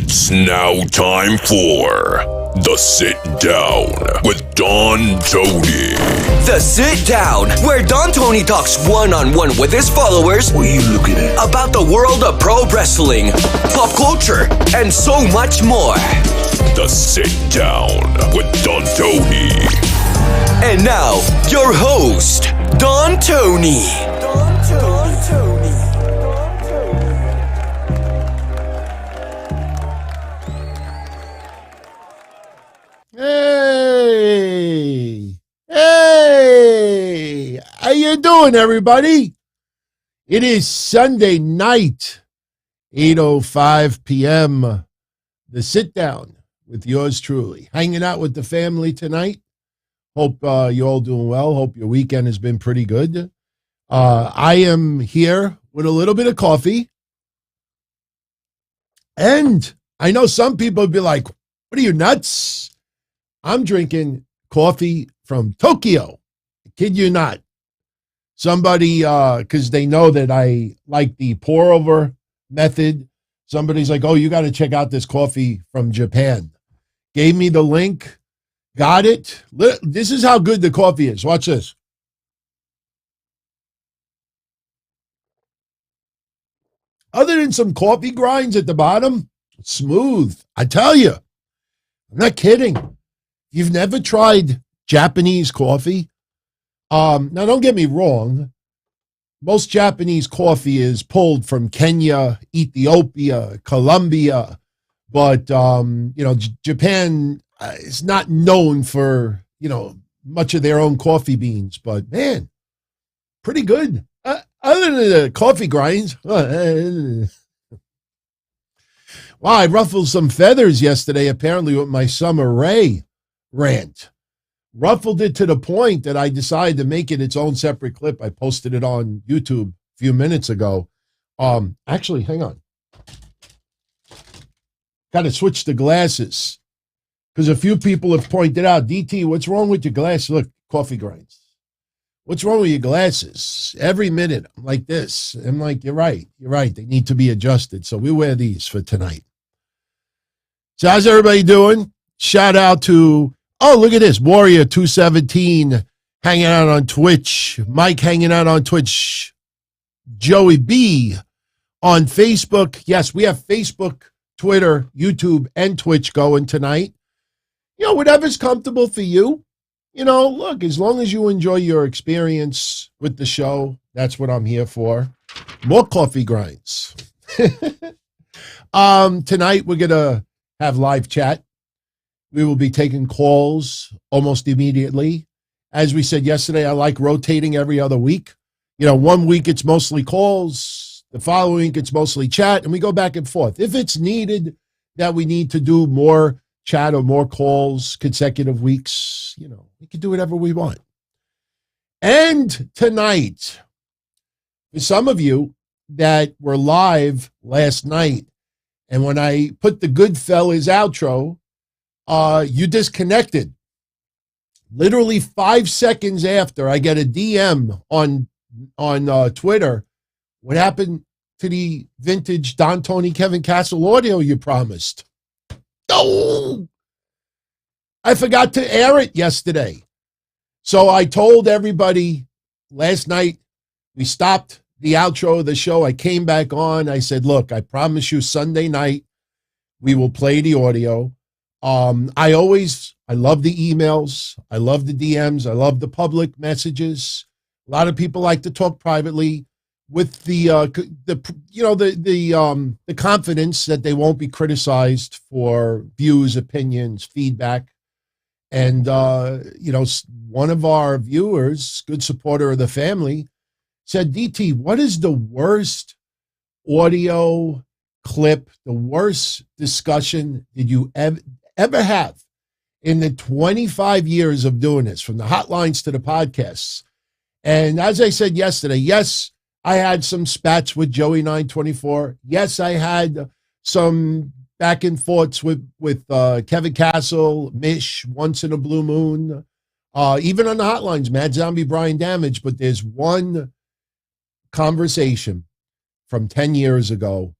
It's now time for The Sit Down with Don Tony. The Sit Down, where Don Tony talks one-on-one with his followers. What are you looking at? About the world of pro wrestling, pop culture, and so much more. The Sit Down with Don Tony. And now, your host, Don Tony. Hey, how you doing, everybody? It is Sunday night, 8:05 p.m. The Sit Down with yours truly. Hanging out with the family tonight. Hope you're all doing well. Hope your weekend has been pretty good. I am here with a little bit of coffee. And I know some people would be like, what are you, nuts? I'm drinking coffee from Tokyo. I kid you not. Somebody, because they know that I like the pour over method. Somebody's like, oh, you got to check out this coffee from Japan. Gave me the link. Got it. This is how good the coffee is. Watch this. Other than some coffee grinds at the bottom, smooth. I tell you. I'm not kidding. You've never tried Japanese coffee? Now, don't get me wrong. Most Japanese coffee is pulled from Kenya, Ethiopia, Colombia. But, Japan is not known for, much of their own coffee beans. But, man, pretty good. Other than the coffee grinds. Wow, I ruffled some feathers yesterday, apparently, with my Summer Rae rant. Ruffled it to the point that I decided to make it its own separate clip. I posted it on YouTube a few minutes ago. Actually, hang on. Got to switch the glasses because a few people have pointed out, DT, what's wrong with your glasses? Look, coffee grinds. What's wrong with your glasses? Every minute, I'm like this. I'm like, you're right. They need to be adjusted. So we wear these for tonight. So how's everybody doing? Shout out to, look at this, Warrior 217 hanging out on Twitch. Mike hanging out on Twitch. Joey B on Facebook. Yes, we have Facebook, Twitter, YouTube, and Twitch going tonight. Whatever's comfortable for you. Look, as long as you enjoy your experience with the show, that's what I'm here for. More coffee grinds. Tonight, we're going to have live chat. We will be taking calls almost immediately. As we said yesterday, I like rotating every other week. 1 week it's mostly calls. The following week it's mostly chat, and we go back and forth. If it's needed that we need to do more chat or more calls consecutive weeks, we can do whatever we want. And tonight, for some of you that were live last night, and when I put the Goodfellas outro, you disconnected. Literally 5 seconds after, I get a DM on Twitter. What happened to the vintage Don Tony Kevin Castle audio you promised? Oh, I forgot to air it yesterday. So I told everybody last night, we stopped the outro of the show. I came back on. I said, look, I promise you Sunday night, we will play the audio. I love the emails. I love the DMs. I love the public messages. A lot of people like to talk privately with the confidence that they won't be criticized for views, opinions, feedback. And, one of our viewers, good supporter of the family, said, DT, what is the worst audio clip, the worst discussion did you ever have in the 25 years of doing this, from the hotlines to the podcasts? And as I said yesterday, yes, I had some spats with Joey 924. Yes, I had some back and forths with Kevin Castle, Mish, once in a blue moon, even on the hotlines, Mad Zombie, Brian Damage. But there's one conversation from 10 years ago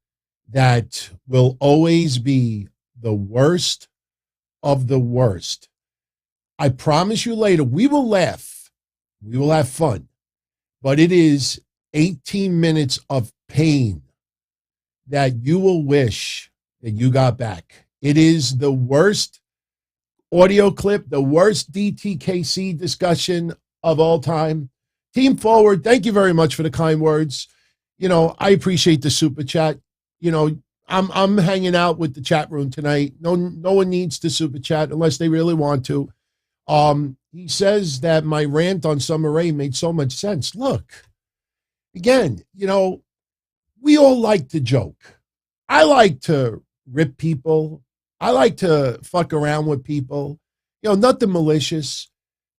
that will always be the worst of the worst. I promise you later, we will laugh. We will have fun. But it is 18 minutes of pain that you will wish that you got back. It is the worst audio clip, the worst DTKC discussion of all time. Team Forward, thank you very much for the kind words. I appreciate the super chat. I'm hanging out with the chat room tonight. No one needs to super chat unless they really want to. He says that my rant on Summer Rae made so much sense. Look, again, we all like to joke. I like to rip people. I like to fuck around with people. Nothing malicious,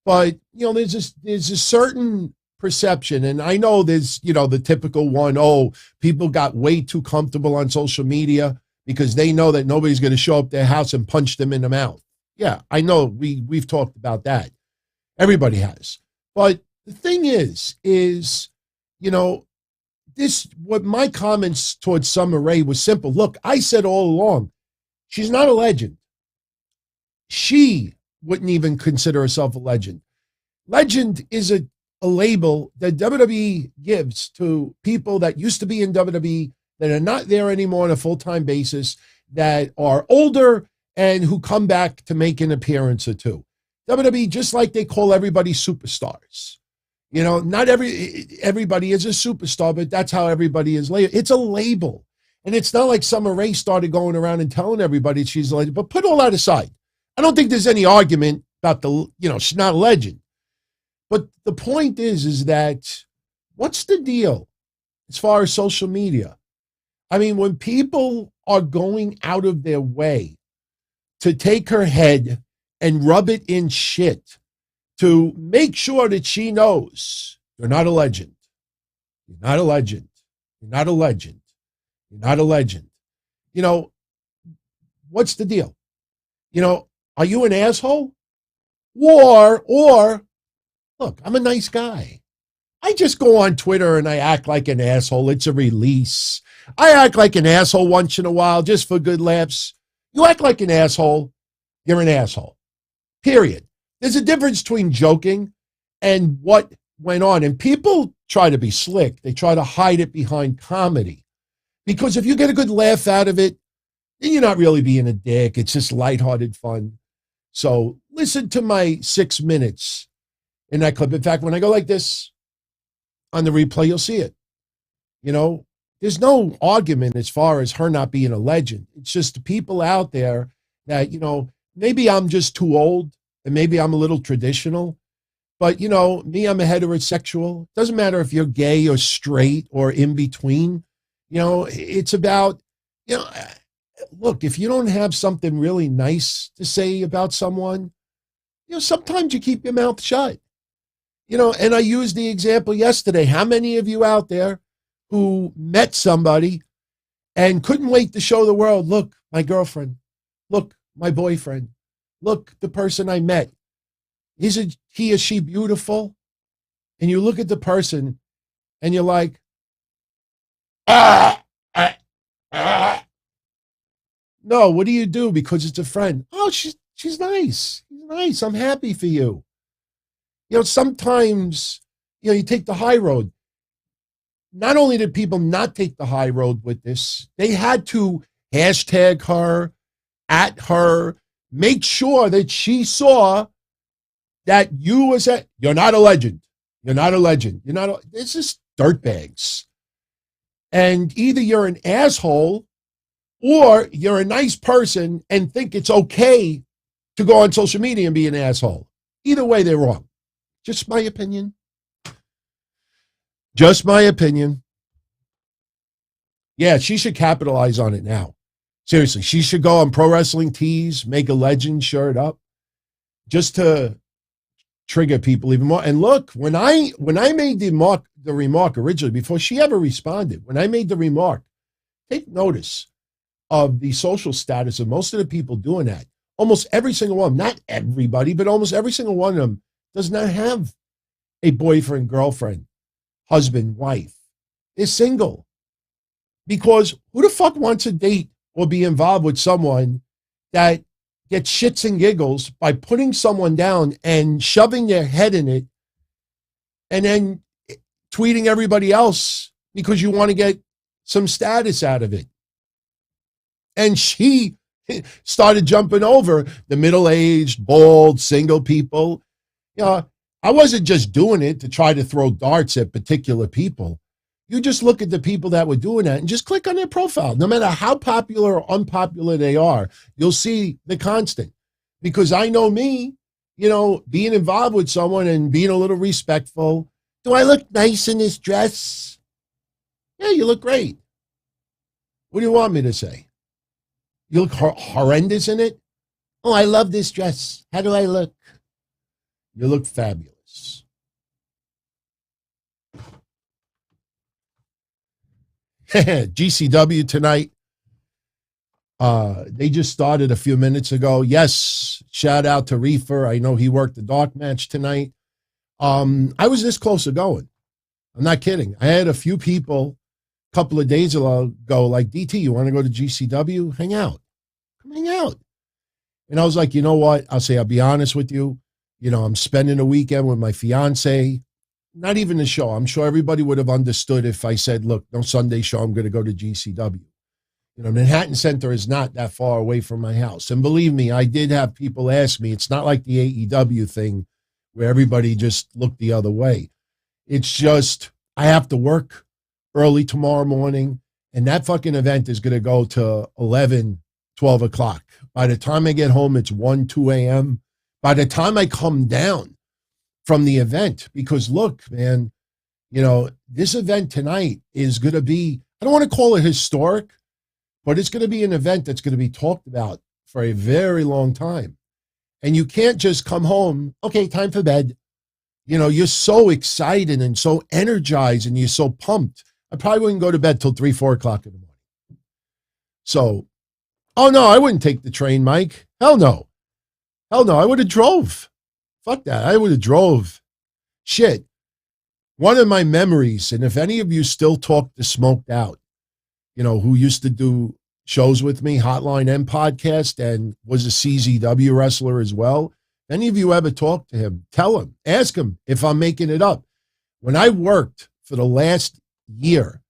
but there's a certain perception, and I know there's the typical one. Oh, people got way too comfortable on social media because they know that nobody's going to show up their house and punch them in the mouth. Yeah, I know we've talked about that. Everybody has. But the thing is, what my comments towards Summer Rae was simple. Look, I said all along, she's not a legend. She wouldn't even consider herself a legend. Legend is a label that WWE gives to people that used to be in WWE that are not there anymore on a full-time basis, that are older and who come back to make an appearance or two. WWE, just like they call everybody superstars. Not everybody is a superstar, but that's how everybody is labeled. It's a label. And it's not like Summer Rae started going around and telling everybody she's a legend. But put all that aside. I don't think there's any argument about she's not a legend. But the point is that what's the deal as far as social media? I mean, when people are going out of their way to take her head and rub it in shit to make sure that she knows you're not a legend. You're not a legend. You're not a legend. You're not a legend. What's the deal? Are you an asshole? Or look, I'm a nice guy. I just go on Twitter and I act like an asshole. It's a release. I act like an asshole once in a while just for good laughs. You act like an asshole, you're an asshole. Period. There's a difference between joking and what went on. And people try to be slick. They try to hide it behind comedy. Because if you get a good laugh out of it, then you're not really being a dick. It's just lighthearted fun. So listen to my 6 minutes in that clip. In fact, when I go like this on the replay, you'll see it. There's no argument as far as her not being a legend. It's just the people out there that, maybe I'm just too old and maybe I'm a little traditional, but me, I'm a heterosexual. Doesn't matter if you're gay or straight or in between. It's about, look, if you don't have something really nice to say about someone, sometimes you keep your mouth shut. And I used the example yesterday. How many of you out there who met somebody and couldn't wait to show the world, look, my girlfriend, look, my boyfriend, look, the person I met, isn't he or she beautiful? And you look at the person and you're like, No, what do you do? Because it's a friend. Oh, she's nice. She's nice. I'm happy for you. Sometimes, you take the high road. Not only did people not take the high road with this, they had to hashtag her, at her, make sure that she saw that you're not a legend. You're not a legend. It's just dirtbags. And either you're an asshole or you're a nice person and think it's okay to go on social media and be an asshole. Either way, they're wrong. Just my opinion. Just my opinion. Yeah, she should capitalize on it now. Seriously, she should go on Pro Wrestling Tees, make a legend shirt up, just to trigger people even more. And look, when I made the remark originally, before she ever responded, when I made the remark, take notice of the social status of most of the people doing that. Almost every single one, not everybody, but almost every single one of them does not have a boyfriend, girlfriend, husband, wife. They're single. Because who the fuck wants to date or be involved with someone that gets shits and giggles by putting someone down and shoving their head in it and then tweeting everybody else because you want to get some status out of it? And she started jumping over the middle-aged, bald, single people. You know, I wasn't just doing it to try to throw darts at particular people. You just look at the people that were doing that and just click on their profile. No matter how popular or unpopular they are, you'll see the constant. Because I know me, you know, being involved with someone and being a little respectful. Do I look nice in this dress? Yeah, you look great. What do you want me to say? You look horrendous in it? Oh, I love this dress. How do I look? You look fabulous. GCW tonight. They just started a few minutes ago. Yes, shout out to Reefer. I know he worked the dark match tonight. I was this close to going. I'm not kidding. I had a few people a couple of days ago like, DT, you want to go to GCW? Hang out. Come hang out. And I was like, you know what? I'll be honest with you. You know, I'm spending a weekend with my fiance. Not even the show. I'm sure everybody would have understood if I said, look, no Sunday show, I'm going to go to GCW. You know, Manhattan Center is not that far away from my house. And believe me, I did have people ask me, it's not like the AEW thing where everybody just looked the other way. It's just, I have to work early tomorrow morning, and that fucking event is going to go to 11, 12 o'clock. By the time I get home, it's 1, 2 a.m. By the time I come down from the event, because look, man, you know, this event tonight is going to be, I don't want to call it historic, but it's going to be an event that's going to be talked about for a very long time. And you can't just come home, okay, time for bed. You know, you're so excited and so energized and you're so pumped. I probably wouldn't go to bed till 3, 4 o'clock in the morning. So, oh no, I wouldn't take the train, Mike. Hell no. Hell no, I would have drove. Fuck that. I would have drove. Shit. One of my memories, and if any of you still talk to Smoked Out, you know, who used to do shows with me, Hotline and podcast, and was a CZW wrestler as well. If any of you ever talk to him, tell him, ask him if I'm making it up. When I worked for the last year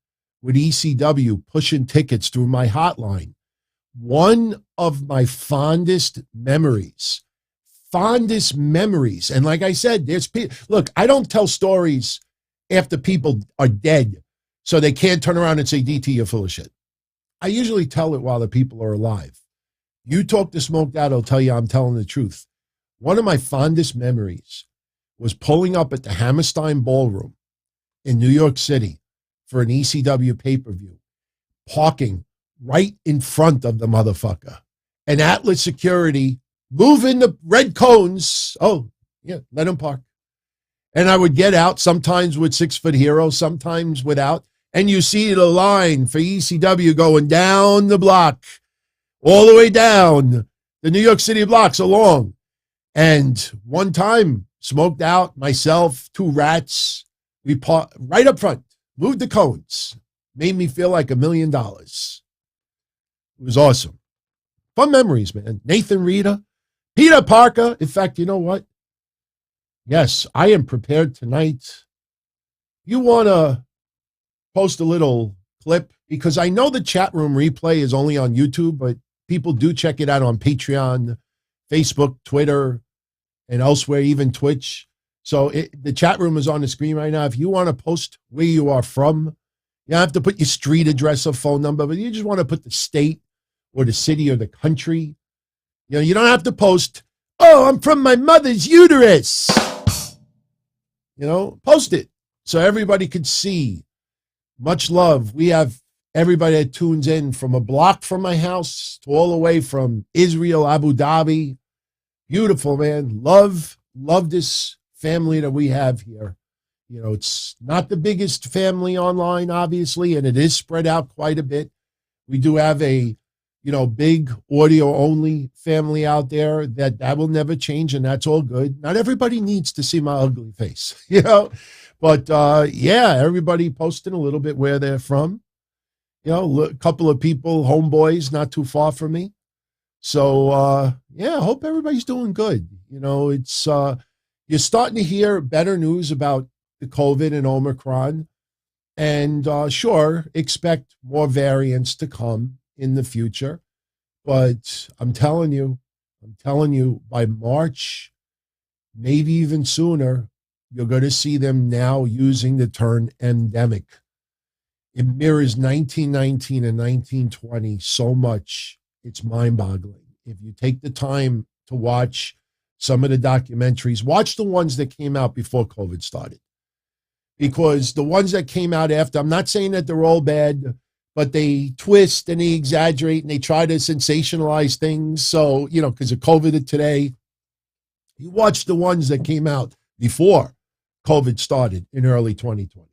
with ECW, pushing tickets through my hotline, one of my fondest memories, and like I said, there's look, I don't tell stories after people are dead so they can't turn around and say, DT, you're full of shit. I usually tell it while the people are alive. You talk to Smoked Out, I'll tell you I'm telling the truth. One of my fondest memories was pulling up at the Hammerstein Ballroom in New York City for an ECW pay-per-view, parking right in front of the motherfucker. And Atlas Security moving the red cones. Oh, yeah, let him park. And I would get out, sometimes with 6-foot Hero, sometimes without. And you see the line for ECW going down the block, all the way down the New York City blocks along. And one time, Smoked Out, myself, 2 rats, we parked right up front, moved the cones, made me feel like $1 million. It was awesome. Fun memories, man. Nathan Rita, Peter Parker. In fact, you know what? Yes, I am prepared tonight. You want to post a little clip? Because I know the chat room replay is only on YouTube, but people do check it out on Patreon, Facebook, Twitter, and elsewhere, even Twitch. So the chat room is on the screen right now. If you want to post where you are from, you don't have to put your street address or phone number, but you just want to put the state or the city or the country. You know, you don't have to post, oh, I'm from my mother's uterus. You know, post it so everybody could see. Much love. We have everybody that tunes in from a block from my house to all the way from Israel, Abu Dhabi. Beautiful, man. Love this family that we have here. You know, it's not the biggest family online, obviously, and it is spread out quite a bit. We do have a, you know, big audio only family out there that will never change, and that's all good. Not everybody needs to see my ugly face, you know. But, yeah, everybody posting a little bit where they're from. A couple of people, homeboys, not too far from me. So, yeah, I hope everybody's doing good. It's you're starting to hear better news about the COVID and Omicron. And sure, expect more variants to come in the future. But I'm telling you, by March, maybe even sooner, you're going to see them now using the term endemic. It mirrors 1919 and 1920 so much, it's mind-boggling. If you take the time to watch some of the documentaries, watch the ones that came out before COVID started. Because the ones that came out after, I'm not saying that they're all bad, but they twist and they exaggerate and they try to sensationalize things. So, because of COVID today, you watch the ones that came out before COVID started in early 2020.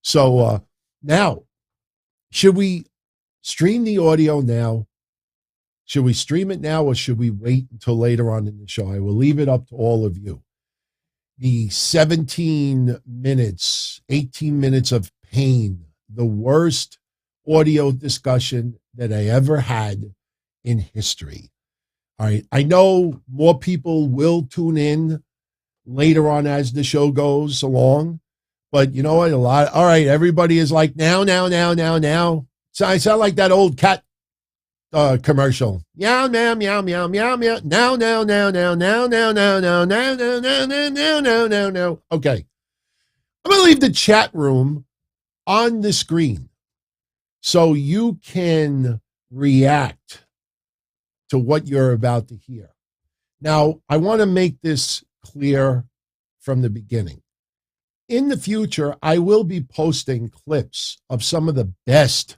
So now, should we stream the audio now? Should we stream it now or should we wait until later on in the show? I will leave it up to all of you. The 17 minutes, 18 minutes of pain, the worst audio discussion that I ever had in history. All right. I know more people will tune in later on as the show goes along, but you know what? All right. Everybody is like, now. So I sound like that old cat commercial. Meow, meow, meow, meow, meow, meow. Now. Okay. I'm going to leave the chat room on the screen so you can react to what you're about to hear. Now, I want to make this clear from the beginning. In the future, I will be posting clips of some of the best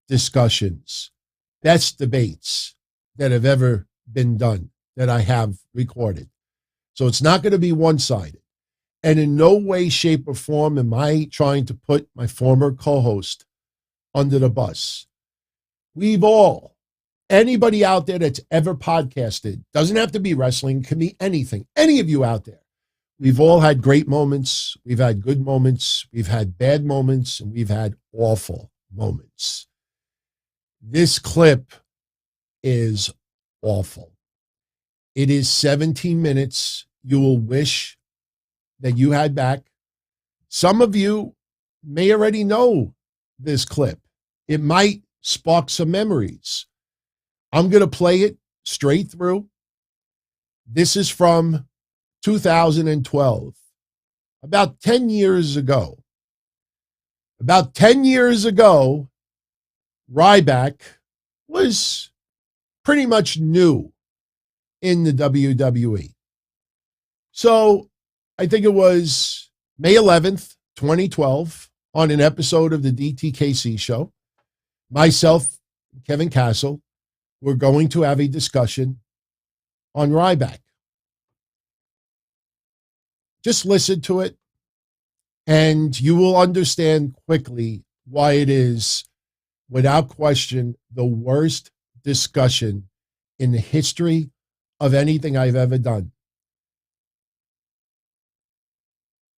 discussions, best debates that have ever been done that I have recorded. So it's not going to be one-sided. And in no way, shape, or form am I trying to put my former co-host under the bus. Anybody out there that's ever podcasted, doesn't have to be wrestling, can be anything, any of you out there. We've all had great moments. We've had good moments. We've had bad moments, and we've had awful moments. This clip is awful. It is 17 minutes you will wish that you had back. Some of you may already know this clip. It might spark some memories. I'm going to play it straight through. This is from 2012. About 10 years ago. Ryback was pretty much new in the WWE. So I think it was May 11th, 2012, on an episode of the Dtkc show. Myself, Kevin Castle, were going to have a discussion on Ryback. Just listen to it, and you will understand quickly why it is, without question, the worst discussion in the history of anything I've ever done.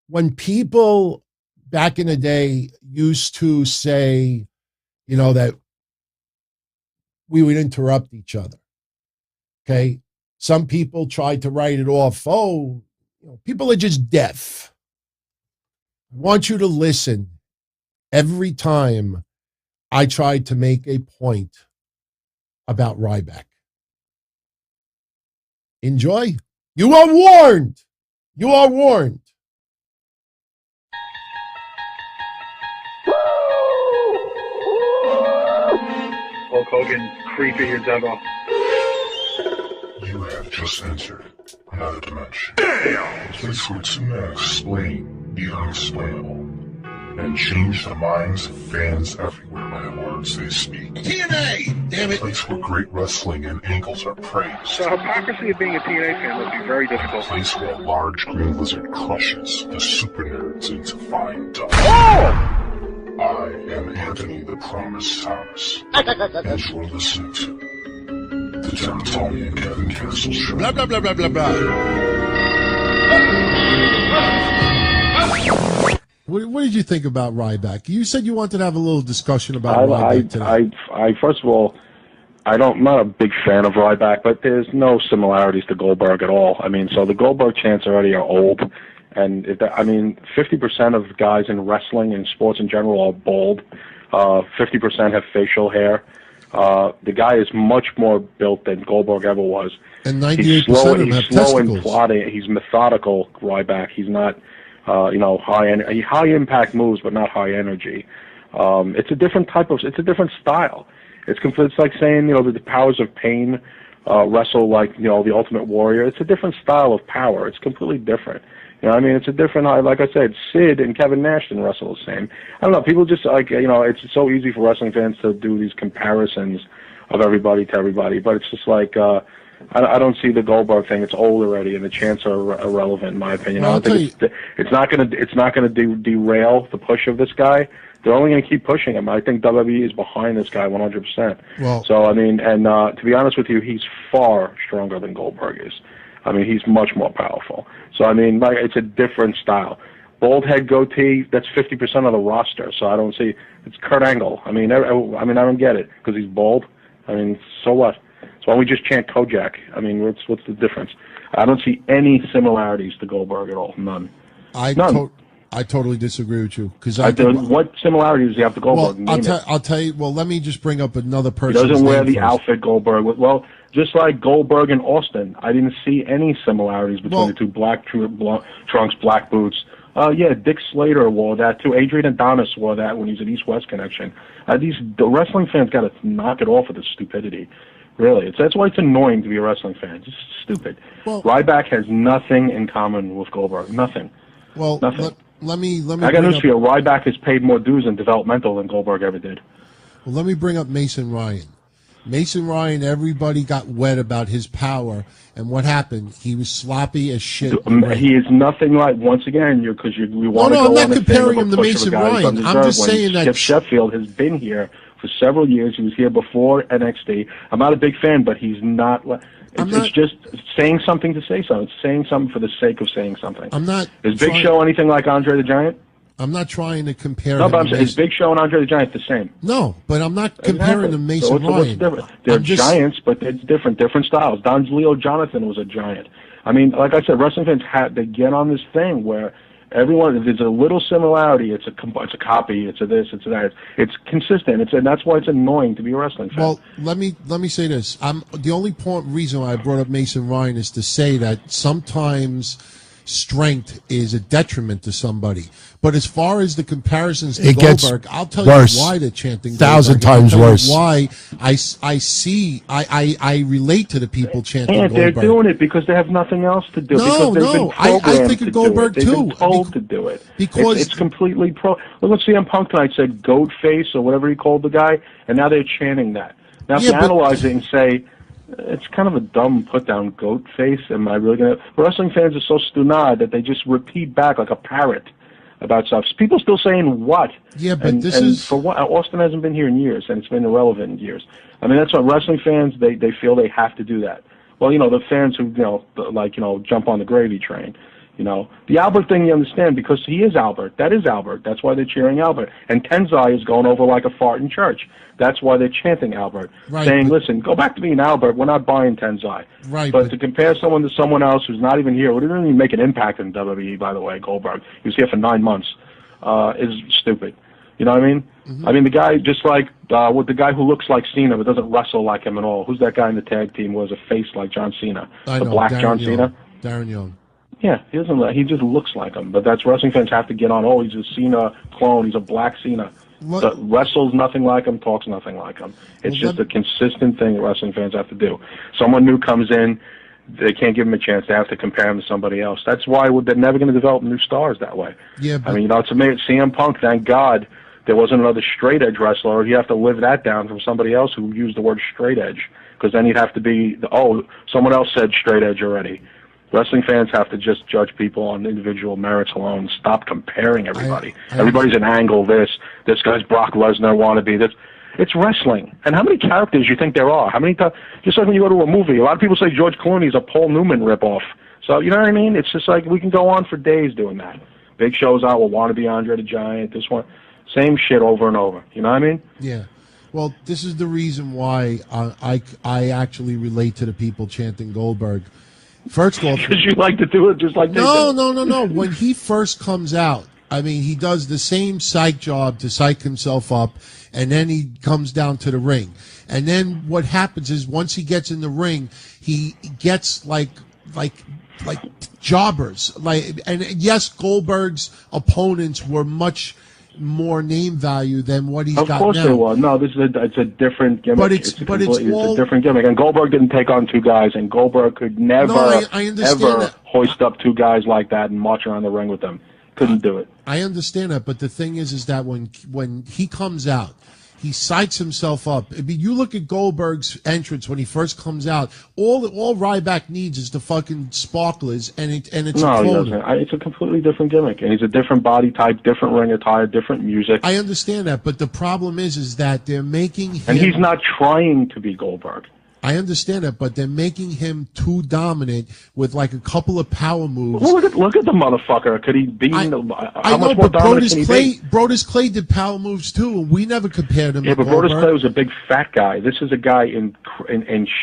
When people back in the day used to say, that we would interrupt each other, okay? Some people tried to write it off. People are just deaf. I want you to listen every time I tried to make a point about Ryback. Enjoy. You are warned. You are warned. Hulk Hogan, creepy your demo. You have just entered another dimension. Damn! A place where two men explain the unexplainable and change the minds of fans everywhere by the words they speak. TNA! Damn it! A place where great wrestling and angles are praised. The hypocrisy of being a TNA fan must be very difficult. A place where a large green lizard crushes the super nerds into fine dust. Oh! I am Anthony the Promise Thomas, and you're listening to the Tony and Kevin Castle Show. Blah, blah, blah, blah, blah, blah. What did you think about Ryback? You said you wanted to have a little discussion about Ryback today. I first of all, I'm not a big fan of Ryback, but there's no similarities to Goldberg at all. I mean, so the Goldberg chants already are old, and 50% of guys in wrestling and sports in general are bald. 50% have facial hair. The guy is much more built than Goldberg ever was. And 98% of them have slow testicles. and plodding. He's methodical, Ryback. He's not, high impact moves, but not high energy. It's a different style. It's like saying, the powers of pain wrestle like, the Ultimate Warrior. It's a different style of power. It's completely different. It's a different, like I said, Sid and Kevin Nash didn't wrestle the same. I don't know, people just it's so easy for wrestling fans to do these comparisons of everybody to everybody, but it's just like, I don't see the Goldberg thing. It's old already, and the chants are irrelevant in my opinion. Well, I don't think it's not going to derail the push of this guy. They're only going to keep pushing him. I think WWE is behind this guy 100%. Well, so to be honest with you, he's far stronger than Goldberg is. He's much more powerful. So it's a different style. Bald head goatee, that's 50% of the roster. So I don't see. It's Kurt Angle. I don't get it because he's bald. So what? So why don't we just chant Kojak? What's the difference? I don't see any similarities to Goldberg at all. None. None. I totally disagree with you because what similarities do you have to Goldberg? Well, I'll tell you. Well, let me just bring up another person. He doesn't wear the outfit Goldberg. Well, just like Goldberg and Austin, I didn't see any similarities between the two: black trunks, black boots. Dick Slater wore that too. Adrian Adonis wore that when he was at East West Connection. The wrestling fans got to knock it off with the stupidity. Really, that's why it's annoying to be a wrestling fan. It's just stupid. Well, Ryback has nothing in common with Goldberg. Nothing. Well, nothing. Let me. I got news for you. Ryback has paid more dues in developmental than Goldberg ever did. Well, let me bring up Mason Ryan. Mason Ryan, everybody got wet about his power, and what happened? He was sloppy as shit. He is nothing like, once again, because we want to go on. I'm not comparing him to Mason Ryan. I'm just saying that Skip Sheffield has been here for several years. He was here before NXT. I'm not a big fan, but he's not. It's just saying something to say something. It's saying something for the sake of saying something. Is Big Show anything like Andre the Giant? I'm not trying to compare. No, but I'm saying, is Big Show and Andre the Giant the same? No, but I'm not comparing to Mason Ryan. They're giants, but it's different styles. Don Leo Jonathan was a giant. Like I said, wrestling fans they get on this thing where everyone, if there's a little similarity, it's a copy, it's a this, it's a that. It's consistent, and that's why it's annoying to be a wrestling fan. Well, let me say this. The only reason why I brought up Mason Ryan is to say that sometimes strength is a detriment to somebody. But as far as the comparisons to Goldberg, I'll tell you why they're chanting 1,000 times worse. Why I relate to the people chanting Goldberg. They're doing it because they have nothing else to do. I think of Goldberg too. They've been told to do it. Because it's completely Look what CM Punk tonight said, goat face or whatever he called the guy, and now they're chanting that. Now if you analyze it and say, it's kind of a dumb put-down, goat face. Am I really going to... Wrestling fans are so stunad that they just repeat back like a parrot about stuff. People still saying what? Yeah, but for what? Austin hasn't been here in years, and it's been irrelevant in years. That's what wrestling fans, they feel they have to do that. Well, the fans who, jump on the gravy train. The Albert thing you understand because he is Albert. That is Albert. That's why they're cheering Albert. And Tenzai is going over like a fart in church. That's why they're chanting Albert. Right, saying, listen, go back to being Albert. We're not buying Tenzai. Right. But to compare someone to someone else who's not even here, who didn't even make an impact in WWE, by the way, Goldberg. He was here for 9 months. Is stupid. You know what I mean? Mm-hmm. The guy, just like with the guy who looks like Cena but doesn't wrestle like him at all. Who's that guy in the tag team who has a face like John Cena? Black Darren John Young. Cena? Darren Young. Yeah, he doesn't. He just looks like him. But that's wrestling fans have to get on. Oh, he's a Cena clone. He's a black Cena. Wrestles nothing like him. Talks nothing like him. It's just a consistent thing that wrestling fans have to do. Someone new comes in, they can't give him a chance. They have to compare him to somebody else. That's why they're never going to develop new stars that way. Yeah. But, it's amazing. CM Punk. Thank God there wasn't another straight edge wrestler. Or you have to live that down from somebody else who used the word straight edge, because then you'd have to be someone else said straight edge already. Wrestling fans have to just judge people on individual merits alone. Stop comparing everybody. Everybody's an angle. This guy's Brock Lesnar wannabe. It's wrestling. And how many characters do you think there are? How many times? Just like when you go to a movie, a lot of people say George Clooney's a Paul Newman ripoff. So you know what I mean? It's just like we can go on for days doing that. Big Show's out. We'll want to be Andre the Giant. This one, same shit over and over. You know what I mean? Yeah. Well, this is the reason why I actually relate to the people chanting Goldberg. First of all, because you like to do it just like no. When he first comes out, I mean, he does the same psych job to psych himself up, and then he comes down to the ring. And then what happens is once he gets in the ring, he gets like jobbers. And yes, Goldberg's opponents were much more name value than what he's got now. Of course they were. No, it's a different gimmick. But it's a different gimmick. And Goldberg didn't take on two guys, and Goldberg could never, ever hoist up two guys like that and march around the ring with them. Couldn't do it. I understand that, but the thing is that when he comes out, he psychs himself up. I mean, you look at Goldberg's entrance when he first comes out. All Ryback needs is the fucking sparklers, and it's no, he doesn't. It's a completely different gimmick, and he's a different body type, different ring attire, different music. I understand that, but the problem is that they're making him, and he's not trying to be Goldberg. I understand that, but they're making him too dominant with like a couple of power moves. Well, look at the motherfucker. Could he be? How much more dominant can he be? Brodus Clay did power moves too, and we never compared him. Yeah, but Brodus Clay was a big fat guy. This is a guy in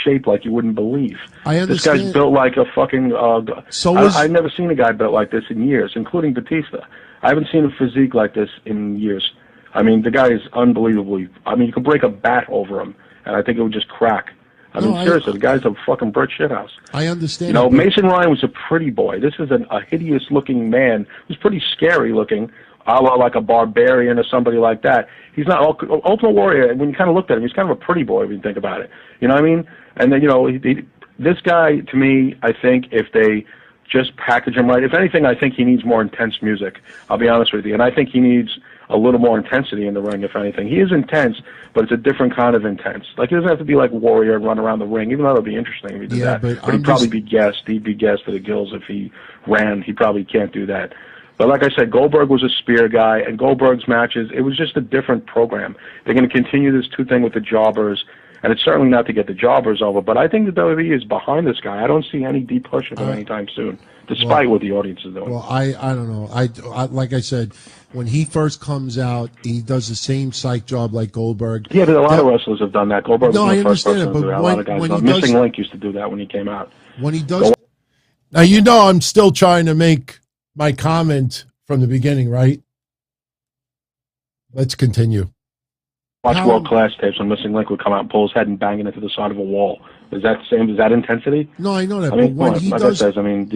shape like you wouldn't believe. I understand. This guy's built like a fucking. I've never seen a guy built like this in years, including Batista. I haven't seen a physique like this in years. I mean, the guy is unbelievably. I mean, you could break a bat over him, and I think it would just crack. I mean, seriously, the guy's a fucking brick shithouse. I understand. You know, Mason Ryan was a pretty boy. This is a hideous-looking man who's pretty scary-looking, a la like a barbarian or somebody like that. He's not Ultimate Warrior. When you kind of looked at him, he's kind of a pretty boy when you think about it. You know what I mean? And then, you know, this guy, to me, I think if they just package him right, if anything, I think he needs more intense music. I'll be honest with you. And I think he needs a little more intensity in the ring, if anything. He is intense, but it's a different kind of intense. Like, he doesn't have to be like Warrior and run around the ring, even though it would be interesting if he did that. But he'd probably be gassed. He'd be gassed to the gills if he ran. He probably can't do that. But like I said, Goldberg was a spear guy, and Goldberg's matches, it was just a different program. They're going to continue this thing with the jobbers, and it's certainly not to get the jobbers over, but I think the WWE is behind this guy. I don't see any deep push of him anytime soon, despite what the audience is doing. Well, I don't know. I like I said, when he first comes out, he does the same psych job like Goldberg. Yeah, but a lot of wrestlers have done that. Goldberg was the first person to do that. A lot of guys when Missing Link used to do that when he came out. When he does... Now, you know I'm still trying to make my comment from the beginning, right? Let's continue. Watch World Class tapes when Missing Link would come out and pull his head and bang it into the side of a wall. Is that same? Is that intensity? No, I know that. I mean, but when he like does... I said, I mean,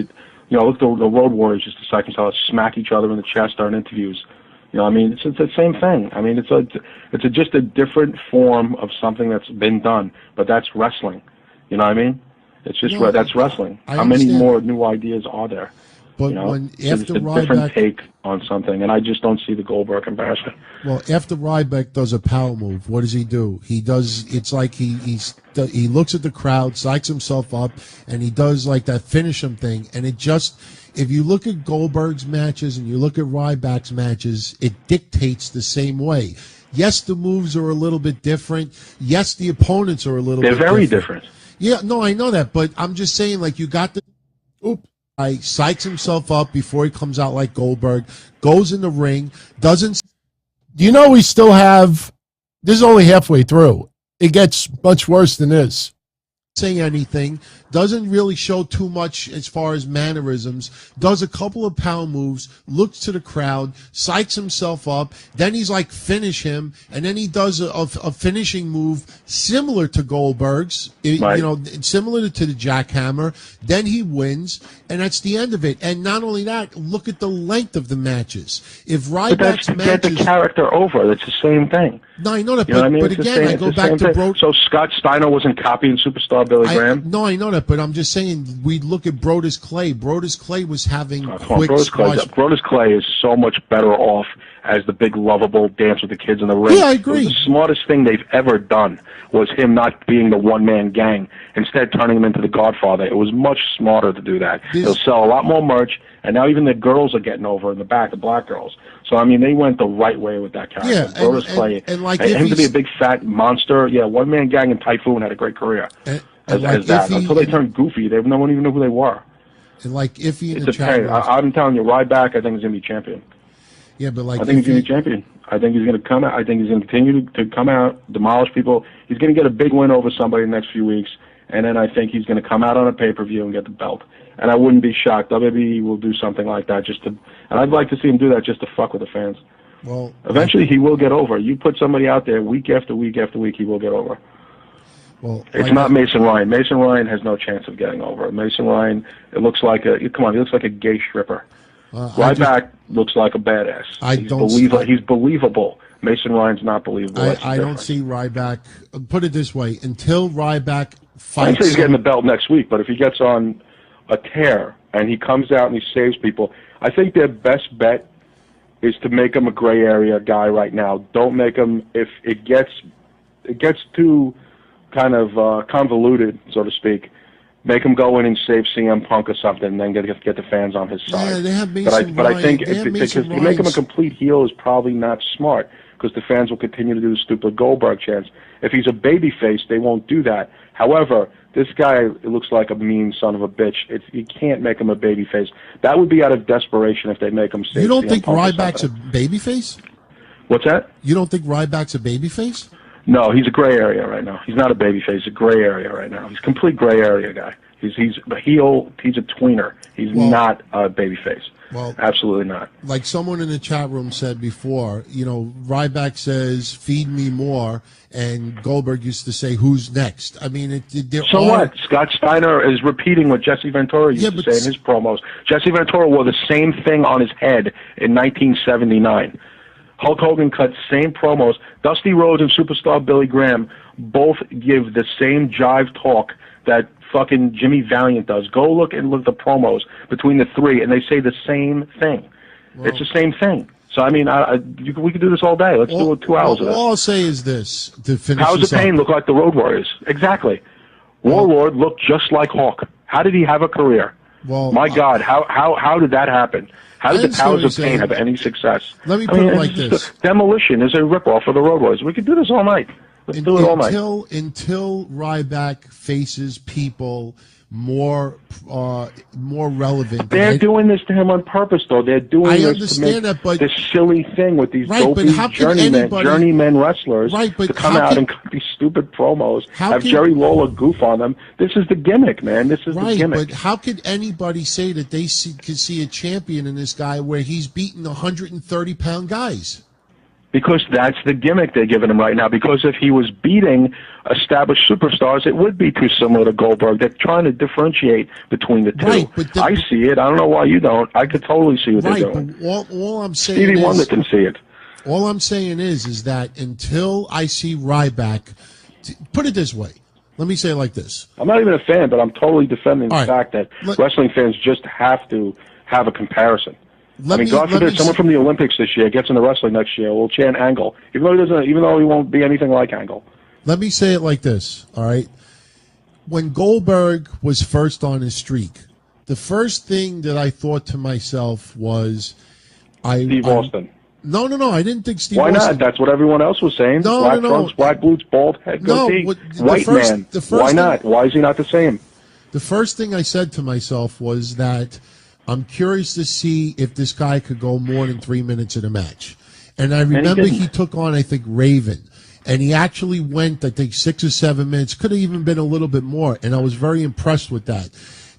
you know, look, the Road Warriors used to psych themselves, smack each other in the chest during interviews. You know, I mean, it's the same thing. I mean, it's just a different form of something that's been done, but that's wrestling. You know what I mean? It's just that's wrestling. How many more new ideas are there? But you know? when after it's a different take on something, and I just don't see the Goldberg comparison. Well, after Ryback does a power move, what does he do? He does. It's like he looks at the crowd, psychs himself up, and he does like that finish him thing. And it just, if you look at Goldberg's matches and you look at Ryback's matches, it dictates the same way. Yes, the moves are a little bit different. Yes, the opponents are a little bit different. They're very different. Yeah, no, I know that, but I'm just saying, like, you got the... Guy psychs himself up before he comes out like Goldberg, goes in the ring, doesn't... Do you know we still have... This is only halfway through. It gets much worse than this. Say anything, doesn't really show too much as far as mannerisms, does a couple of power moves, looks to the crowd, psychs himself up, then he's like, finish him, and then he does a finishing move similar to Goldberg's, right. You know, similar to the jackhammer, then he wins, and that's the end of it. And not only that, look at the length of the matches. If Ryback's to get the character over, that's the same thing. No, I know that, but again, I go back to Brodus. So Scott Steiner wasn't copying Superstar Billy Graham? No, I know that, but I'm just saying, we look at Brodus Clay. Brodus Clay was having quick squash. Brodus Clay is so much better off as the big, lovable dance with the kids in the ring. Yeah, I agree. The smartest thing they've ever done was him not being the one-man gang, instead turning him into the Godfather. It was much smarter to do that. He'll sell a lot more merch, and now even the girls are getting over in the back, the black girls. So, I mean, they went the right way with that character. Yeah, Brodus Clay. And like him to be a big, fat monster, one-man gang and Typhoon had a great career. As that. Until they turned goofy, no one even knew who they were. And like Iffy in It's the a chat pain. room. I'm telling you, Ryback, I think he's going to be champion. Yeah, but like I think he's going to Iffy, be champion. I think he's going to come out. I think he's going to continue to come out, demolish people. He's going to get a big win over somebody in the next few weeks, and then I think he's going to come out on a pay-per-view and get the belt. And I wouldn't be shocked. WWE will do something like that and I'd like to see him do that just to fuck with the fans. well, Eventually, he will get over. You put somebody out there week after week after week, he will get over. well, It's like- not Mason Ryan. Mason Ryan has no chance of getting over. Mason Ryan, he looks like a gay stripper. I just- Ryback looks like a badass. He's believable. Mason Ryan's not believable. That's the I don't difference. see Ryback. Put it this way: until Ryback I fights, say he's getting the belt next week, but if he gets on a tear and he comes out and he saves people, I think their best bet is to make him a gray area guy right now. Don't make him, if it gets too kind of convoluted, so to speak, make him go in and save CM Punk or something, and then get the fans on his side. Yeah, they have but Mason I think Ryan. because to make him a complete heel is probably not smart, because the fans will continue to do the stupid Goldberg chants. If he's a babyface, they won't do that. However, this guy looks like a mean son of a bitch. You can't make him a babyface. That would be out of desperation if they make him save You don't CM think Punk or Ryback's a something. babyface? What's that? You don't think Ryback's a babyface? No, he's a gray area right now. He's not a babyface. He's a gray area right now. He's a complete gray area guy. He's a heel. He's a tweener. He's not a babyface. Well, absolutely not. Like someone in the chat room said before, Ryback says, "Feed me more," and Goldberg used to say, "Who's next?" I mean, What? Scott Steiner is repeating what Jesse Ventura used to say in his promos. Jesse Ventura wore the same thing on his head in 1979. Hulk Hogan cut same promos. Dusty Rhodes and superstar Billy Graham both give the same jive talk that fucking Jimmy Valiant does. Go look at the promos between the three, and they say the same thing. Well, it's the same thing. So, I mean, we could do this all day. Let's do it 2 hours of this. All I'll say is this, to finish How's this the Pain up. look like the Road Warriors? Exactly. Warlord looked just like Hawk. How did he have a career? Well, my God, how did that happen? How did the Powers of Pain have any success? Let me put it like this. Demolition is a ripoff of the Road Warriors. We could do this all night. Let's do it all night. Until Ryback faces people more relevant. They're doing this to him on purpose, though. They're doing this to make this silly thing with these dopey journeyman wrestlers to come out and cut these stupid promos, have Jerry Lawler goof on them. This is the gimmick, man. This is the gimmick. But how could anybody say that they could see a champion in this guy where he's beating 130-pound guys? Because that's the gimmick they're giving him right now. Because if he was beating established superstars, it would be too similar to Goldberg. They're trying to differentiate between the two. I see it. I don't know why you don't. I could totally see what they're doing. But all I'm saying Stevie Wonder can see it. All I'm saying is that until I see Ryback, put it this way. Let me say it like this. I'm not even a fan, but I'm totally defending the fact that wrestling fans just have to have a comparison. God forbid someone from the Olympics this year gets into wrestling next year. We'll chant Angle, even though he won't be anything like Angle. Let me say it like this. All right, when Goldberg was first on his streak, the first thing that I thought to myself was, Steve Austin. No, I didn't think Steve. Why Austin. not? That's what everyone else was saying. Black trunks, black boots, bald head, goatee. White man. Why not? Why is he not the same? The first thing I said to myself was that I'm curious to see if this guy could go more than 3 minutes in a match. And I remember he took on, I think, Raven. And he actually went, I think, 6 or 7 minutes. Could have even been a little bit more. And I was very impressed with that.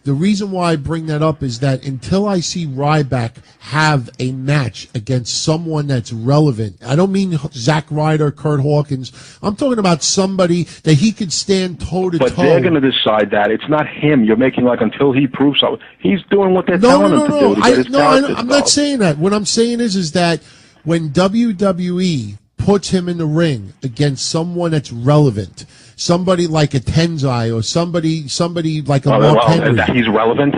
The reason why I bring that up is that until I see Ryback have a match against someone that's relevant, I don't mean Zack Ryder, Kurt Hawkins. I'm talking about somebody that he could stand toe-to-toe. But they're going to decide that. It's not him. You're making until he proves something. He's doing what they're telling him to do. I'm not saying that. What I'm saying is that when WWE puts him in the ring against someone that's relevant, somebody like a Tenzai or somebody like a Mark Henry. He's relevant?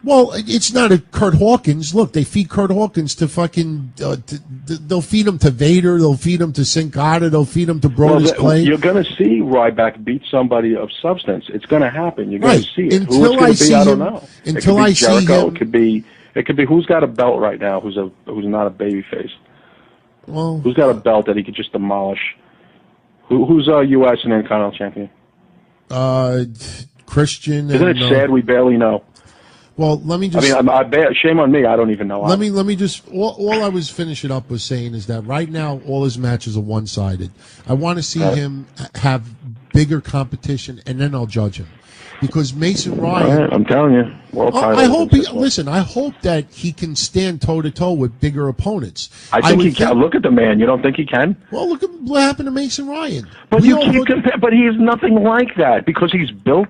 Well, it's not a Kurt Hawkins. Look, they feed Kurt Hawkins to fucking... they'll feed him to Vader. They'll feed him to Sin Cara. They'll feed him to Brodus Clay. You're going to see Ryback beat somebody of substance. It's going to happen. You're going to see it. Until Who it's going to be, I don't know. Until I see him... It could be who's got a belt right now who's not a babyface. Well, who's got a belt that he could just demolish? Who's U.S. and Intercontinental champion? Christian. Isn't it sad we barely know? Well, let me just. Shame on me. I don't even know. Let me just. All I was finishing up was saying is that right now all his matches are one-sided. I want to see him have bigger competition, and then I'll judge him. Because Mason Ryan, right, I'm telling you, I hope I hope that he can stand toe to toe with bigger opponents. I think he can. Look at the man. You don't think he can? Well, look at what happened to Mason Ryan. But you can't compare. But he's nothing like that because he's built.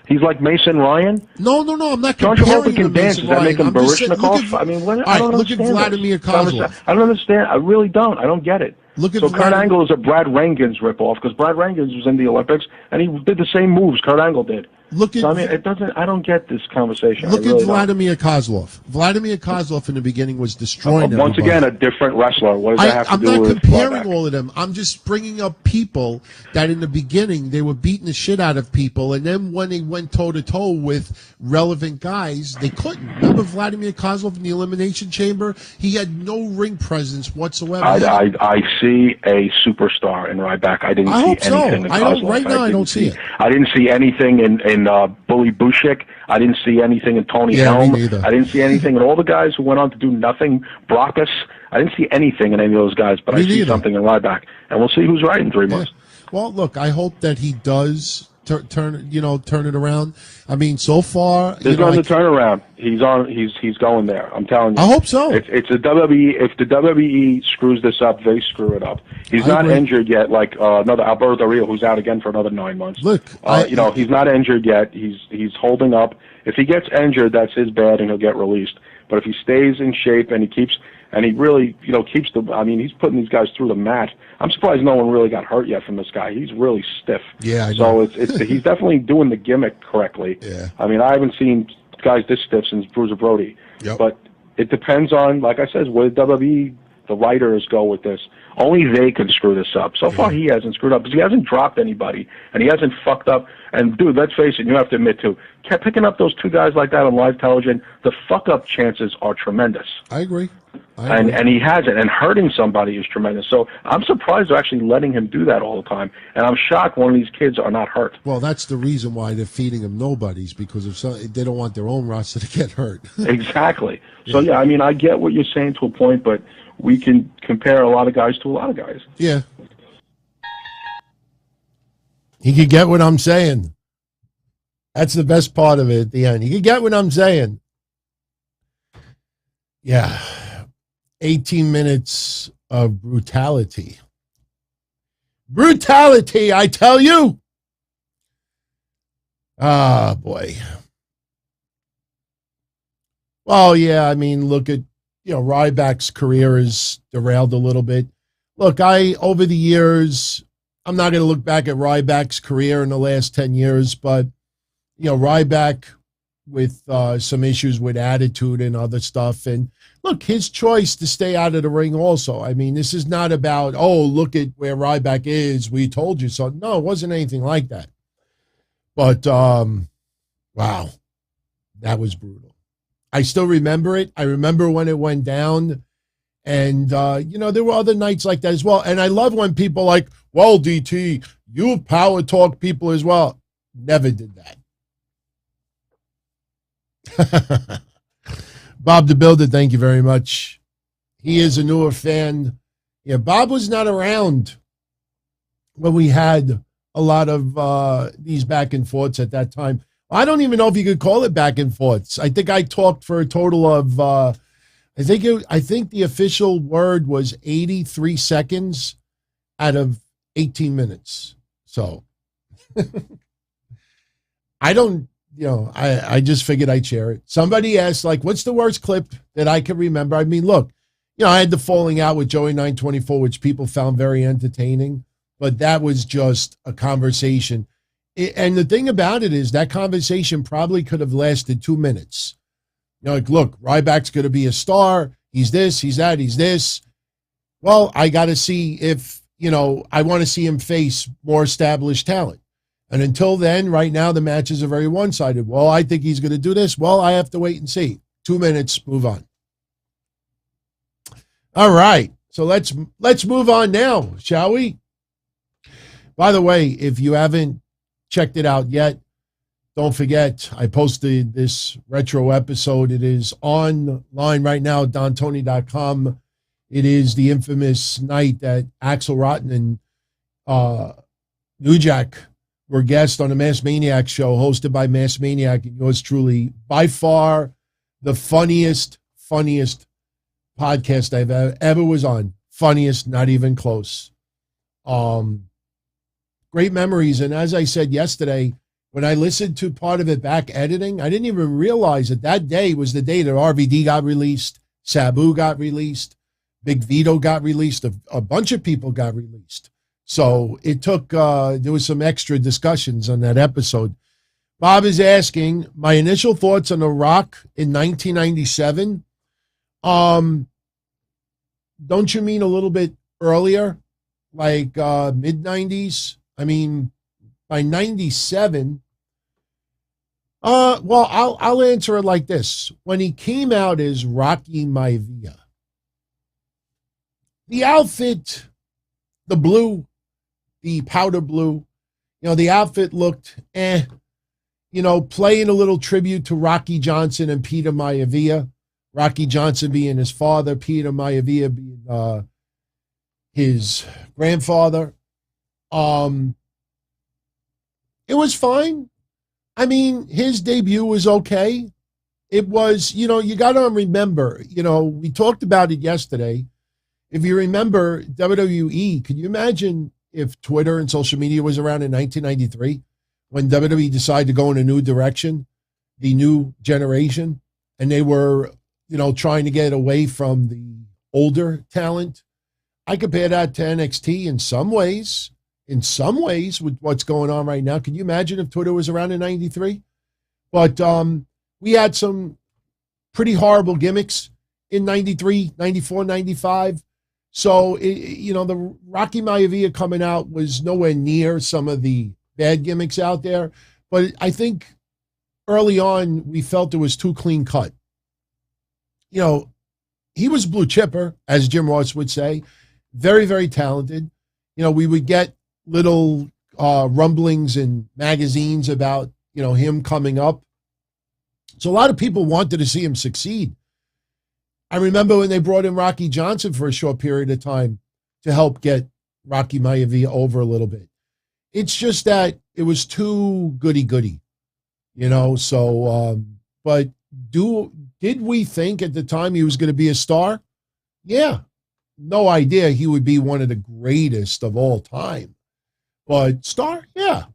He's like Mason Ryan. No, I'm not comparing him to Mason Ryan. Does that make him Baryshnikov? I mean, I don't look at Vladimir Kozlov. I don't understand. I really don't. I don't get it. Kurt Angle is a Brad Rangers ripoff because Brad Rangers was in the Olympics and he did the same moves Kurt Angle did. I don't get this conversation. Look at Vladimir Kozlov. Vladimir Kozlov in the beginning was destroying everybody. Once again, a different wrestler. What does that have to do with I'm not comparing all of them. I'm just bringing up people that in the beginning they were beating the shit out of people, and then when they went toe-to-toe with relevant guys, they couldn't. Remember Vladimir Kozlov in the Elimination Chamber? He had no ring presence whatsoever. I see a superstar in Ryback. I didn't see anything in Kozlov. Right now, I don't see it. I didn't see anything in Bully Bushik. I didn't see anything in Tony Helm. I didn't see anything in all the guys who went on to do nothing. Brockus. I didn't see anything in any of those guys, but I see something in Ryback, and we'll see who's right in 3 months. Well, look, I hope that he does turn it around. I mean, so far there's going to turn around. He's going there. I'm telling you. I hope so. It's a WWE. If the WWE screws this up, they screw it up. He's not injured yet, like another Alberto Del Rio, who's out again for another 9 months. Look, he's not injured yet. He's holding up. If he gets injured, that's his bad, and he'll get released. But if he stays in shape and he really keeps he's putting these guys through the mat. I'm surprised no one really got hurt yet from this guy. He's really stiff. Yeah, I know. So he's definitely doing the gimmick correctly. Yeah. I mean, I haven't seen guys this stiff since Bruiser Brody. Yep. But it depends on, like I said, where WWE, the writers go with this. Only they can screw this up. So far, he hasn't screwed up because he hasn't dropped anybody and he hasn't fucked up. And dude, let's face it, you have to admit too, kept picking up those two guys like that on live television, the fuck up chances are tremendous. I agree. And he hasn't, and hurting somebody is tremendous. So I'm surprised they're actually letting him do that all the time. And I'm shocked one of these kids are not hurt. Well, that's the reason why they're feeding him nobodies, because they don't want their own roster to get hurt. Exactly. So yeah, I mean, I get what you're saying to a point, but we can compare a lot of guys to a lot of guys. Yeah. He could get what I'm saying. That's the best part of it at the end. He could get what I'm saying. Yeah. 18 minutes of brutality. Brutality, I tell you. Ah, boy. Well, yeah, I mean, look at, Ryback's career is derailed a little bit. Look, over the years, I'm not going to look back at Ryback's career in the last 10 years, but, Ryback with some issues with attitude and other stuff. And look, his choice to stay out of the ring also. I mean, this is not about, look at where Ryback is, we told you so. No, it wasn't anything like that. But, wow, that was brutal. I still remember it. I remember when it went down. And, there were other nights like that as well. And I love when people like, well, DT, you power talk people as well. Never did that. Bob the Builder, thank you very much. He is a newer fan. Yeah, Bob was not around when we had a lot of these back and forths at that time. I don't even know if you could call it back and forths. I think I talked for a total of, I think the official word was 83 seconds out of 18 minutes. So I just figured I'd share it. Somebody asked, what's the worst clip that I can remember? I mean, look, I had the falling out with Joey 924, which people found very entertaining, but that was just a conversation. And the thing about it is that conversation probably could have lasted 2 minutes. Look, Ryback's going to be a star. He's this, he's that, he's this. Well, I got to see if, I want to see him face more established talent. And until then, right now, the matches are very one-sided. Well, I think he's going to do this. Well, I have to wait and see. 2 minutes, move on. All right. So let's move on now, shall we? By the way, if you haven't checked it out yet, Don't forget, I posted this retro episode. It is online right now, dontony.com. It is the infamous night that Axel Rotten and New Jack were guests on the Mass Maniac show, hosted by Mass Maniac, and yours truly, by far the funniest podcast I've ever was on. Funniest, not even close. Great memories. And as I said yesterday, when I listened to part of it back editing, I didn't even realize that day was the day that RVD got released, Sabu got released, Big Vito got released, a bunch of people got released. So it took, there was some extra discussions on that episode. Bob is asking, my initial thoughts on The Rock in 1997. Don't you mean a little bit earlier, like mid-90s? I mean, by 97, well, I'll answer it like this. When he came out as Rocky Maivia, the outfit, the blue, the powder blue, the outfit looked playing a little tribute to Rocky Johnson and Peter Maivia. Rocky Johnson being his father, Peter Maivia being his grandfather. It was fine. I mean, his debut was okay. It was, you got to remember, we talked about it yesterday. If you remember WWE, can you imagine if Twitter and social media was around in 1993 when WWE decided to go in a new direction, the new generation, and they were, trying to get away from the older talent? I compare that to NXT in some ways with what's going on right now. Can you imagine if Twitter was around in 93? But we had some pretty horrible gimmicks in 93, 94, 95. So, the Rocky Maivia coming out was nowhere near some of the bad gimmicks out there. But I think early on, we felt it was too clean cut. He was blue chipper, as Jim Ross would say. Very, very talented. We would get little rumblings in magazines about, him coming up. So a lot of people wanted to see him succeed. I remember when they brought in Rocky Johnson for a short period of time to help get Rocky Maivia over a little bit. It's just that it was too goody-goody, so, but did we think at the time he was going to be a star? Yeah. No idea he would be one of the greatest of all time. But star? Yeah.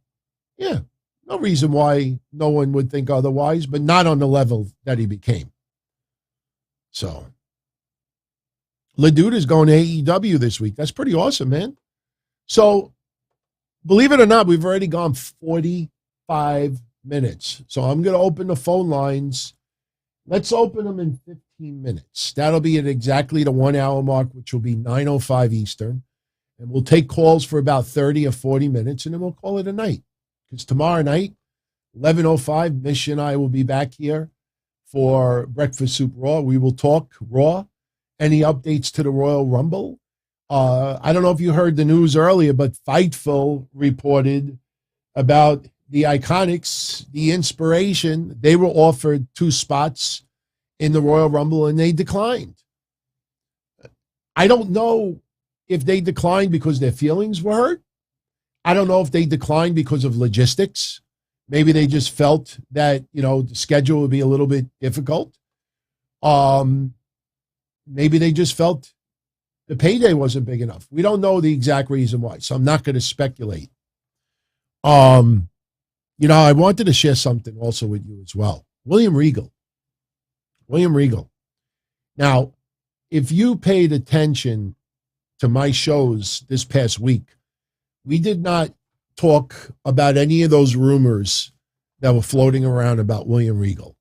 Yeah. No reason why no one would think otherwise, but not on the level that he became. So, LaDude is going to AEW this week. That's pretty awesome, man. So, believe it or not, we've already gone 45 minutes. So, I'm going to open the phone lines. Let's open them in 15 minutes. That'll be at exactly the 1 hour mark, which will be 9:05 Eastern. And we'll take calls for about 30 or 40 minutes, and then we'll call it a night. Because tomorrow night, 11:05, Mish and I will be back here for Breakfast Soup Raw. We will talk Raw, any updates to the Royal Rumble. I don't know if you heard the news earlier, but Fightful reported about the IIconics, the Inspiration. They were offered 2 spots in the Royal Rumble, and they declined. I don't know if they declined because their feelings were hurt. I don't know if they declined because of logistics. Maybe they just felt that, the schedule would be a little bit difficult. Maybe they just felt the payday wasn't big enough. We don't know the exact reason why, so I'm not going to speculate. I wanted to share something also with you as well. William Regal. Now, if you paid attention to my shows this past week, we did not talk about any of those rumors that were floating around about William Regal.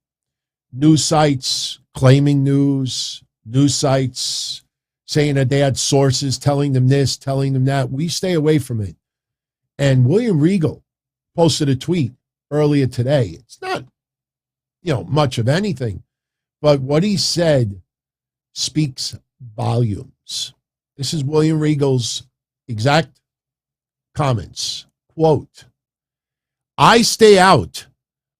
News sites claiming news sites saying that they had sources telling them this, telling them that. We stay away from it. And William Regal posted a tweet earlier today. It's not, much of anything, but what he said speaks volumes. This is William Regal's exact comments. Quote, I stay out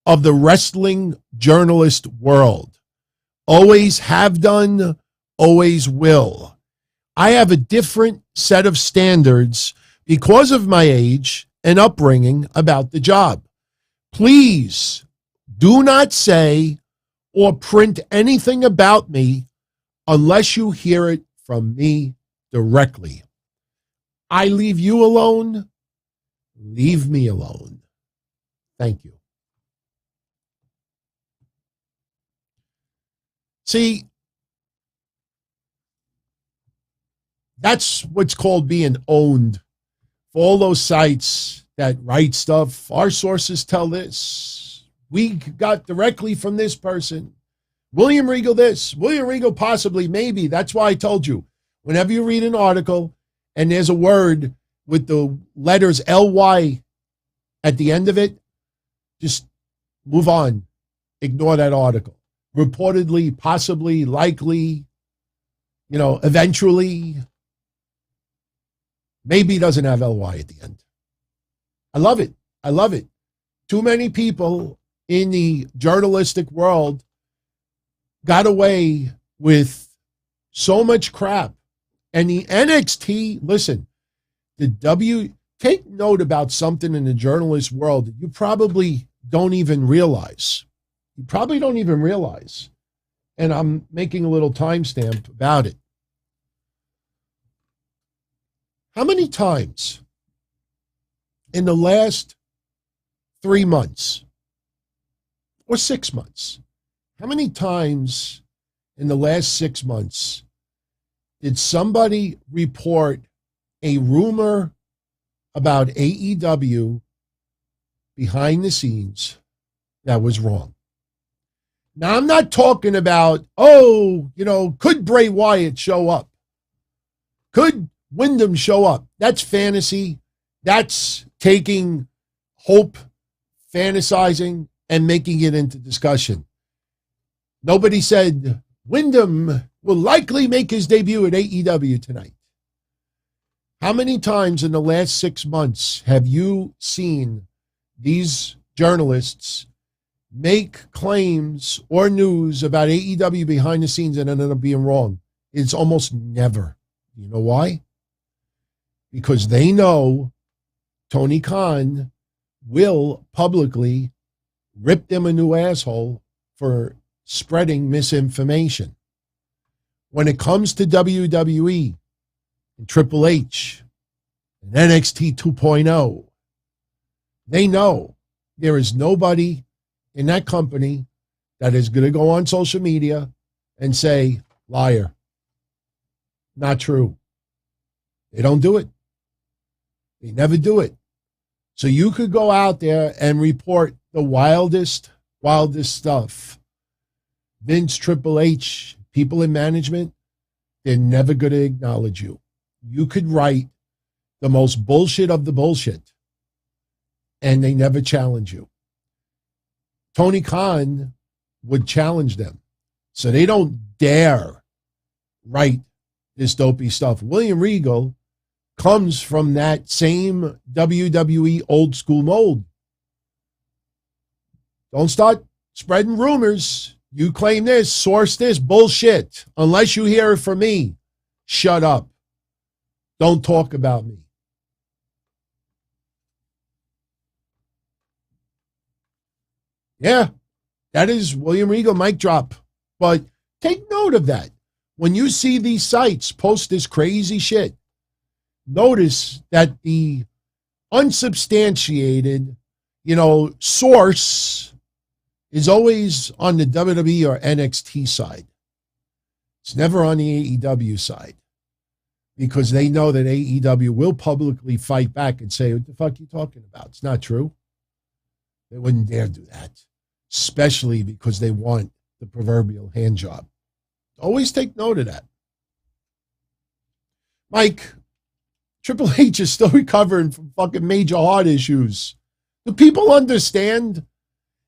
of the wrestling journalist world. Always have done, always will. I have a different set of standards because of my age and upbringing about the job. Please do not say or print anything about me unless you hear it from me directly. I leave you alone. Leave me alone. Thank you. See, that's what's called being owned. For all those sites that write stuff, our sources tell this. We got directly from this person. William Regal this. William Regal possibly, maybe. That's why I told you. Whenever you read an article and there's a word with the letters LY at the end of it, just move on. Ignore that article. Reportedly, possibly, likely, eventually. Maybe doesn't have LY at the end. I love it. I love it. Too many people in the journalistic world got away with so much crap. And the NXT, listen, take note about something in the journalist world that you probably don't even realize. You probably don't even realize. And I'm making a little timestamp about it. How many times in the last 3 months or 6 months, how many times in the last 6 months did somebody report a rumor about AEW behind the scenes that was wrong? Now, I'm not talking about, could Bray Wyatt show up? Could Wyndham show up? That's fantasy. That's taking hope, fantasizing, and making it into discussion. Nobody said Wyndham will likely make his debut at AEW tonight. How many times in the last 6 months have you seen these journalists make claims or news about AEW behind the scenes and ended up being wrong? It's almost never. You know why? Because they know Tony Khan will publicly rip them a new asshole for spreading misinformation. When it comes to WWE and Triple H and NXT 2.0, they know there is nobody in that company that is going to go on social media and say, liar. Not true. They don't do it. They never do it. So you could go out there and report the wildest stuff. Vince, Triple H, people in management, they're never going to acknowledge you. You could write the most bullshit of the bullshit, and they never challenge you. Tony Khan would challenge them, so they don't dare write this dopey stuff. William Regal comes from that same WWE old school mold. Don't start spreading rumors. You claim this, source this, bullshit. Unless you hear it from me, shut up. Don't talk about me. Yeah, that is William Regal mic drop. But take note of that. When you see these sites post this crazy shit, notice that the unsubstantiated, source is always on the WWE or NXT side. It's never on the AEW side, because they know that AEW will publicly fight back and say, what the fuck are you talking about? It's not true. They wouldn't dare do that, especially because they want the proverbial hand job. Always take note of that. Mike, Triple H is still recovering from fucking major heart issues. Do people understand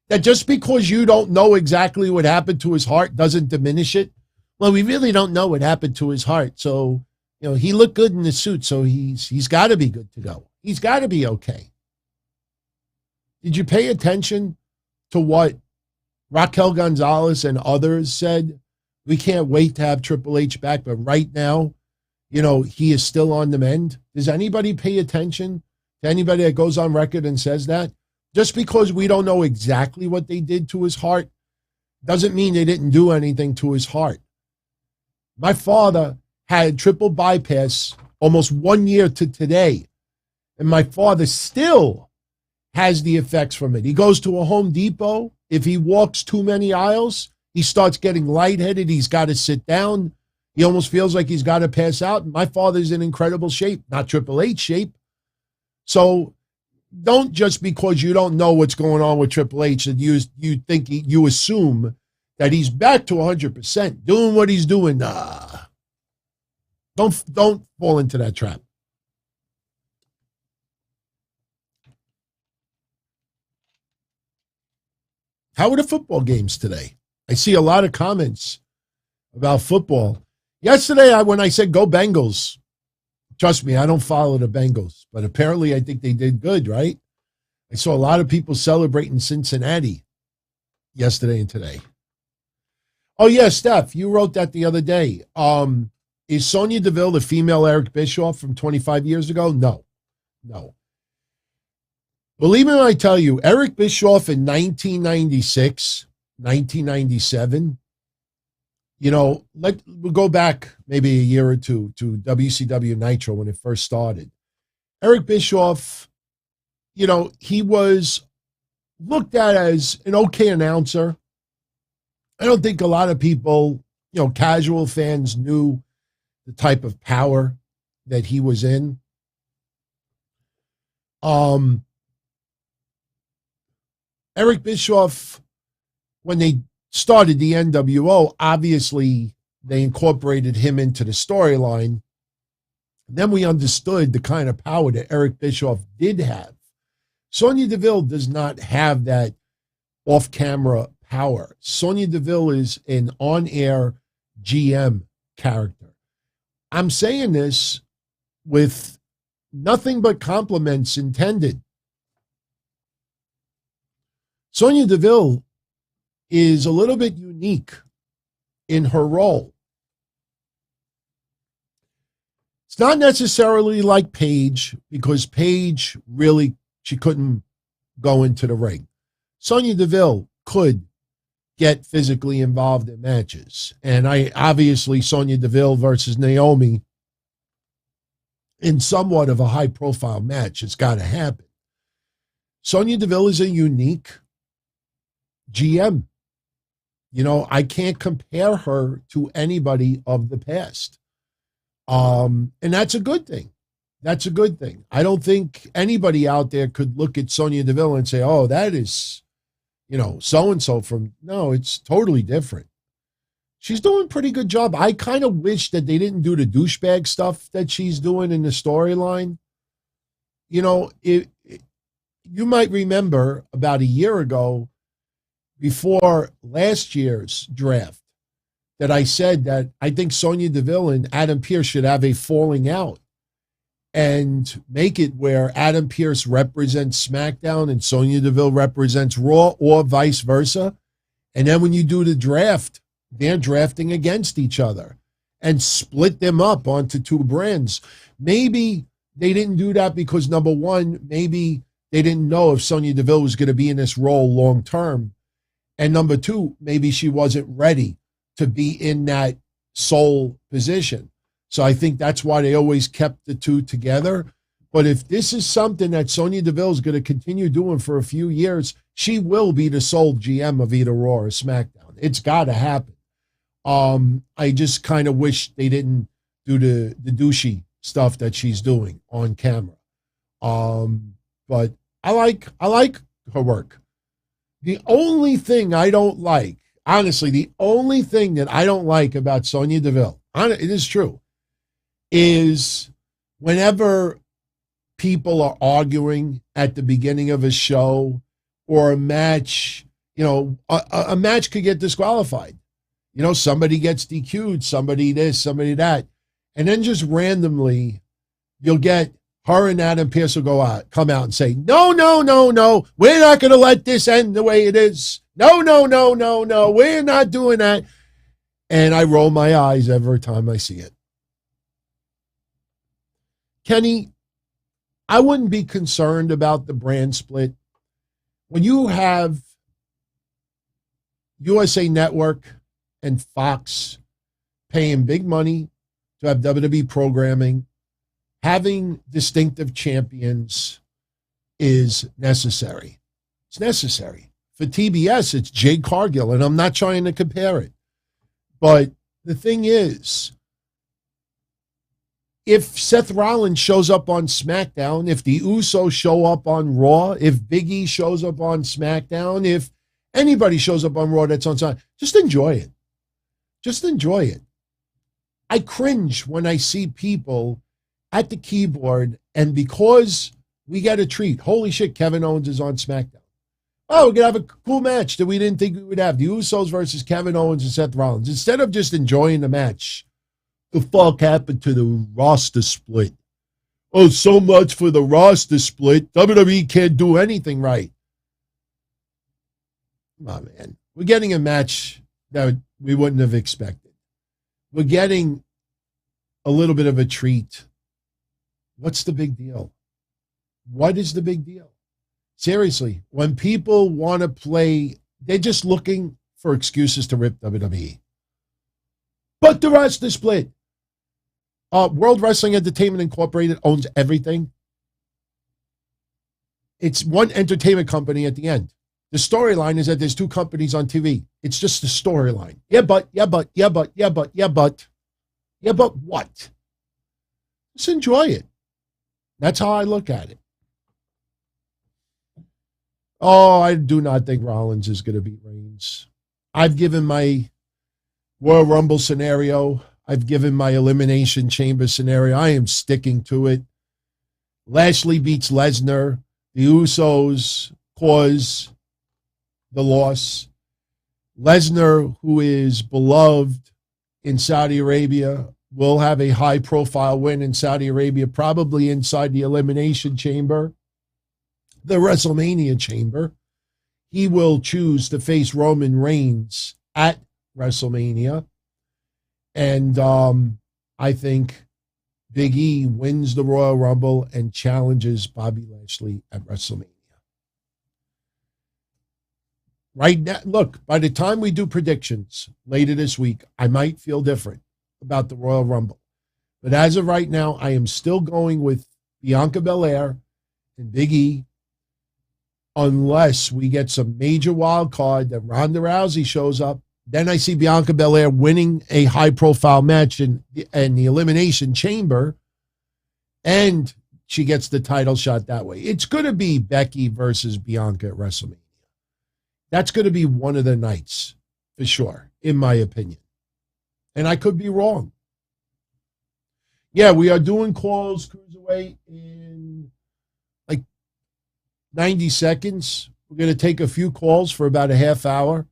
that just because you don't know exactly what happened to his heart doesn't diminish it? Well, we really don't know what happened to his heart. So, he looked good in the suit, so he's got to be good to go. He's got to be okay. Did you pay attention to what Raquel Gonzalez and others said, we can't wait to have Triple H back, but right now, he is still on the mend. Does anybody pay attention to anybody that goes on record and says that? Just because we don't know exactly what they did to his heart doesn't mean they didn't do anything to his heart. My father had triple bypass almost 1 year to today, and my father still has the effects from it. He goes to a Home Depot. If he walks too many aisles, he starts getting lightheaded. He's got to sit down. He almost feels like he's got to pass out. My father's in incredible shape, not Triple H shape. So don't just because you don't know what's going on with Triple H that you think you assume that he's back to 100%, doing what he's doing. Nah. Don't fall into that trap. How were the football games today? I see a lot of comments about football. Yesterday, when I said go Bengals, trust me, I don't follow the Bengals, but apparently I think they did good, right? I saw a lot of people celebrating Cincinnati yesterday and today. Oh, yeah, Steph, you wrote that the other day. Is Sonya DeVille the female Eric Bischoff from 25 years ago? No. Believe me when I tell you, Eric Bischoff in 1996, 1997, we'll go back maybe a year or two to WCW Nitro when it first started. Eric Bischoff, he was looked at as an okay announcer. I don't think a lot of people, casual fans knew the type of power that he was in. Eric Bischoff, when they started the NWO, obviously they incorporated him into the storyline. Then we understood the kind of power that Eric Bischoff did have. Sonya DeVille does not have that off-camera power. Sonya DeVille is an on-air GM character. I'm saying this with nothing but compliments intended. Sonya DeVille is a little bit unique in her role. It's not necessarily like Paige, because Paige really, she couldn't go into the ring. Sonya DeVille could get physically involved in matches. And obviously Sonya DeVille versus Naomi in somewhat of a high profile match. It's got to happen. Sonya DeVille is a unique GM. I can't compare her to anybody of the past. And that's a good thing. That's a good thing. I don't think anybody out there could look at Sonya DeVille and say, oh, that is, so-and-so from, no, it's totally different. She's doing a pretty good job. I kind of wish that they didn't do the douchebag stuff that she's doing in the storyline. You might remember about a year ago, before last year's draft, that I said that I think Sonya DeVille and Adam Pearce should have a falling out and make it where Adam Pearce represents SmackDown and Sonya DeVille represents Raw, or vice versa. And then when you do the draft, they're drafting against each other and split them up onto two brands. Maybe they didn't do that because, number one, maybe they didn't know if Sonya DeVille was going to be in this role long term. And number two, maybe she wasn't ready to be in that sole position. So I think that's why they always kept the two together. But if this is something that Sonya DeVille is going to continue doing for a few years, she will be the sole GM of either Raw or SmackDown. It's got to happen. I just kind of wish they didn't do the douchey stuff that she's doing on camera. But I like her work. The only thing I don't like, honestly, the only thing that I don't like about Sonya DeVille, it is true, is whenever people are arguing at the beginning of a show or a match, a match could get disqualified. Somebody gets DQ'd, somebody this, somebody that. And then just randomly, you'll get her and Adam Pearce will come out and say, no, no, no, no, we're not going to let this end the way it is. No, no, no, no, no, we're not doing that. And I roll my eyes every time I see it. Kenny, I wouldn't be concerned about the brand split. When you have USA Network and Fox paying big money to have WWE programming, having distinctive champions is necessary. It's necessary. For TBS, it's Jade Cargill, and I'm not trying to compare it. But the thing is, if Seth Rollins shows up on SmackDown, if the Usos show up on Raw, if Big E shows up on SmackDown, if anybody shows up on Raw that's on time, just enjoy it. Just enjoy it. I cringe when I see people at the keyboard, and because we get a treat, holy shit, Kevin Owens is on SmackDown. Oh, we're going to have a cool match that we didn't think we would have. The Usos versus Kevin Owens and Seth Rollins. Instead of just enjoying the match, the fuck happened to the roster split? Oh, so much for the roster split. WWE can't do anything right. Come on, man. We're getting a match that we wouldn't have expected. We're getting a little bit of a treat. What's the big deal? What is the big deal? Seriously, when people want to play, they're just looking for excuses to rip WWE. But the roster split. World Wrestling Entertainment Incorporated owns everything. It's one entertainment company at the end. The storyline is that there's two companies on TV. It's just the storyline. Yeah, but what? Just enjoy it. That's how I look at it. Oh, I do not think Rollins is going to beat Reigns. I've given my Royal Rumble scenario. I've given my Elimination Chamber scenario. I am sticking to it. Lashley beats Lesnar. The Usos cause the loss. Lesnar, who is beloved in Saudi Arabia, will have a high-profile win in Saudi Arabia, probably inside the Elimination Chamber, the WrestleMania Chamber. He will choose to face Roman Reigns at WrestleMania. And I think Big E wins the Royal Rumble and challenges Bobby Lashley at WrestleMania. Right now, look, by the time we do predictions later this week, I might feel different about the Royal Rumble. But as of right now, I am still going with Bianca Belair and Big E, unless we get some major wild card that Ronda Rousey shows up. Then I see Bianca Belair winning a high-profile match in the Elimination Chamber, and she gets the title shot that way. It's going to be Becky versus Bianca at WrestleMania. That's going to be one of the nights, for sure, in my opinion. And I could be wrong. Yeah, we are doing calls, Cruiserweight, in like 90 seconds. We're going to take a few calls for about a half hour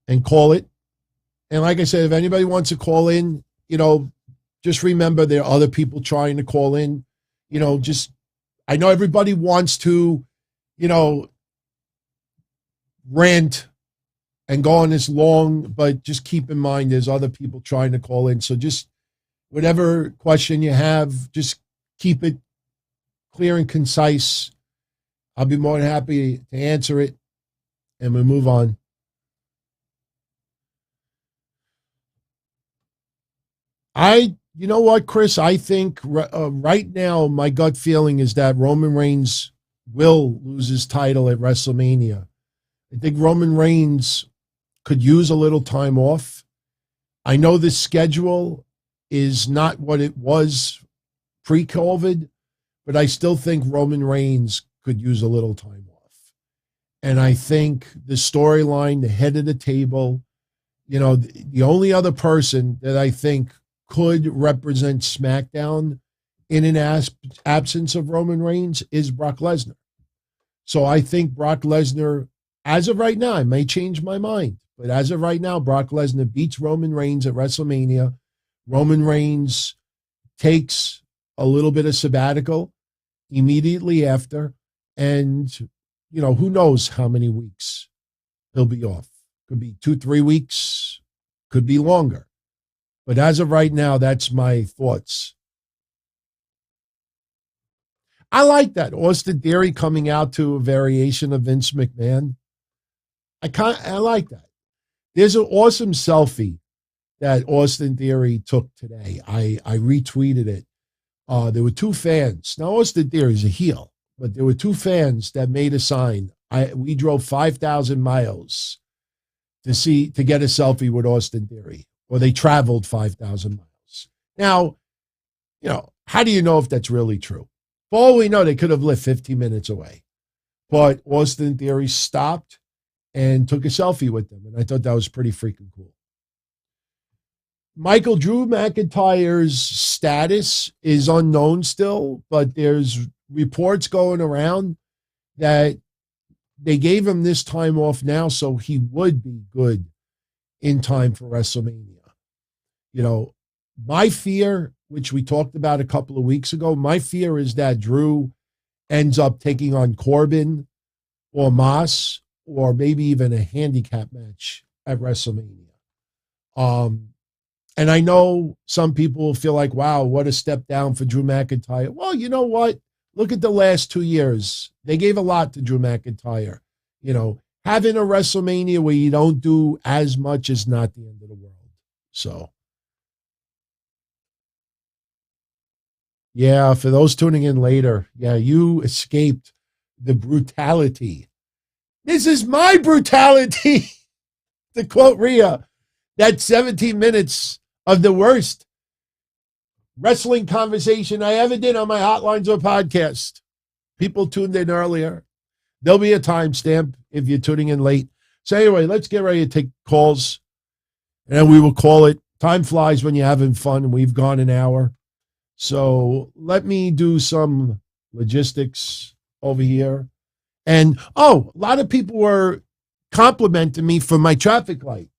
and call it. And like I said, if anybody wants to call in, just remember there are other people trying to call in. I know everybody wants to, rant and go on this long, but just keep in mind there's other people trying to call in. So just whatever question you have, just keep it clear and concise. I'll be more than happy to answer it, and we move on. You know what, Chris? I think right now my gut feeling is that Roman Reigns will lose his title at WrestleMania. I think Roman Reigns could use a little time off. I know the schedule is not what it was pre-COVID, but I still think Roman Reigns could use a little time off. And I think the storyline, the head of the table, the only other person that I think could represent SmackDown in an absence of Roman Reigns is Brock Lesnar. So I think Brock Lesnar, as of right now, I may change my mind, but as of right now, Brock Lesnar beats Roman Reigns at WrestleMania. Roman Reigns takes a little bit of sabbatical immediately after. And, who knows how many weeks he'll be off. Could be 2-3 weeks, could be longer. But as of right now, that's my thoughts. I like that. Austin Theory coming out to a variation of Vince McMahon. I like that. There's an awesome selfie that Austin Theory took today. I retweeted it. There were 2 fans. Now, Austin Theory is a heel, but there were 2 fans that made a sign. We drove 5,000 miles to get a selfie with Austin Theory, or they traveled 5,000 miles. Now, how do you know if that's really true? For all we know, they could have lived 15 minutes away. But Austin Theory stopped and took a selfie with them, and I thought that was pretty freaking cool. Drew McIntyre's status is unknown still, but there's reports going around that they gave him this time off now so he would be good in time for WrestleMania. My fear, which we talked about a couple of weeks ago, my fear is that Drew ends up taking on Corbin or Moss, or maybe even a handicap match at WrestleMania. And I know some people will feel like, wow, what a step down for Drew McIntyre. Well, you know what? Look at the last 2 years. They gave a lot to Drew McIntyre. Having a WrestleMania where you don't do as much is not the end of the world. So, yeah, for those tuning in later, you escaped the brutality. This is my brutality, to quote Rhea. That's 17 minutes of the worst wrestling conversation I ever did on my Hotlines or podcast. People tuned in earlier. There'll be a timestamp if you're tuning in late. So anyway, let's get ready to take calls, and we will call it. Time flies when you're having fun, and we've gone an hour. So let me do some logistics over here. And, a lot of people were complimenting me for my traffic light.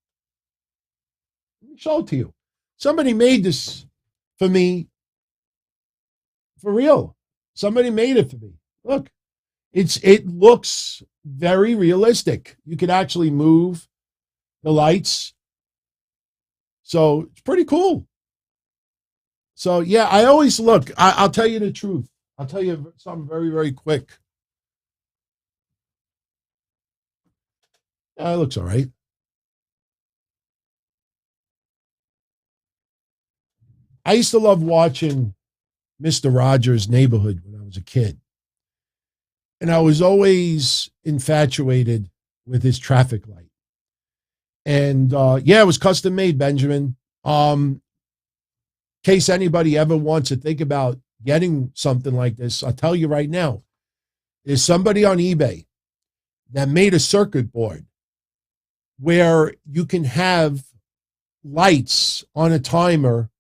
Let me show it to you. Somebody made this for me for real. Somebody made it for me. Look, it looks very realistic. You could actually move the lights. So it's pretty cool. So, yeah, I always look. I'll tell you the truth. I'll tell you something very, very quick. It looks all right. I used to love watching Mr. Rogers' Neighborhood when I was a kid. And I was always infatuated with his traffic light. And, it was custom made, Benjamin. In case anybody ever wants to think about getting something like this, I'll tell you right now, there's somebody on eBay that made a circuit board where you can have lights on a timer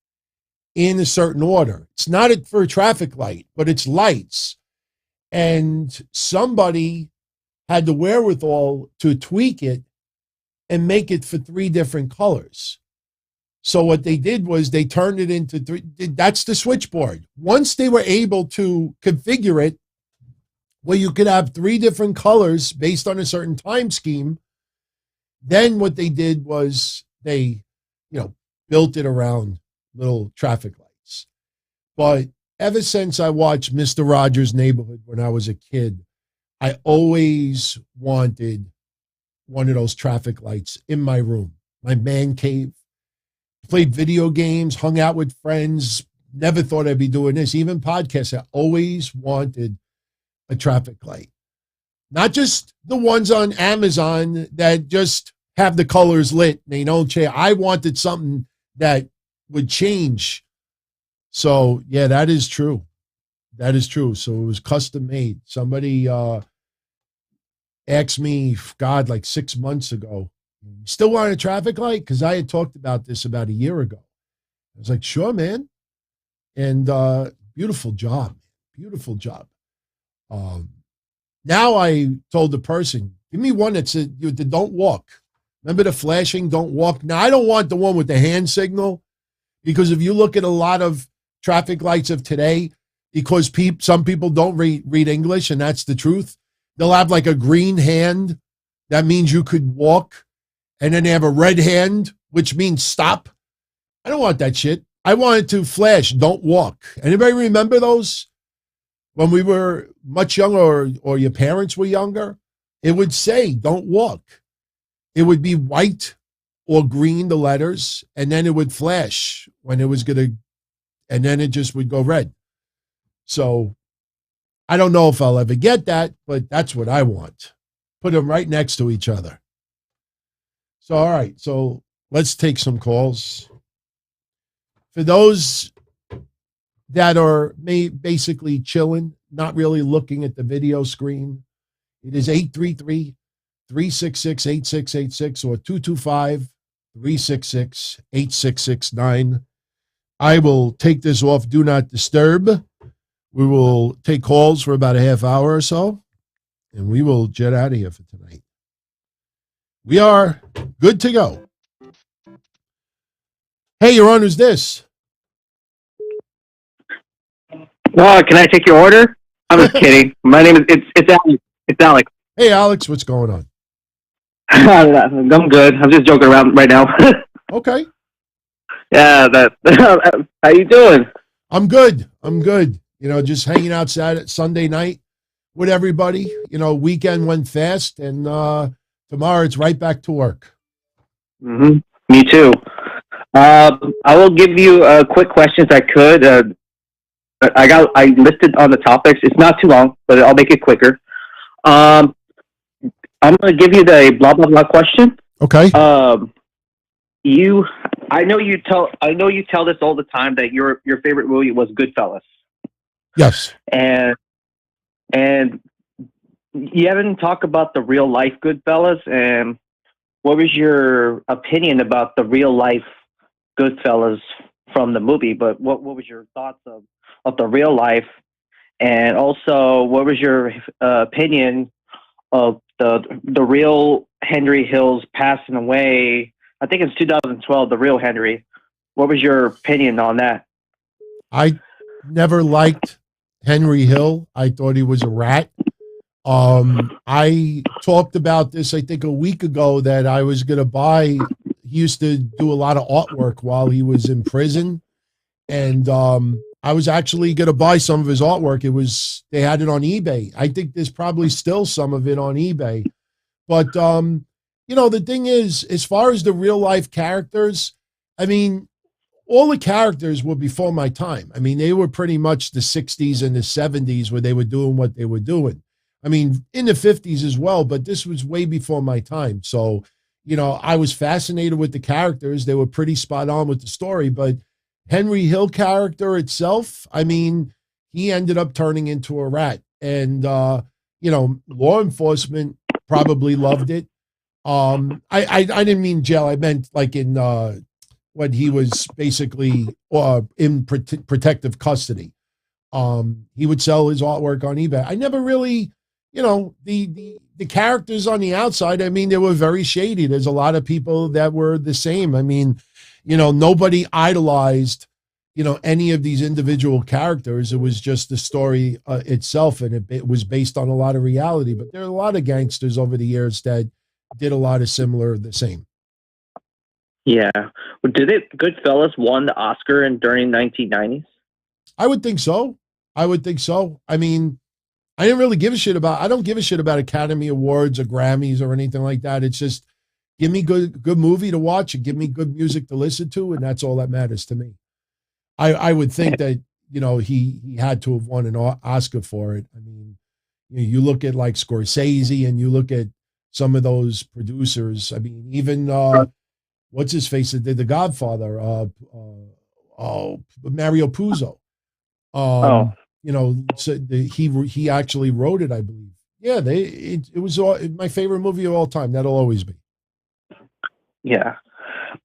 in a certain order. It's not for a traffic light, but it's lights. And somebody had the wherewithal to tweak it and make it for 3 different colors. So what they did was they turned it into 3. That's the switchboard. Once they were able to configure it where you could have 3 different colors based on a certain time scheme, then what they did was they, built it around little traffic lights. But ever since I watched Mr. Rogers' Neighborhood when I was a kid, I always wanted one of those traffic lights in my room, my man cave. Played video games, hung out with friends, never thought I'd be doing this. Even podcasts, I always wanted a traffic light. Not just the ones on Amazon that just have the colors lit and they don't change. I wanted something that would change. So, yeah, that is true. That is true. So it was custom made. Somebody asked me, God, like 6 months ago, still want a traffic light? Because I had talked about this about a year ago. I was like, sure, man. And beautiful job. Beautiful job. Now I told the person, give me one that said, don't walk. Remember the flashing, don't walk? Now, I don't want the one with the hand signal, because if you look at a lot of traffic lights of today, because some people don't read English, and that's the truth. They'll have like a green hand. That means you could walk. And then they have a red hand, which means stop. I don't want that shit. I want it to flash, don't walk. Anybody remember those? When we were much younger, or your parents were younger, it would say, don't walk. It would be white or green, the letters, and then it would flash when it was going to, and then it just would go red. So I don't know if I'll ever get that, but that's what I want. Put them right next to each other. So, all right. So let's take some calls. For those that are basically chilling, not really looking at the video screen, it is 833-366-8686 or 225-366-8669. I will take this off Do Not Disturb. We will take calls for about a half hour or so, and we will jet out of here for tonight. We are good to go. Hey, your Honor, who's this? Can I take your order? I'm just kidding. My name is it's Alex. It's Alex. Hey, Alex, what's going on? I'm good. I'm just joking around right now. Okay. Yeah. How you doing? I'm good. You know, just hanging out Sunday night with everybody. You know, weekend went fast, and tomorrow it's right back to work. Mm-hmm. Me too. I will give you quick questions I could. I listed on the topics. It's not too long, but I'll make it quicker. I'm going to give you the blah blah blah question. Okay. I know you tell this all the time that your favorite movie was Goodfellas. Yes. And you haven't talked about the real life Goodfellas, and what was your opinion about the real life Goodfellas from the movie? But what was your thoughts of the real life, and also what was your opinion of the real Henry Hills passing away? I think it's 2012. The real Henry. What was your opinion on that? I never liked Henry Hill. I thought he was a rat. I talked about this, I think, a week ago, that I was going to buy. He used to do a lot of artwork while he was in prison, and I was actually going to buy some of his artwork. They had it on eBay. I think there's probably still some of it on eBay. But, you know, the thing is, as far as the real life characters, I mean, all the characters were before my time. I mean, they were pretty much the 60s and the 70s where they were doing what they were doing. I mean, in the 50s as well, but this was way before my time. So, you know, I was fascinated with the characters. They were pretty spot on with the story, but Henry Hill character itself, I mean, he ended up turning into a rat, and, you know, law enforcement probably loved it. I didn't mean jail. I meant like in, when he was basically in protective custody. He would sell his artwork on eBay. I never really, you know, the characters on the outside, I mean, they were very shady. There's a lot of people that were the same. I mean, you know, nobody idolized, you know, any of these individual characters. It was just the story itself, and it was based on a lot of reality. But there are a lot of gangsters over the years that did a lot of the same. Yeah. Well, Goodfellas won the Oscar during 1990s? I would think so. I mean, I don't give a shit about Academy Awards or Grammys or anything like that. It's just, give me good movie to watch and give me good music to listen to, and that's all that matters to me. I would think that, you know, he had to have won an Oscar for it. I mean, you look at like Scorsese, and you look at some of those producers. I mean, even what's his face that did The Godfather, Mario Puzo. You know, so he actually wrote it, I believe. Yeah, it was my favorite movie of all time. That'll always be. Yeah.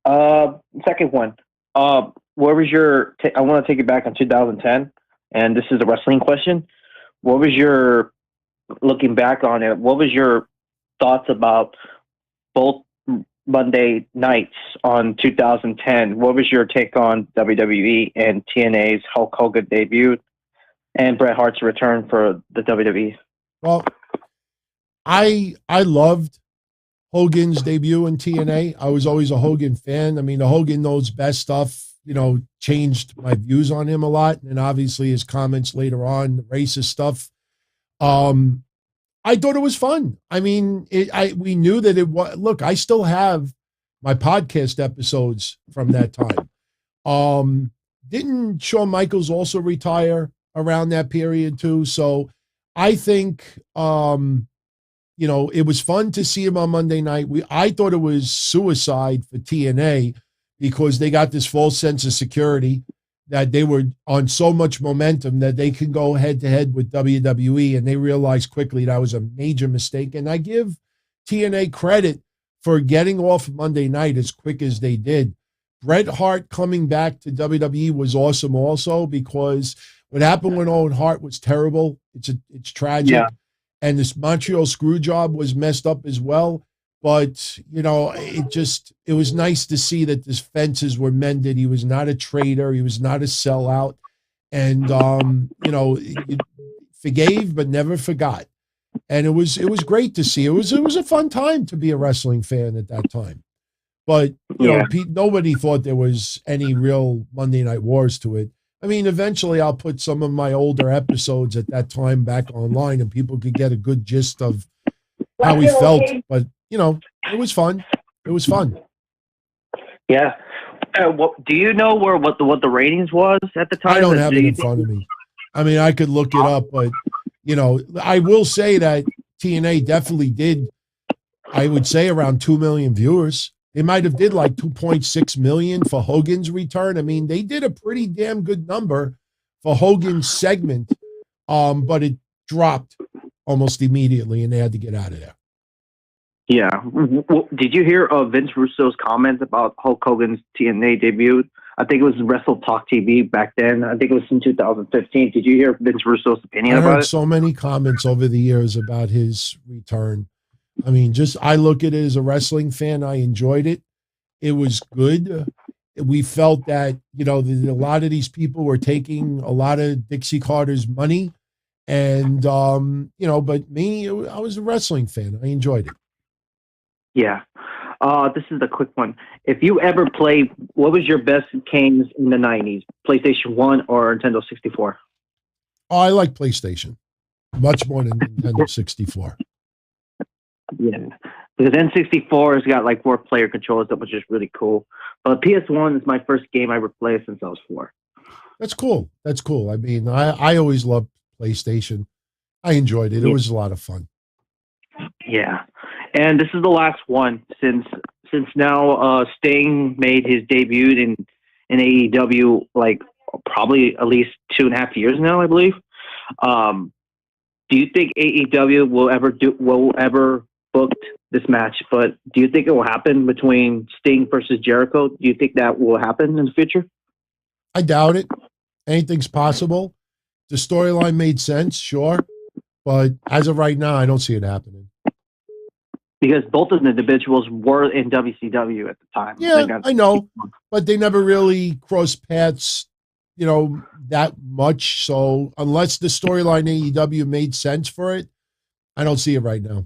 Second one. What was your? I want to take it back on 2010, and this is a wrestling question. What was your, looking back on it? What was your thoughts about both Monday nights on 2010. What was your take on WWE and TNA's Hulk Hogan debut and Bret Hart's return for the WWE? Well, I loved Hogan's debut in TNA. I was always a Hogan fan. I mean, the Hogan Knows Best stuff, changed my views on him a lot. And obviously his comments later on, the racist stuff. I thought it was fun. I mean, we knew that it was. Look, I still have my podcast episodes from that time. Didn't Shawn Michaels also retire around that period too? So I think, it was fun to see him on Monday night. I thought it was suicide for TNA because they got this false sense of security that they were on so much momentum that they can go head to head with WWE, and they realized quickly that was a major mistake. And I give TNA credit for getting off Monday night as quick as they did. Bret Hart coming back to WWE was awesome also, because what happened with Owen Hart was terrible. It's tragic. Yeah. And this Montreal screw job was messed up as well. But, it was nice to see that his fences were mended. He was not a traitor. He was not a sellout. And, forgave but never forgot. And it was great to see. It was a fun time to be a wrestling fan at that time. But, nobody thought there was any real Monday Night Wars to it. I mean, eventually I'll put some of my older episodes at that time back online and people could get a good gist of how he felt. But, it was fun. It was fun. Yeah. Do you know what the ratings was at the time? I don't have it in front of me. I mean, I could look it up, but, I will say that TNA definitely did, I would say, around 2 million viewers. They might have did like 2.6 million for Hogan's return. I mean, they did a pretty damn good number for Hogan's segment, but it dropped almost immediately and they had to get out of there. Yeah. Did you hear Vince Russo's comments about Hulk Hogan's TNA debut? I think it was Wrestle Talk TV back then. I think it was in 2015. Did you hear Vince Russo's opinion about it? I heard so many comments over the years about his return. I mean, I look at it as a wrestling fan. I enjoyed it. It was good. We felt that, a lot of these people were taking a lot of Dixie Carter's money. And, but me, I was a wrestling fan. I enjoyed it. Yeah. This is a quick one. If you ever played, what was your best games in the 90s? PlayStation 1 or Nintendo 64? Oh, I like PlayStation much more than Nintendo 64. Yeah. Because N64 has got like 4 player controllers, which is really cool. But PS1 is my first game I ever played since I was 4. That's cool. That's cool. I mean, I always loved PlayStation. I enjoyed it. It was a lot of fun. Yeah. And this is the last one since now Sting made his debut in AEW like probably at least 2.5 years now, I believe. Do you think AEW will ever book this match? But do you think it will happen between Sting versus Jericho? Do you think that will happen in the future? I doubt it. Anything's possible. The storyline made sense, sure, but as of right now, I don't see it happening. Because both of the individuals were in WCW at the time. Yeah, I know, but they never really crossed paths, that much. So unless the storyline AEW made sense for it, I don't see it right now.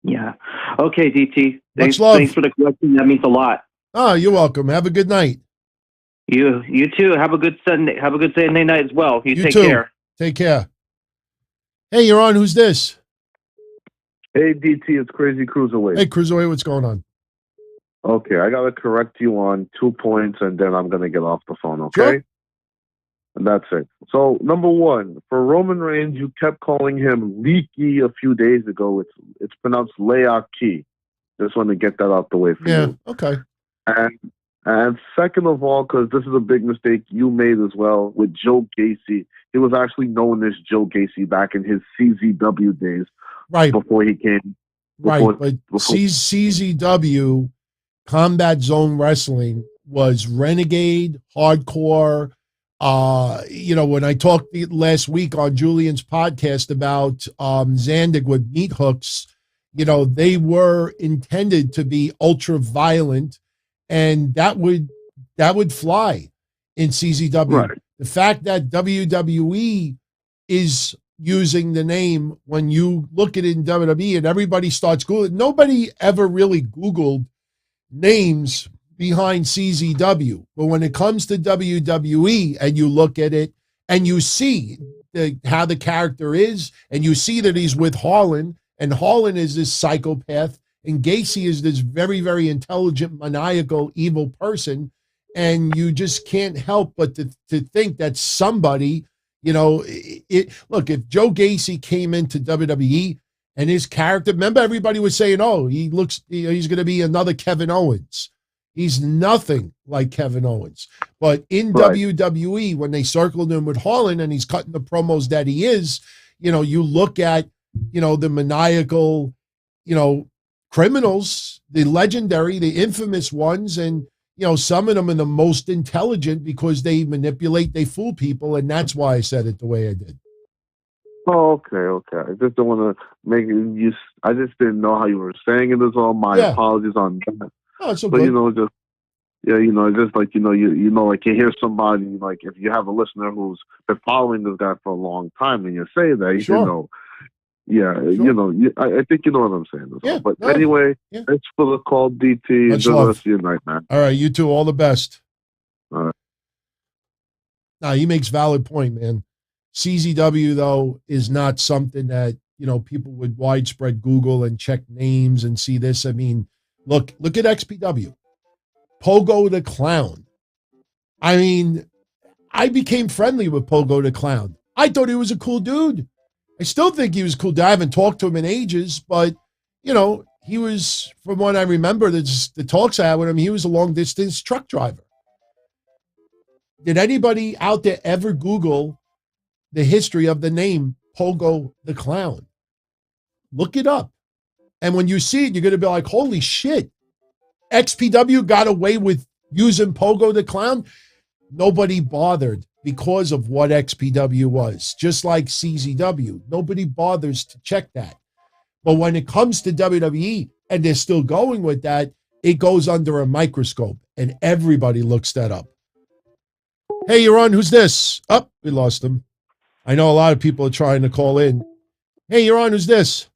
Yeah. Okay, DT. Much love. Thanks for the question. That means a lot. Oh, you're welcome. Have a good night. You too. Have a good Sunday. Have a good Sunday night as well. You take too. care. Take care. Hey, you're on. Who's this? Hey, DT, it's Crazy Cruiserweight. Hey, Cruiserweight, what's going on? Okay, I got to correct you on 2 points, and then I'm going to get off the phone, okay? Sure. And that's it. So, number one, for Roman Reigns, you kept calling him Leaky a few days ago. It's pronounced Leaki. Just want to get that out the way for you. Yeah, okay. And second of all, because this is a big mistake you made as well with Joe Gacy. He was actually known as Joe Gacy back in his CZW days. Right. Before he came. But CZW, Combat Zone Wrestling, was renegade, hardcore. When I talked last week on Julian's podcast about Zandig with meat hooks, they were intended to be ultra violent, and that would fly in CZW. Right. The fact that WWE is using the name, when you look at it in WWE and everybody starts Googling, nobody ever really Googled names behind CZW. But when it comes to WWE and you look at it and you see how the character is, and you see that he's with Harlan, and Harlan is this psychopath, and Gacy is this very, very intelligent, maniacal, evil person, and you just can't help but to think that somebody, look, if Joe Gacy came into WWE and his character, remember everybody was saying, oh, he's going to be another Kevin Owens. He's nothing like Kevin Owens. But in WWE, when they circled him with Harlan and he's cutting the promos that he is, you look at, the maniacal, criminals, the legendary, the infamous ones, and, some of them are the most intelligent because they manipulate, they fool people, and that's why I said it the way I did. Oh, okay. I just don't want to make you. I just didn't know how you were saying it. Is all my apologies on that. Oh, it's so but good. just just like like you hear somebody, like if you have a listener who's been following this guy for a long time, and you say that, you should know. Yeah, sure. I think you know what I'm saying. Yeah, but anyway, thanks for the call, DT. Enjoy the rest of your night, man. All right, you too. All the best. All right. Nah, he makes valid point, man. CZW, though, is not something that, people would widespread Google and check names and see this. I mean, look at XPW. Pogo the Clown. I mean, I became friendly with Pogo the Clown. I thought he was a cool dude. I still think he was cool. I haven't talked to him in ages, but, he was, from what I remember, the talks I had with him, he was a long-distance truck driver. Did anybody out there ever Google the history of the name Pogo the Clown? Look it up. And when you see it, you're going to be like, holy shit. XPW got away with using Pogo the Clown. Nobody bothered because of what XPW was. Just like CZW. Nobody bothers to check that. But when it comes to WWE, and they're still going with that, it goes under a microscope. And everybody looks that up. Hey, you're on. Who's this? Oh, we lost him. I know a lot of people are trying to call in. Hey, you're on. Who's this?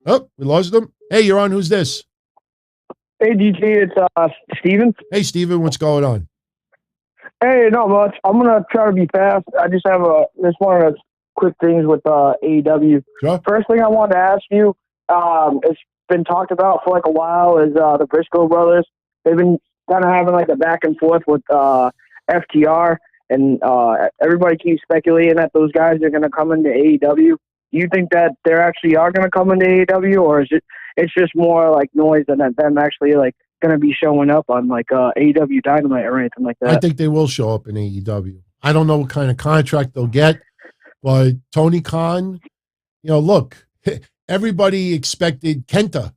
Oh, we lost him. Hey, you're on. Who's this? Hey, DT, it's Steven. Hey, Steven, what's going on? Hey, not much. I'm going to try to be fast. I just have just one of those quick things with AEW. Sure. First thing I wanted to ask you, it's been talked about for like a while, is the Briscoe brothers. They've been kind of having like a back and forth with FTR, and everybody keeps speculating that those guys are going to come into AEW. Do you think that they actually are going to come into AEW, or is it's just more like noise than them actually like going to be showing up on like AEW Dynamite or anything like that? I think they will show up in AEW. I don't know what kind of contract they'll get, but Tony Khan, look, everybody expected Kenta.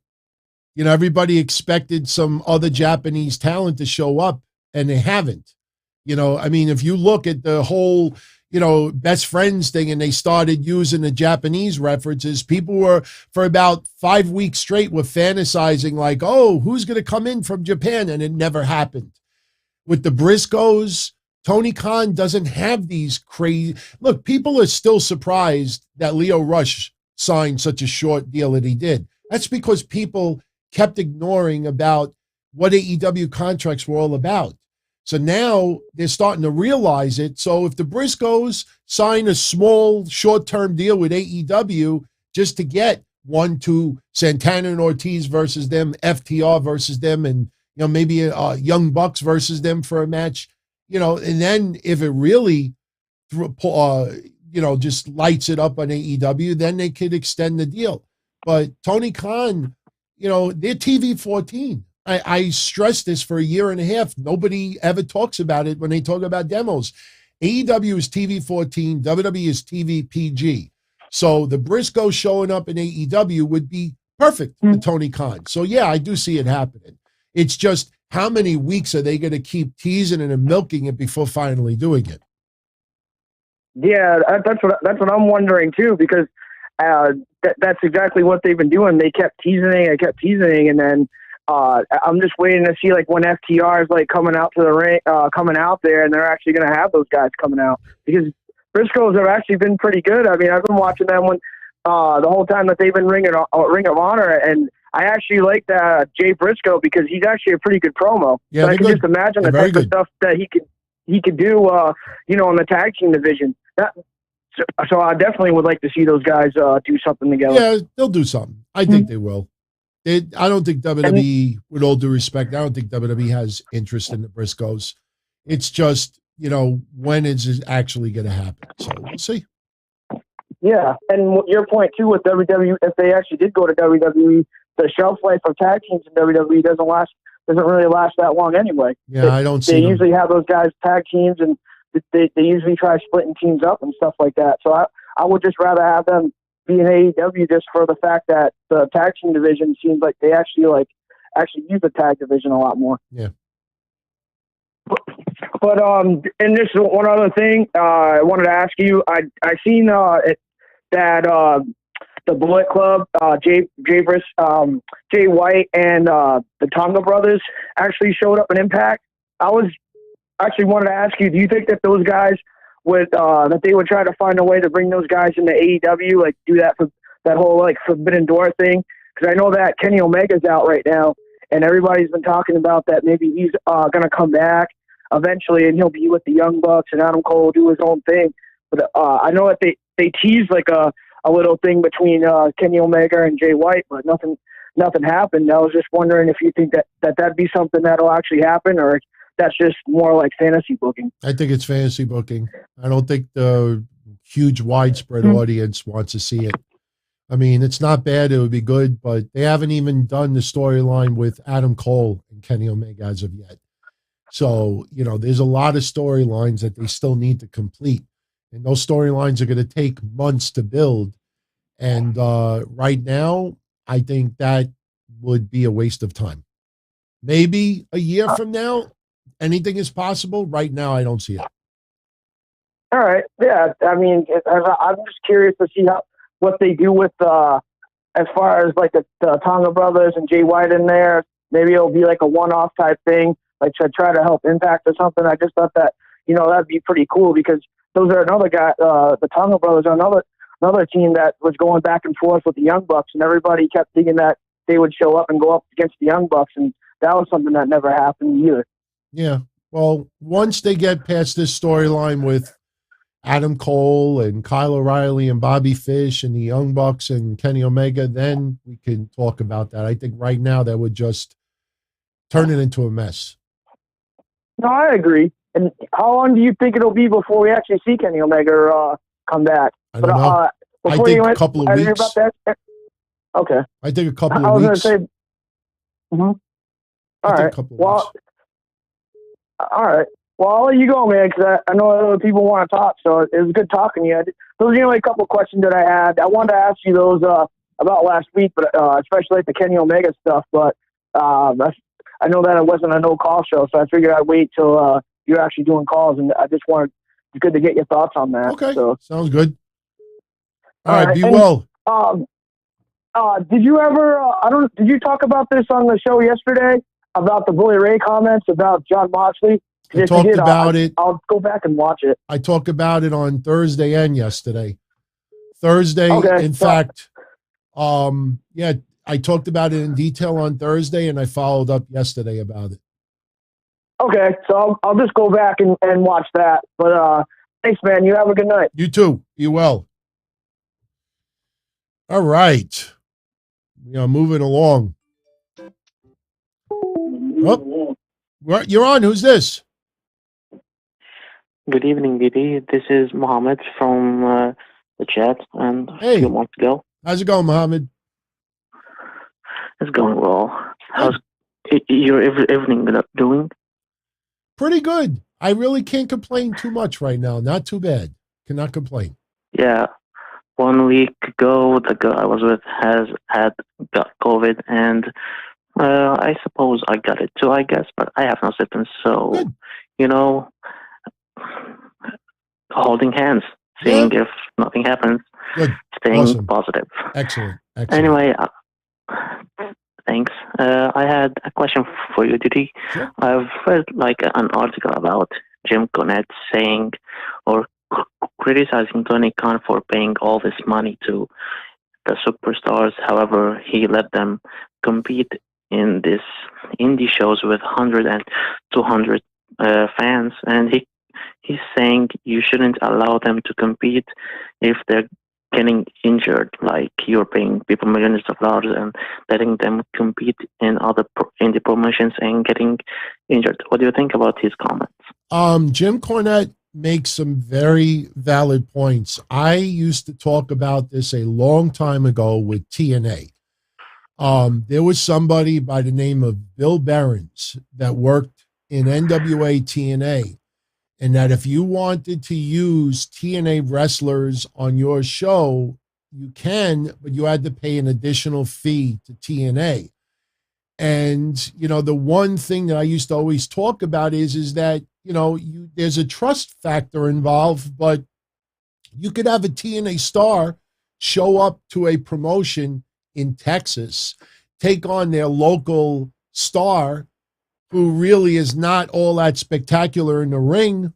Everybody expected some other Japanese talent to show up, and they haven't. I mean, if you look at the whole, best friends thing, and they started using the Japanese references, people were, for about 5 weeks straight, were fantasizing like, oh, who's going to come in from Japan? And it never happened. With the Briscoes, Tony Khan doesn't have these crazy... Look, people are still surprised that Leo Rush signed such a short deal that he did. That's because people kept ignoring about what AEW contracts were all about. So now they're starting to realize it. So if the Briscoes sign a small short-term deal with AEW just to get 1-2 Santana and Ortiz versus them, FTR versus them, and maybe Young Bucks versus them for a match, and then if it really just lights it up on AEW, then they could extend the deal. But Tony Khan, they're TV 14. I stressed this for a year and a half. Nobody ever talks about it when they talk about demos. AEW is TV 14, WWE is TV PG. So the Briscoe showing up in AEW would be perfect for Tony Khan. So yeah, I do see it happening. It's just how many weeks are they going to keep teasing it and milking it before finally doing it? Yeah, that's what I'm wondering too, because that's exactly what they've been doing. They kept teasing and then I'm just waiting to see like when FTR is like coming out to the ring, coming out there, and they're actually going to have those guys coming out, because Briscoes have actually been pretty good. I mean, I've been watching them when the whole time that they've been Ring of Honor, and I actually like that Jay Briscoe because he's actually a pretty good promo. Yeah, but I can just imagine the type of stuff that he could do, in the tag team division. So I definitely would like to see those guys do something together. Yeah, they'll do something. I think they will. I don't think WWE, with all due respect, I don't think WWE has interest in the Briscoes. It's just, when is it actually going to happen? So we'll see. Yeah, and your point too with WWE, if they actually did go to WWE, the shelf life of tag teams in WWE doesn't really last that long anyway. Yeah, I don't see. They usually have those guys tag teams, and they usually try splitting teams up and stuff like that. So I would just rather have them be in AEW just for the fact that the tag team division seems like they actually use the tag division a lot more. Yeah. But and this is one other thing I wanted to ask you. I seen that the Bullet Club, Jay White and the Tonga brothers actually showed up in Impact. I was actually wanted to ask you, do you think that those guys would that they would try to find a way to bring those guys into AEW, like do that for that whole like Forbidden Door thing? Because I know that Kenny Omega's out right now, and everybody's been talking about that maybe he's going to come back eventually, and he'll be with the Young Bucks, and Adam Cole will do his own thing. But I know that they teased like a little thing between Kenny Omega and Jay White, but nothing happened. I was just wondering if you think that'd be something that'll actually happen, or that's just more like fantasy booking. I think it's fantasy booking. I don't think the huge widespread audience wants to see it. I mean, it's not bad. It would be good, but they haven't even done the storyline with Adam Cole and Kenny Omega as of yet. So, there's a lot of storylines that they still need to complete. And those storylines are going to take months to build. And right now, I think that would be a waste of time. Maybe a year from now, anything is possible. Right now, I don't see it. All right. Yeah. I mean, I'm just curious to see what they do with as far as like the Tonga brothers and Jay White in there. Maybe it'll be like a one-off type thing, like to try to help Impact or something. I just thought that, that'd be pretty cool, because those are another guy, the Tonga brothers are another team that was going back and forth with the Young Bucks, and everybody kept thinking that they would show up and go up against the Young Bucks, and that was something that never happened either. Yeah. Well, once they get past this storyline with Adam Cole and Kyle O'Reilly and Bobby Fish and the Young Bucks and Kenny Omega, then we can talk about that. I think right now that would just turn it into a mess. No, I agree. And how long do you think it'll be before we actually see Kenny Omega come back? I don't know. I think a couple of weeks. About that? Okay. I think a couple of weeks. I was going to say. All right. Well, all right. Well, I'll let you go, man, because I know other people want to talk, so it was good talking to you. Those are the only couple of questions that I had. I wanted to ask you those about last week, but especially like the Kenny Omega stuff. But I know that it wasn't a no-call show, so I figured I'd wait till you're actually doing calls, and it's good to get your thoughts on that. Okay, so. Sounds good. All right, be well. Did you ever? Did you talk about this on the show yesterday about the Bully Ray comments about John Moxley? I talked about it. I'll go back and watch it. I talked about it on Thursday and yesterday. Thursday, in fact, I talked about it in detail on Thursday, and I followed up yesterday about it. Okay, so I'll just go back and watch that. But thanks, man. You have a good night. You too. Be well. All right. We are moving along. Oh, you're on. Who's this? Good evening, DD. This is Mohammed from the chat and a few months ago. How's it going, Mohammed? It's going well. How's your evening doing? Pretty good. I really can't complain too much right now. Not too bad. Cannot complain. Yeah. 1 week ago, the girl I was with got COVID, and I suppose I got it too, I guess, but I have no symptoms. So, good. Holding hands, seeing if nothing happens. staying positive. Excellent. Anyway, thanks. I had a question for you, Didi. Sure. I've read like an article about Jim Cornette saying or criticizing Tony Khan for paying all this money to the superstars. However, he let them compete in these indie shows with 100 and 200 fans, and he's saying you shouldn't allow them to compete if they're getting injured, like you're paying people millions of dollars and letting them compete in other indie promotions and getting injured. What do you think about his comments? Jim Cornette makes some very valid points. I used to talk about this a long time ago with TNA. There was somebody by the name of Bill Behrens that worked in NWA TNA, and that if you wanted to use TNA wrestlers on your show, you can, but you had to pay an additional fee to TNA. And, you know, the one thing that I used to always talk about is that, you know, there's a trust factor involved, but you could have a TNA star show up to a promotion in Texas, take on their local star who really is not all that spectacular in the ring.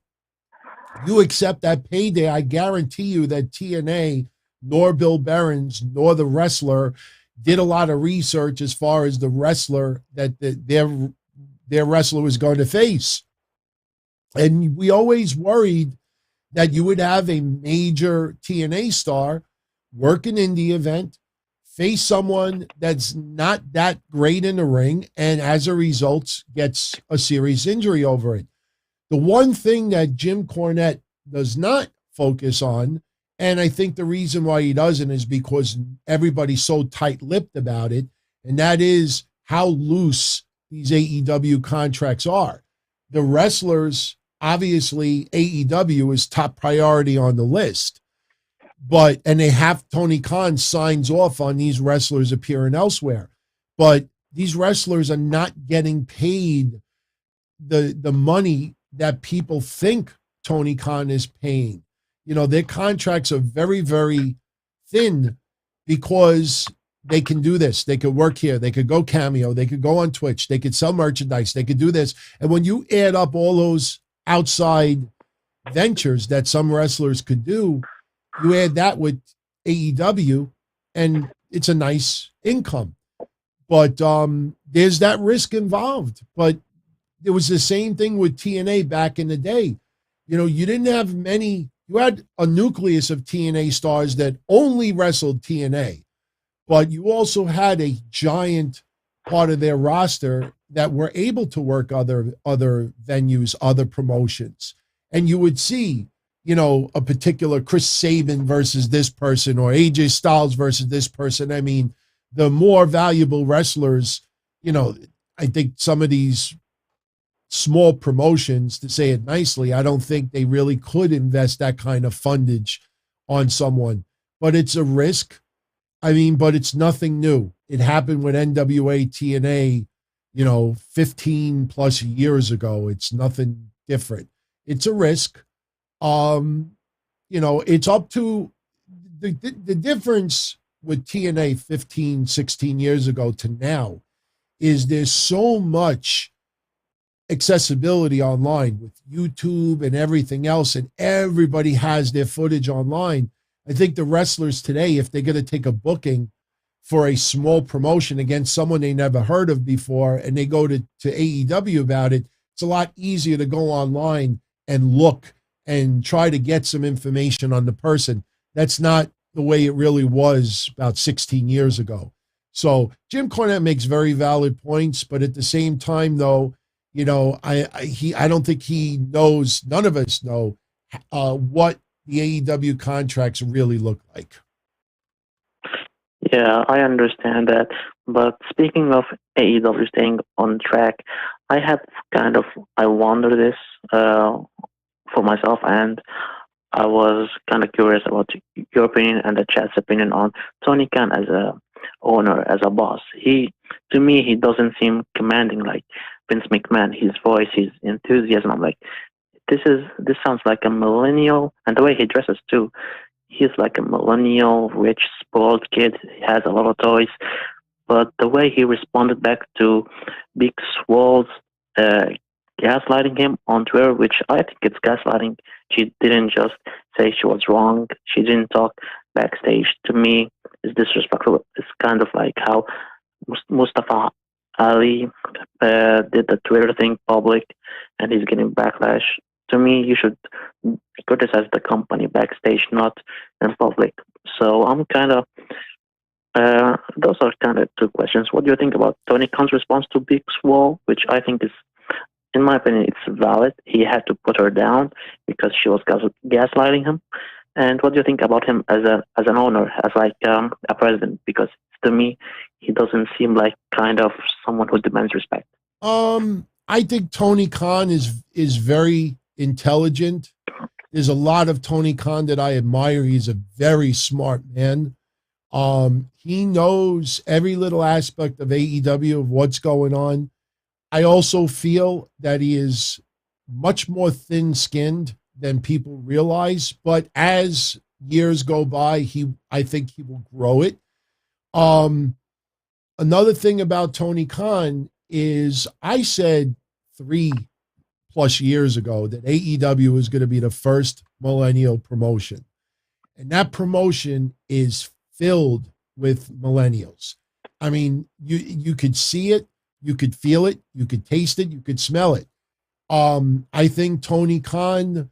You accept that payday, I guarantee you that TNA, nor Bill Behrens, nor the wrestler did a lot of research as far as the wrestler that their wrestler was going to face. And we always worried that you would have a major TNA star work an indie event, face someone that's not that great in the ring, and as a result gets a serious injury over it. The one thing that Jim Cornette does not focus on, and I think the reason why he doesn't is because everybody's so tight-lipped about it, and that is how loose these AEW contracts are. The wrestlers, obviously, AEW is top priority on the list. And they have Tony Khan signs off on these wrestlers appearing elsewhere. But these wrestlers are not getting paid the money that people think Tony Khan is paying. You know, their contracts are very, very thin because they can do this. They could work here. They could go cameo. They could go on Twitch. They could sell merchandise. They could do this. And when you add up all those outside ventures that some wrestlers could do, you add that with AEW, and it's a nice income. But there's that risk involved. But it was the same thing with TNA back in the day. You know, you didn't have many. You had a nucleus of TNA stars that only wrestled TNA, but you also had a giant part of their roster that were able to work other venues, other promotions. And you would see, you know, a particular Chris Sabin versus this person or AJ Styles versus this person. I mean, the more valuable wrestlers, you know, I think some of these small promotions, to say it nicely, I don't think they really could invest that kind of fundage on someone. But it's a risk. I mean, but it's nothing new. It happened with NWA TNA, you know, 15 plus years ago. It's nothing different. It's a risk. You know, it's up to the difference with TNA 15, 16 years ago to now is there's so much accessibility online with YouTube and everything else, and everybody has their footage online. I think the wrestlers today, if they're going to take a booking for a small promotion against someone they never heard of before and they go to AEW about it, it's a lot easier to go online and look and try to get some information on the person. That's not the way it really was about 16 years ago. So Jim Cornette makes very valid points, but at the same time, though, you know, I don't think he knows, none of us know what the AEW contracts really look like. Yeah, I understand that. But speaking of AEW staying on track, I wonder this for myself, and I was kind of curious about your opinion and the chat's opinion on Tony Khan as a owner, as a boss. To me, he doesn't seem commanding like Vince McMahon. His voice, his enthusiasm. I'm like, this sounds like a millennial, and the way he dresses too. he's like a millennial, rich, spoiled kid. He has a lot of toys. But the way he responded back to Big Swall's gaslighting him on Twitter, which I think it's gaslighting. She didn't just say she was wrong. She didn't talk backstage. To me, it's disrespectful. It's kind of like how Mustafa Ali did the Twitter thing public, and he's getting backlash. To me, you should criticize the company backstage, not in public. So I'm kind of those are kind of two questions. What do you think about Tony Khan's response to Big Swole, which I think is, in my opinion, it's valid. He had to put her down because she was gaslighting him. And what do you think about him as an owner, as like a president? Because to me, he doesn't seem like kind of someone who demands respect. I think Tony Khan is very intelligent. There's a lot of Tony Khan that I admire. He's a very smart man. He knows every little aspect of AEW, of what's going on. I also feel that he is much more thin-skinned than people realize, but as years go by, I think he will grow it. Another thing about Tony Khan is I said 3+ years ago that AEW is going to be the first millennial promotion. And that promotion is filled with millennials. I mean, you could see it, you could feel it, you could taste it, you could smell it. I think Tony Khan,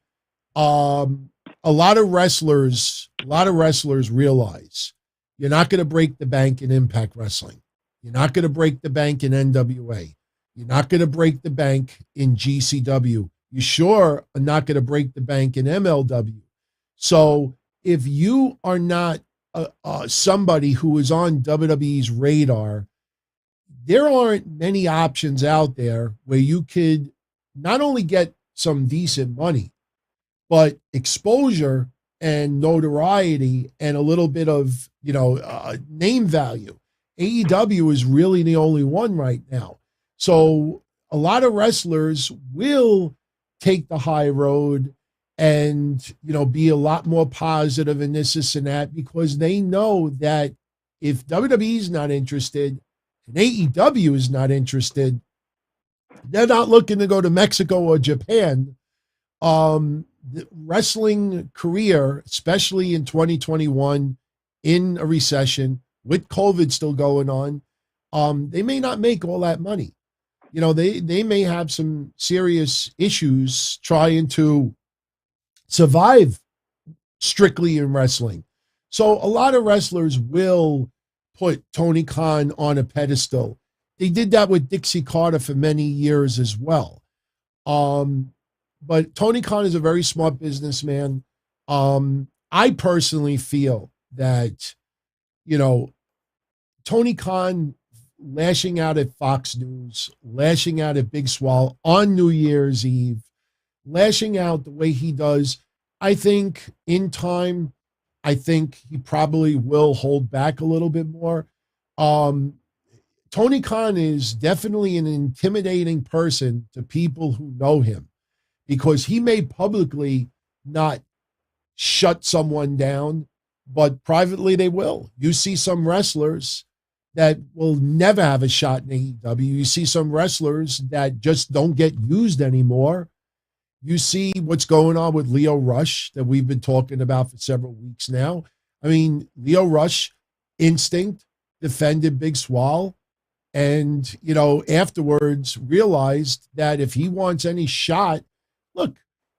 a lot of wrestlers realize you're not going to break the bank in Impact Wrestling. You're not going to break the bank in NWA. You're not going to break the bank in GCW. You sure are not going to break the bank in MLW. So if you are not somebody who is on WWE's radar, there aren't many options out there where you could not only get some decent money, but exposure and notoriety and a little bit of, name value. AEW is really the only one right now. So a lot of wrestlers will take the high road and, be a lot more positive in this and that, because they know that if WWE is not interested and AEW is not interested, they're not looking to go to Mexico or Japan. The wrestling career, especially in 2021, in a recession with COVID still going on, they may not make all that money. They may have some serious issues trying to survive strictly in wrestling. So a lot of wrestlers will put Tony Khan on a pedestal. They did that with Dixie Carter for many years as well. But Tony Khan is a very smart businessman. I personally feel that, Tony Khan lashing out at Fox News, lashing out at Big Swall on New Year's Eve, lashing out the way he does, I think in time, he probably will hold back a little bit more. Tony Khan is definitely an intimidating person to people who know him, because he may publicly not shut someone down, but privately they will. You see some wrestlers that will never have a shot in AEW. You see some wrestlers that just don't get used anymore. You see what's going on with Leo Rush that we've been talking about for several weeks now. I mean, Leo Rush, Instinct, defended Big Swall, and, afterwards realized that if he wants any shot, look,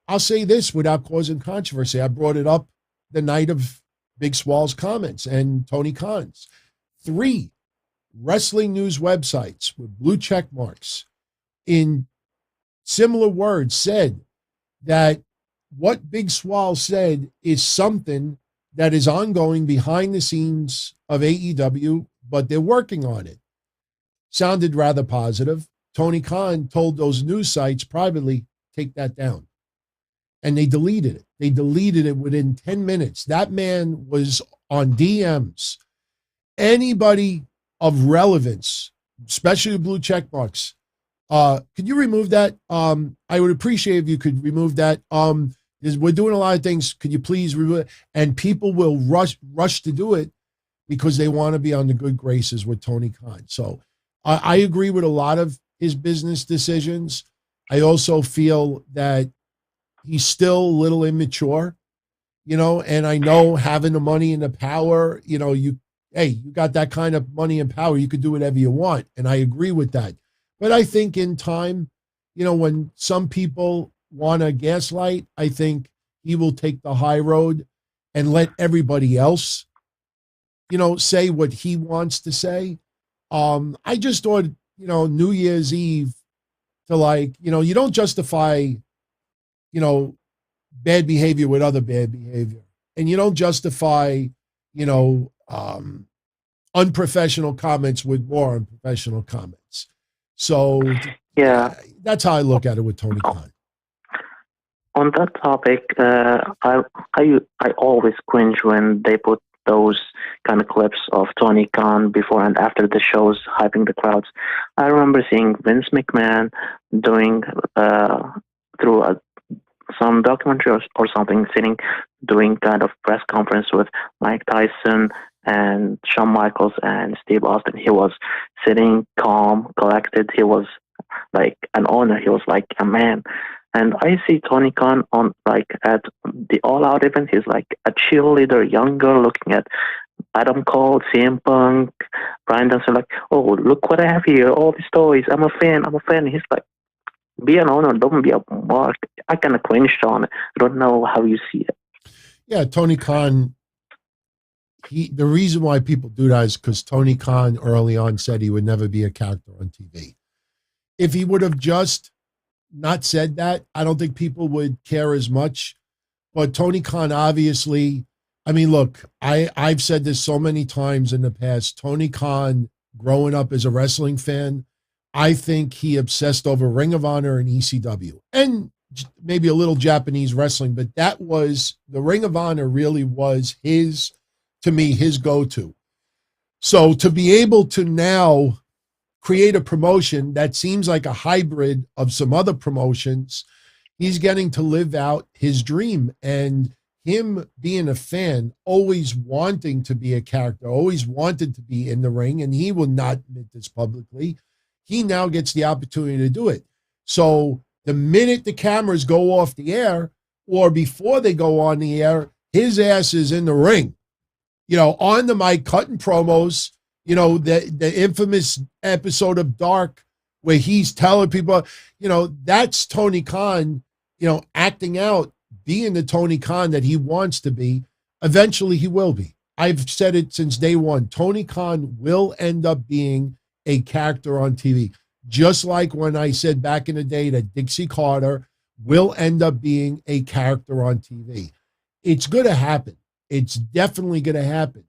I'll say this without causing controversy. I brought it up the night of Big Swall's comments and Tony Khan's. 3 wrestling news websites with blue check marks in similar words said that what Big Swall said is something that is ongoing behind the scenes of AEW, but they're working on it. Sounded rather positive. Tony Khan told those news sites privately, take that down. And they deleted it. They deleted it within 10 minutes. That man was on DMs. Anybody of relevance, especially blue check marks, could you remove that? I would appreciate if you could remove that. We're doing a lot of things. Could you please review it? And people will rush to do it because they want to be on the good graces with Tony Khan. So I agree with a lot of his business decisions. I also feel that he's still a little immature, and I know having the money and the power, you got that kind of money and power, you could do whatever you want. And I agree with that. But I think in time, when some people want to gaslight, I think he will take the high road and let everybody else, say what he wants to say. I just thought, New Year's Eve to you don't justify, bad behavior with other bad behavior. And you don't justify, unprofessional comments with more unprofessional comments. So yeah, that's how I look at it with Tony Khan. On that topic, I always cringe when they put those kind of clips of Tony Khan before and after the shows hyping the crowds. I remember seeing Vince McMahon doing through some documentary or something, doing kind of press conference with Mike Tyson and Shawn Michaels and Steve Austin. He was sitting calm, collected. He was like an owner. He was like a man. And I see Tony Khan on at the All Out event. He's like a cheerleader, young girl, looking at Adam Cole, CM Punk, Bryan Danielson, like, oh, look what I have here, all these toys. I'm a fan. He's like, be an owner, don't be a mark. I kind of cringed on it. I don't know how you see it. Yeah, Tony Khan. The reason why people do that is because Tony Khan early on said he would never be a character on TV. If he would have just not said that, I don't think people would care as much. But Tony Khan, obviously, I mean, look, I've said this so many times in the past. Tony Khan, growing up as a wrestling fan, I think he obsessed over Ring of Honor and ECW and maybe a little Japanese wrestling, but that was the Ring of Honor really was his go-to. So to be able to now create a promotion that seems like a hybrid of some other promotions, he's getting to live out his dream. And him being a fan, always wanting to be a character, always wanted to be in the ring, and he will not admit this publicly, he now gets the opportunity to do it. So the minute the cameras go off the air or before they go on the air, his ass is in the ring, on the mic, cutting promos, the infamous episode of Dark where he's telling people, that's Tony Khan, acting out, being the Tony Khan that he wants to be. Eventually he will be. I've said it since day one. Tony Khan will end up being a character on TV. Just like when I said back in the day that Dixie Carter will end up being a character on TV. It's going to happen. It's definitely going to happen.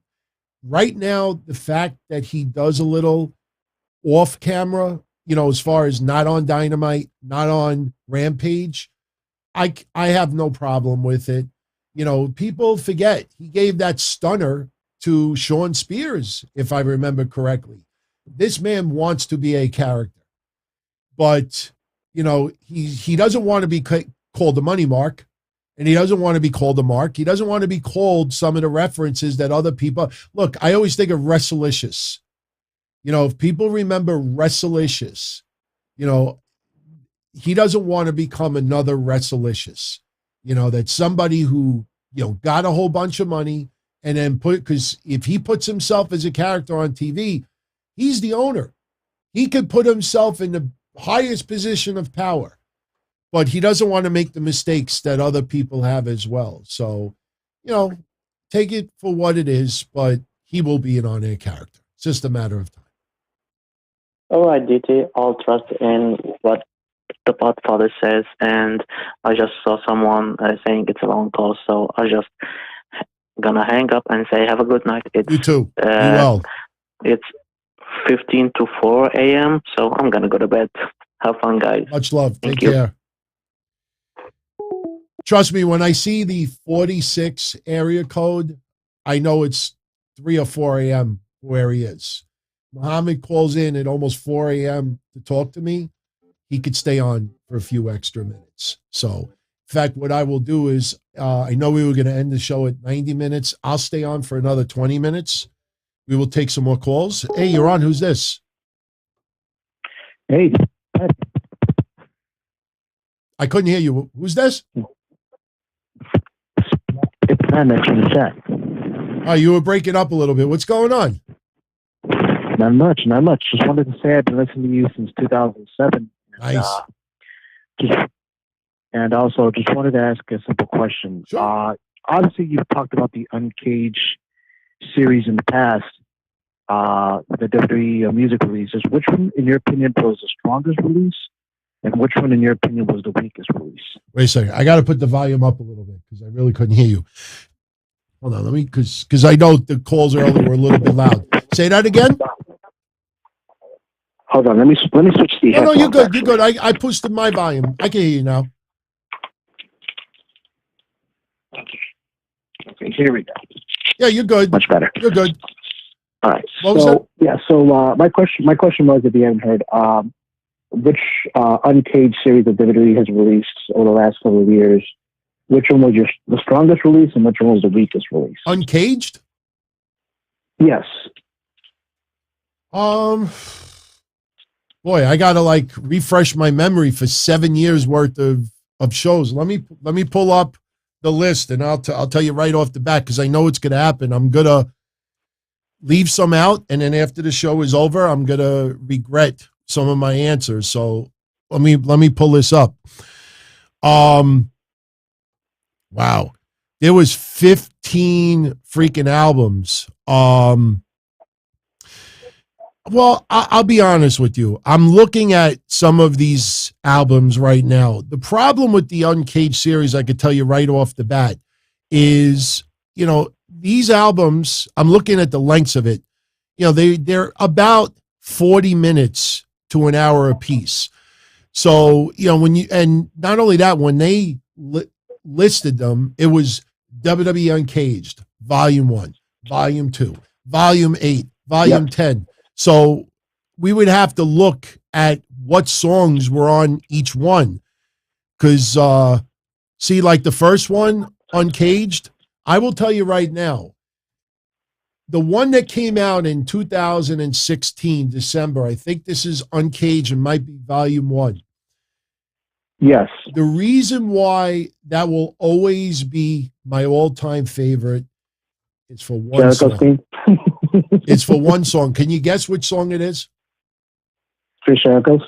Right now, the fact that he does a little off camera, as far as not on Dynamite, not on Rampage, I have no problem with it. People forget he gave that stunner to Shawn Spears, if I remember correctly. This man wants to be a character, but he doesn't want to be called the money mark, and he doesn't want to be called a mark. He doesn't want to be called some of the references that other people look. I always think of Wrestlelicious. If people remember Wrestlelicious, he doesn't want to become another Wrestlelicious. That's somebody who got a whole bunch of money and then because if he puts himself as a character on TV, he's the owner. He could put himself in the highest position of power, but he doesn't want to make the mistakes that other people have as well. So, take it for what it is, but he will be an on-air character. It's just a matter of time. All right, DT, I'll trust in what the Podfather says, and I just saw someone saying it's a long call, so I just gonna hang up and say have a good night. You too. Be well. It's 15 to 4 a.m., so I'm gonna go to bed. Have fun, guys. Much love. Thank Take you. care. Trust me, when I see the 46 area code, I know it's 3 or 4 a.m. where he is. Muhammad calls in at almost 4 a.m. to talk to me. He could stay on for a few extra minutes. So fact, what I will do is, I know we were going to end the show at 90 minutes. I'll stay on for another 20 minutes. We will take some more calls. Hey, you're on. Who's this? Hey. I couldn't hear you. Who's this? It's Matt from the chat. Oh, you were breaking up a little bit. What's going on? Not much. Just wanted to say I've been listening to you since 2007. Nice. And also just wanted to ask a simple question. Sure. Obviously, you've talked about the Uncaged series in the past, the WWE music releases. Which one, in your opinion, was the strongest release? And which one, in your opinion, was the weakest release? Wait a second. I got to put the volume up a little bit because I really couldn't hear you. Hold on. Let me, because I know the calls earlier were a little bit loud. Say that again. Hold on. Let me switch the headphones. No, you're good. You're good. I pushed my volume. I can hear you now. Okay, here we go. Yeah, you're good. Much better. You're good. All right. What was that? Yeah. So my question was, if you haven't heard, which Uncaged series that WWE has released over the last couple of years, which one was the strongest release and which one was the weakest release? Uncaged? Yes. Boy, I gotta refresh my memory for 7 years worth of shows. Let me pull up the list and I'll tell you right off the bat because I know it's gonna happen. I'm gonna leave some out and then after the show is over, I'm gonna regret some of my answers. So let me pull this up. Wow. There was 15 freaking albums. Well, I'll be honest with you. I'm looking at some of these albums right now. The problem with the Uncaged series, I could tell you right off the bat, is, these albums, I'm looking at the lengths of it. They're about 40 minutes to an hour a piece. So, and not only that, when they listed them, it was WWE Uncaged, Volume 1, Volume 2, Volume 8, Volume 10. So we would have to look at what songs were on each one. Because, like the first one, Uncaged, I will tell you right now, the one that came out in 2016, December, I think this is Uncaged and might be Volume 1. Yes. The reason why that will always be my all-time favorite is for one song. It's for one song. Can you guess which song it is? Chris Jericho's.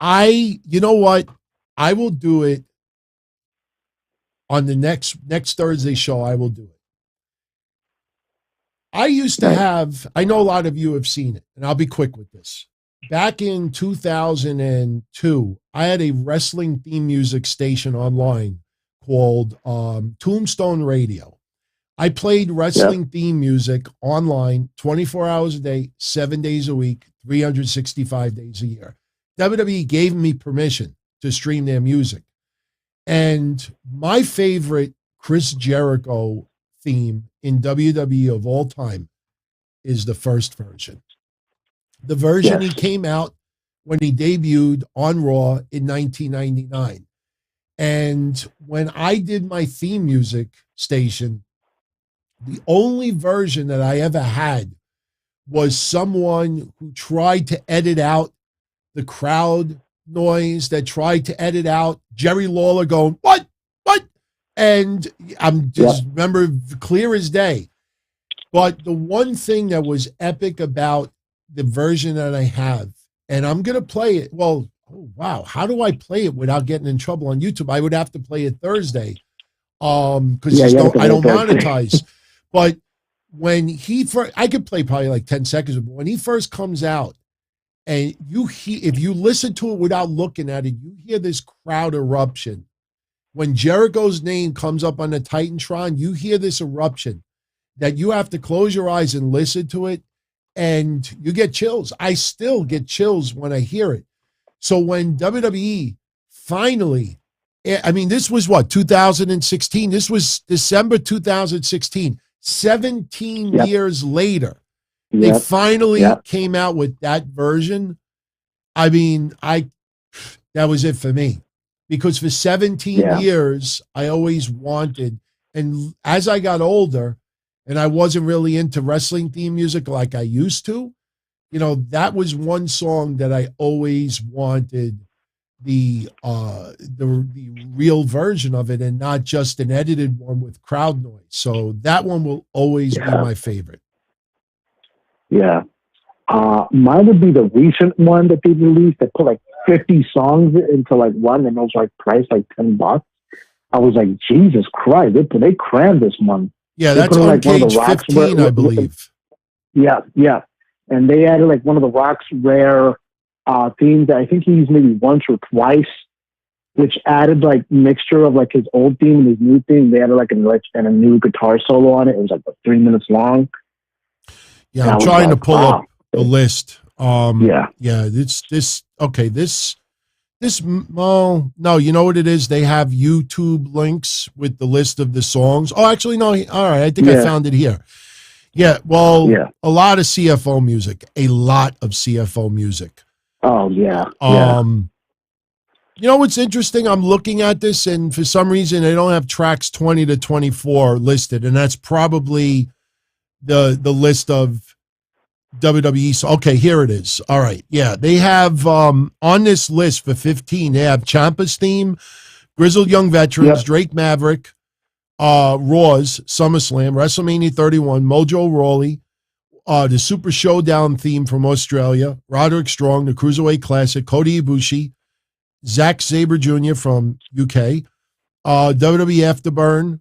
You know what? I will do it on the next Thursday show. I will do it. I used to have, I know a lot of you have seen it, and I'll be quick with this. Back in 2002, I had a wrestling theme music station online called Tombstone Radio. I played wrestling theme music online 24 hours a day, 7 days a week, 365 days a year. WWE gave me permission to stream their music. And my favorite Chris Jericho theme in WWE of all time is the first version. The version he came out when he debuted on Raw in 1999. And when I did my theme music station, the only version that I ever had was someone who tried to edit out the crowd noise, that tried to edit out Jerry Lawler going, what? And I'm just remember clear as day. But the one thing that was epic about the version that I have, and I'm going to play it. Well, oh, wow. How do I play it without getting in trouble on YouTube? I would have to play it Thursday because I don't monetize. But when he first, I could play probably like 10 seconds, but when he first comes out and if you listen to it without looking at it, you hear this crowd eruption. When Jericho's name comes up on the Titantron, you hear this eruption that you have to close your eyes and listen to it, and you get chills. I still get chills when I hear it. So when WWE finally, I mean, this was what, 2016? This was December 2016. 17 years later, they finally came out with that version. I mean, that was it for me. because for 17 years, I always wanted, and as I got older and I wasn't really into wrestling theme music like I used to, you know, that was one song that I always wanted the real version of it and not just an edited one with crowd noise. So that one will always be my favorite. Yeah. Mine would be the recent one that they released that put like 50 songs into like one, and it was like priced like $10. I was like, Jesus Christ, they crammed this one. Yeah, they that's on like Cage 15, I believe. Yeah. And they added like one of the Rock's rare themes that I think he used maybe once or twice, which added like mixture of like his old theme and his new theme. They added like a new guitar solo on it. It was like 3 minutes long. Yeah, I'm trying to pull up the list. Well, no, you know what it is? They have YouTube links with the list of the songs. Oh, actually, no. All right, I think I found it here. Yeah, well, a lot of CFO music. A lot of CFO music. Oh, yeah. You know what's interesting? I'm looking at this, and for some reason, they don't have tracks 20 to 24 listed, and that's probably the list of WWE. Okay, here it is. All right. Yeah, they have on this list for 15, they have Ciampa's theme, Grizzled Young Veterans, Drake Maverick, Raw's, SummerSlam, WrestleMania 31, Mojo Rawley, the Super Showdown theme from Australia, Roderick Strong, the Cruiserweight Classic, Kota Ibushi, Zack Sabre Jr. from UK, WWE Afterburn,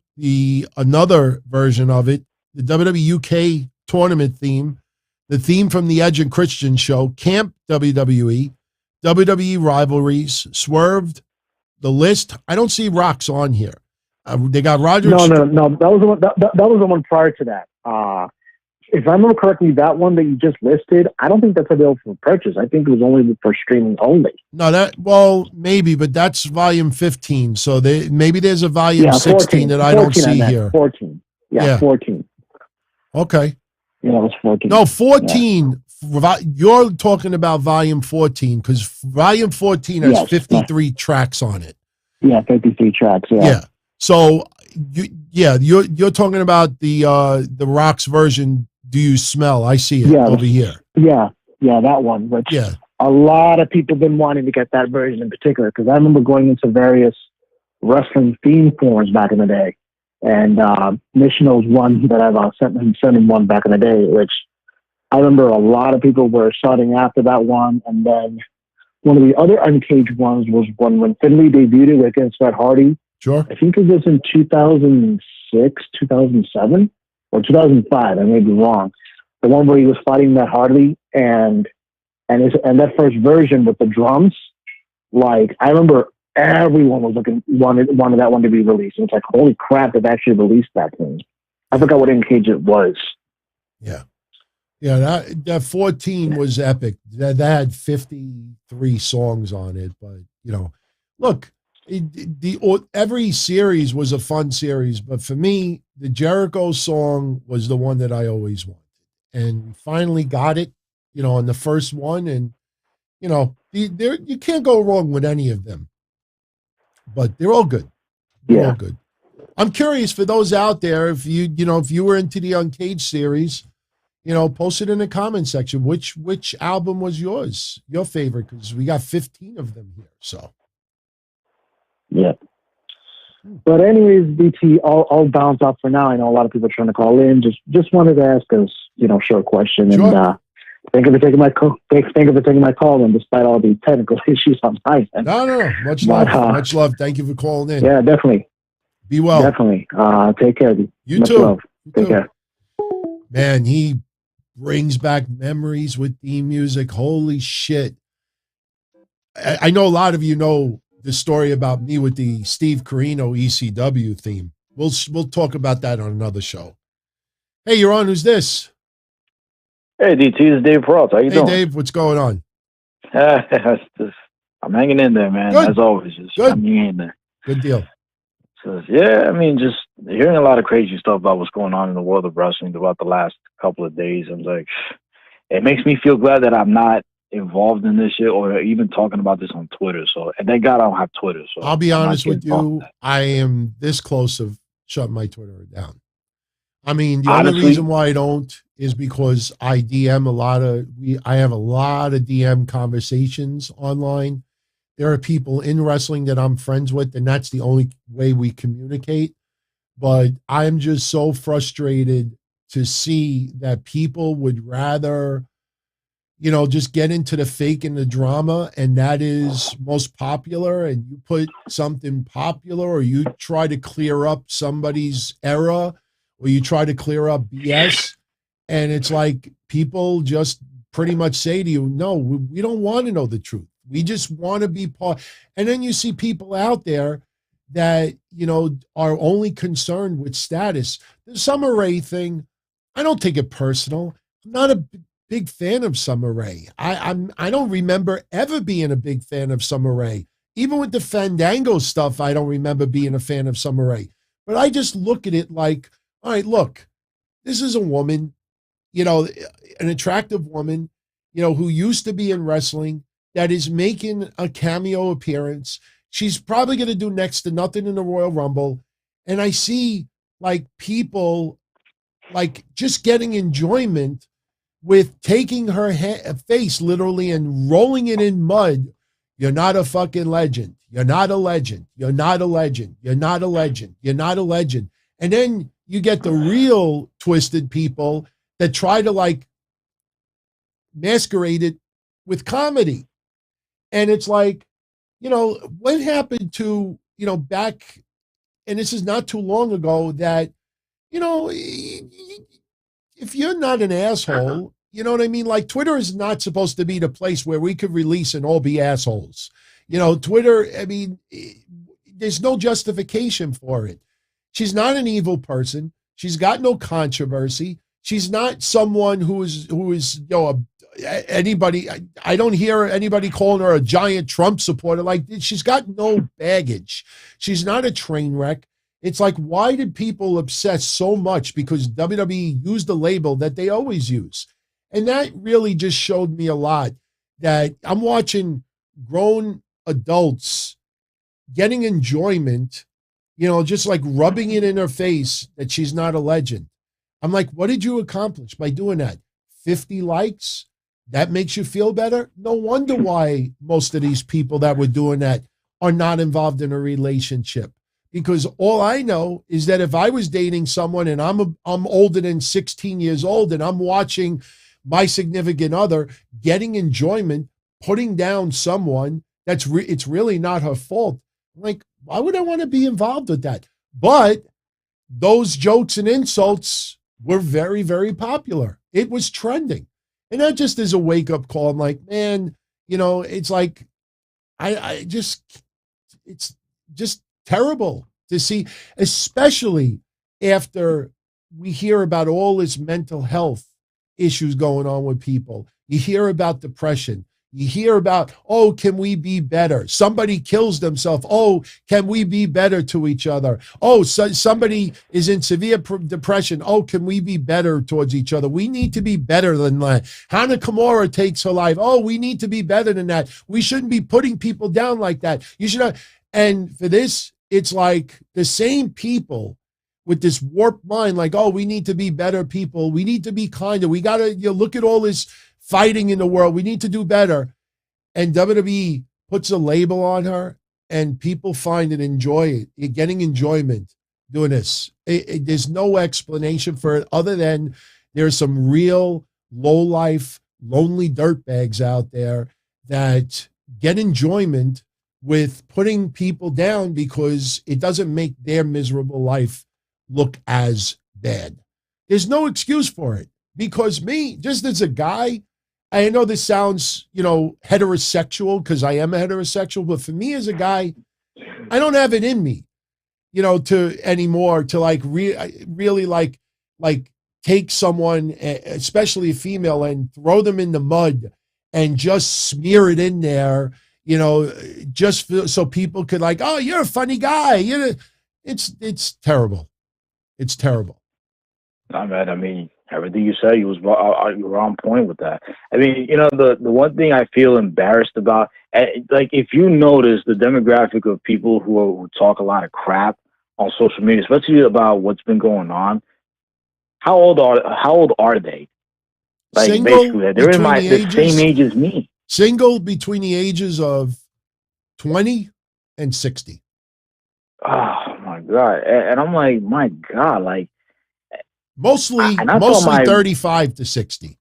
another version of it, the WWE UK tournament theme, the theme from the Edge and Christian show, Camp WWE, WWE Rivalries, Swerved, the list. I don't see Rocks on here. They got Roger. No. That was the one. That was the one prior to that. If I remember correctly, that one that you just listed, I don't think that's available for purchase. I think it was only for streaming only. No, maybe, but that's volume 15. So maybe there's a volume 16 14, that I don't see here. 14. Yeah, 14. Okay. Yeah, it was 14. No, 14. Yeah. You're talking about volume 14 because volume 14 has 53 tracks on it. Yeah, 53 tracks. Yeah. So, you're talking about the Rock's version. Do You Smell? I see it over here. Yeah, that one. Which a lot of people been wanting to get that version in particular because I remember going into various wrestling theme forums back in the day, and Missiono's one that I've sent him one back in the day, which I remember a lot of people were starting after that one, and then one of the other uncaged ones was when Finlay debuted against Matt Hardy. Sure. I think it was in 2006, 2007, or 2005. I may be wrong. The one where he was fighting Matt Hardy and that first version with the drums, like I remember everyone was wanted that one to be released. And it's like, holy crap, they've actually released that thing. I forgot what Uncaged it was. Yeah. Yeah, that 14 was epic. That had 53 songs on it, but look, every series was a fun series, but for me, the Jericho song was the one that I always wanted, and we finally got it, on the first one, and you can't go wrong with any of them, but they're all good. They're all good. I'm curious for those out there, if you were into the Uncaged series, post it in the comment section. Which album was your favorite? Because we got 15 of them here, so. Yeah. But anyways, BT, I'll bounce off for now. I know a lot of people are trying to call in. Just wanted to ask us, short question. Sure. And thank you for taking my call. Thank you for taking my call, and despite all the technical issues on my end. No. Much love. Much love. Thank you for calling in. Yeah, definitely. Be well. Definitely. Take care. You much too. Love. Take care. Man, he brings back memories with theme music. Holy shit. I know a lot of you know the story about me with the Steve Corino ECW theme. We'll talk about that on another show. Hey, you're on. Who's this? Hey, DT, it's Dave Peralta. How you doing? Hey, Dave, what's going on? I'm hanging in there, man. Good. As always, just hanging in there. Good deal. So, yeah, I mean, just hearing a lot of crazy stuff about what's going on in the world of wrestling throughout the last couple of days. I'm like, it makes me feel glad that I'm not involved in this shit or even talking about this on Twitter. So, and thank God I don't have Twitter. So I'll be honest with you, I am this close of shutting my Twitter down. I mean, the only reason why I don't is because I DM I have a lot of DM conversations online. There are people in wrestling that I'm friends with, and that's the only way we communicate. But I'm just so frustrated to see that people would rather, just get into the fake and the drama, and that is most popular, and you put something popular, or you try to clear up somebody's error, or you try to clear up BS, and it's like people just pretty much say to you, no, we don't want to know the truth. We just want to be part. And then you see people out there that, are only concerned with status. The Summer Rae thing, I don't take it personal. I'm not a big fan of Summer Rae. I don't remember ever being a big fan of Summer Rae. Even with the Fandango stuff, I don't remember being a fan of Summer Rae. But I just look at it like, all right, look, this is a woman, an attractive woman, who used to be in wrestling, that is making a cameo appearance. She's probably going to do next to nothing in the Royal Rumble. And I see like people like just getting enjoyment with taking her face literally and rolling it in mud. You're not a fucking legend. You're not a legend. You're not a legend. You're not a legend. You're not a legend. And then you get the real twisted people that try to like masquerade it with comedy. And it's like, what happened to, back, and this is not too long ago, that, if you're not an asshole, you know what I mean? Like, Twitter is not supposed to be the place where we could release and all be assholes. Twitter, I mean, there's no justification for it. She's not an evil person. She's got no controversy. She's not someone who is anybody. I don't hear anybody calling her a giant Trump supporter. Like, she's got no baggage. She's not a train wreck. It's like, why did people obsess so much because WWE used the label that they always use? And that really just showed me a lot, that I'm watching grown adults getting enjoyment, just like rubbing it in her face that she's not a legend. I'm like, what did you accomplish by doing that? 50 likes? That makes you feel better? No wonder why most of these people that were doing that are not involved in a relationship. Because all I know is that if I was dating someone and I'm older than 16 years old and I'm watching my significant other getting enjoyment, putting down someone it's really not her fault. I'm like, why would I want to be involved with that? But those jokes and insults were very, very popular. It was trending. And that just is a wake-up call. I'm like, man, it's like, it's just terrible to see, especially after we hear about all this mental health issues going on with people. You hear about depression. You hear about, oh, can we be better? Somebody kills themselves. Oh, can we be better to each other? Oh, somebody is in severe depression. Oh, can we be better towards each other? We need to be better than that. Hana Kimura takes her life. Oh, we need to be better than that. We shouldn't be putting people down like that. You should not. And for this, it's like the same people with this warped mind, like, oh, we need to be better people. We need to be kinder. We got to look at all this fighting in the world. We need to do better. And WWE puts a label on her and people find it, enjoy it, getting enjoyment doing this. There's no explanation for it other than there's some real low-life, lonely dirtbags out there that get enjoyment with putting people down because it doesn't make their miserable life look as bad. There's no excuse for it. Because me, just as a guy, I know this sounds, heterosexual because I am a heterosexual, but for me as a guy, I don't have it in me, to anymore to like really like take someone, especially a female, and throw them in the mud and just smear it in there, just so people could like, oh, you're a funny guy. It's terrible. It's terrible. Not bad. I mean, Everything you said, you were on point with that. I mean, the one thing I feel embarrassed about, like if you notice the demographic of people who talk a lot of crap on social media, especially about what's been going on, how old are they? Like Single, basically, they're in the same age as me. Single between the ages of 20 and 60. Oh my God. And I'm like, my God, like mostly 35 to 60.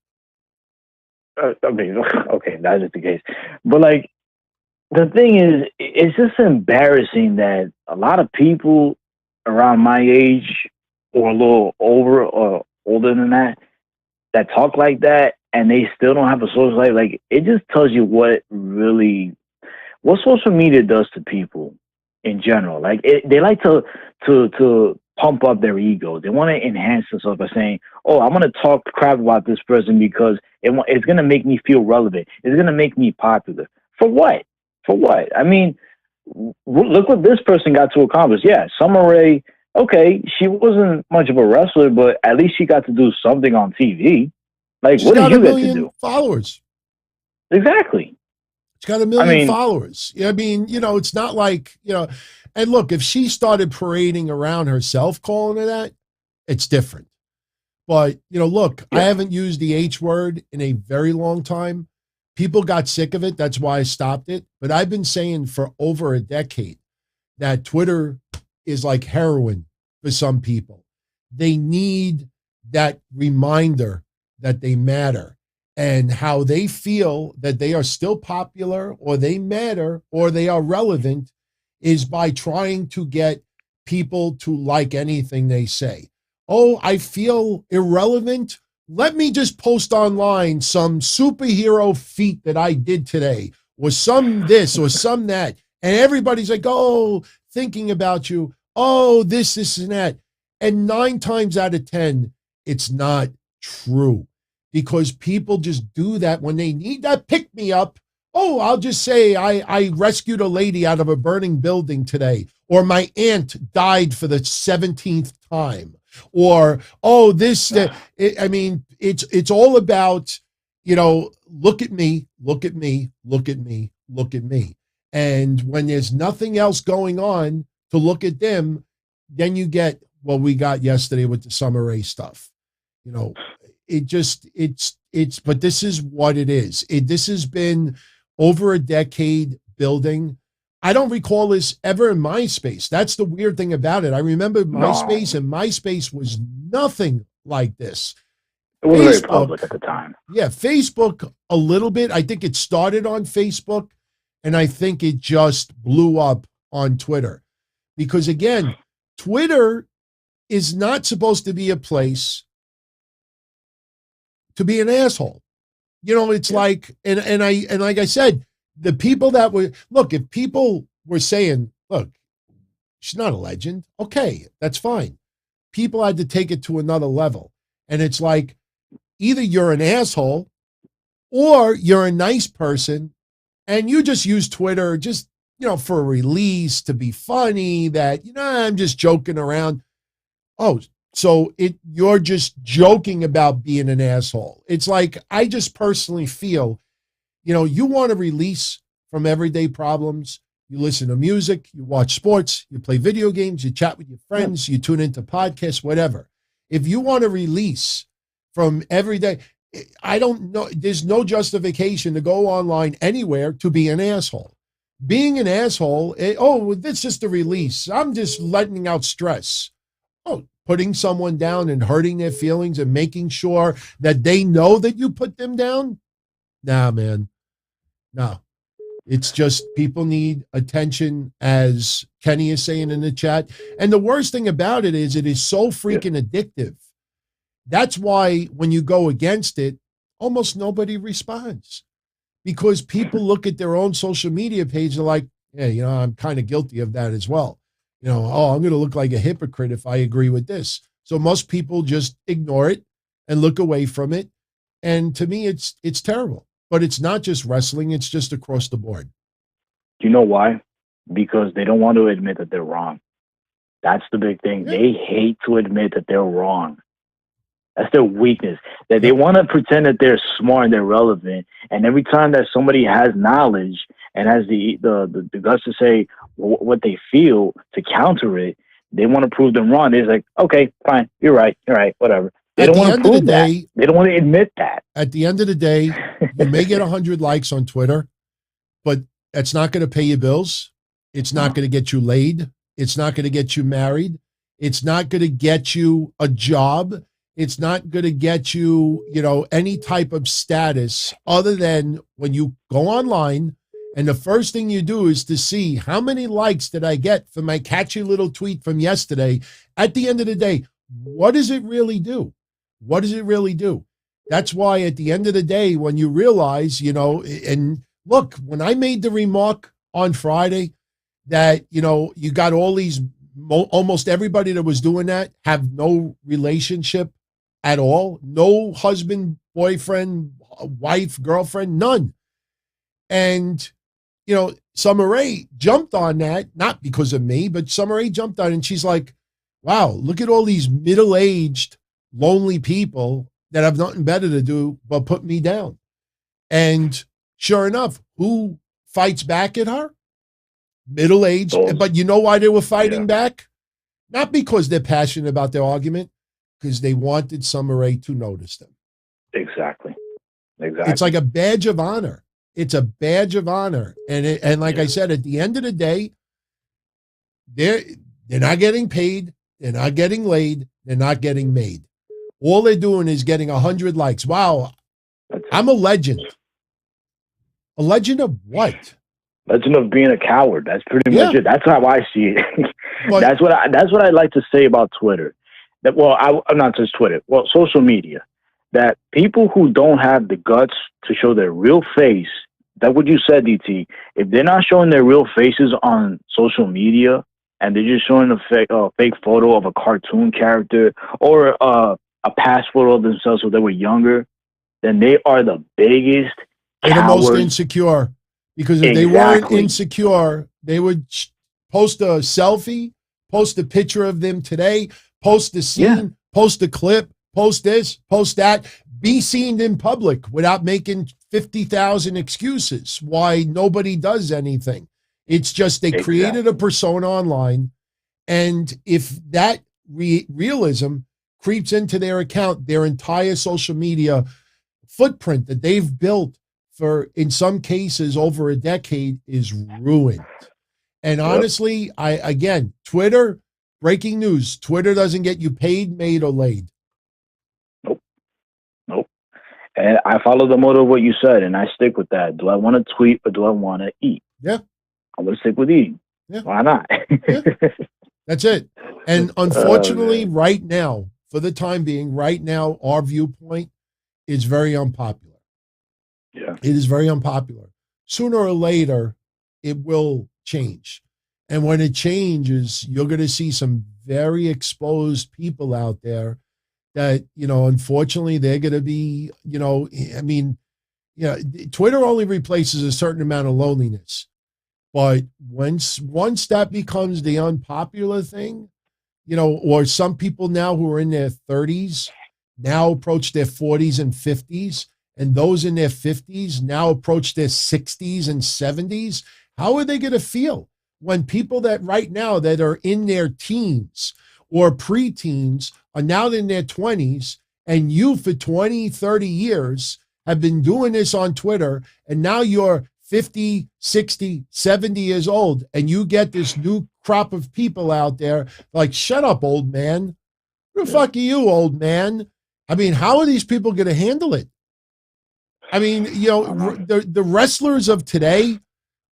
I mean, okay, that is the case. But like the thing is, it's just embarrassing that a lot of people around my age or a little over or older than that talk like that and they still don't have a social life. Like it just tells you what social media does to people in general. Like they like to pump up their ego. They want to enhance themselves by saying, "Oh, I'm going to talk crap about this person because it's going to make me feel relevant. It's going to make me popular." For what? For what? I mean, look what this person got to accomplish. Yeah, Summer Rae. Okay, she wasn't much of a wrestler, but at least she got to do something on TV. Like, what did you get to do? Followers. Exactly. She's got 1 million followers. I mean, it's not like, and look, if she started parading around herself calling her that, it's different. But, look, I haven't used the H word in a very long time. People got sick of it. That's why I stopped it. But I've been saying for over a decade that Twitter is like heroin for some people. They need that reminder that they matter. And how they feel that they are still popular or they matter or they are relevant is by trying to get people to like anything they say. Oh, I feel irrelevant. Let me just post online some superhero feat that I did today or some this or some that. And everybody's like, oh, thinking about you. Oh, this, and that. And 9 times out of 10, it's not true. Because people just do that when they need that pick-me-up. Oh, I'll just say I rescued a lady out of a burning building today. Or my aunt died for the 17th time. Or, oh, this, it's all about, look at me, look at me, look at me, look at me. And when there's nothing else going on to look at them, then you get what we got yesterday with the Summer Rae stuff. But this is what it is. This has been over a decade building. I don't recall this ever in MySpace. That's the weird thing about it. I remember MySpace, and MySpace was nothing like this. It was very public at the time. Yeah, Facebook a little bit. I think it started on Facebook, and I think it just blew up on Twitter. Because again, Twitter is not supposed to be a place to be an asshole. It's like, and like I said, the people that were, look, if people were saying, look, she's not a legend, okay, that's fine. People had to take it to another level. And it's like, either you're an asshole or you're a nice person and you just use Twitter just, for a release to be funny that, I'm just joking around. Oh, so you're just joking about being an asshole. It's like, I just personally feel, you want to release from everyday problems. You listen to music, you watch sports, you play video games, you chat with your friends, you tune into podcasts, whatever. If you want to release from everyday, I don't know, there's no justification to go online anywhere to be an asshole. Being an asshole, that's just a release. I'm just letting out stress. Oh, putting someone down and hurting their feelings and making sure that they know that you put them down? Nah, man. No. It's just people need attention, as Kenny is saying in the chat. And the worst thing about it is so freaking addictive. That's why when you go against it, almost nobody responds. Because people look at their own social media page and are like, yeah, I'm kind of guilty of that as well. I'm going to look like a hypocrite if I agree with this. So most people just ignore it and look away from it. And to me, it's terrible. But it's not just wrestling. It's just across the board. Do you know why? Because they don't want to admit that they're wrong. That's the big thing. Yeah. They hate to admit that they're wrong. That's their weakness. That they want to pretend that they're smart and they're relevant. And every time that somebody has knowledge and has the guts to say what they feel to counter it, they want to prove them wrong. They're like, okay, fine, you're right, whatever. They don't want to prove that. They don't want to admit that. At the end of the day, you may get 100 likes on Twitter, but that's not going to pay your bills. It's not going to get you laid. It's not going to get you married. It's not going to get you a job. It's not going to get you, any type of status other than when you go online and the first thing you do is to see how many likes did I get for my catchy little tweet from yesterday. At the end of the day, what does it really do? What does it really do? That's why at the end of the day, when you realize, and look, when I made the remark on Friday that, you got all these, almost everybody that was doing that have no relationship at all, no husband, boyfriend, wife, girlfriend, none. And, Summer Rae jumped on that, not because of me, but Summer Rae jumped on it, and she's like, wow, look at all these middle-aged, lonely people that have nothing better to do but put me down. And sure enough, who fights back at her? Middle-aged. But you know why they were fighting back? Not because they're passionate about their argument, because they wanted Summer Rae to notice them. Exactly. It's like a badge of honor. It's a badge of honor. And like I said, at the end of the day, they're not getting paid. They're not getting laid. They're not getting made. All they're doing is getting 100 likes. Wow. I'm a legend. A legend of what? Legend of being a coward. That's pretty much it. That's how I see it. That's what I like to say about Twitter. I'm not just Twitter. Well, social media. That people who don't have the guts to show their real face, that what you said, DT, if they're not showing their real faces on social media and they're just showing a fake photo of a cartoon character or a past photo of themselves when they were younger, then they are the biggest They're the most insecure. Because if they weren't insecure, they would post a selfie, post a picture of them today, post the scene, post a clip, post this, post that, be seen in public without making 50,000 excuses why nobody does anything. It's just they created a persona online, and if that realism creeps into their account, their entire social media footprint that they've built for, in some cases, over a decade is ruined. And honestly, Twitter, breaking news, Twitter doesn't get you paid, made, or laid. Nope. And I follow the motto of what you said, and I stick with that. Do I want to tweet or do I want to eat? Yeah. I'm going to stick with eating. Yeah. Why not? That's it. And unfortunately, right now, for the time being, right now, our viewpoint is very unpopular. Yeah. It is very unpopular. Sooner or later, it will change. And when it changes, you're going to see some very exposed people out there that, unfortunately, they're going to be, Twitter only replaces a certain amount of loneliness. But once that becomes the unpopular thing, or some people now who are in their 30s now approach their 40s and 50s, and those in their 50s now approach their 60s and 70s, how are they going to feel when people that right now that are in their teens or preteens are now in their 20s, and you for 20, 30 years have been doing this on Twitter, and now you're 50, 60, 70 years old, and you get this new crop of people out there like, shut up, old man. Who the fuck are you, old man? I mean, how are these people going to handle it? I mean, the wrestlers of today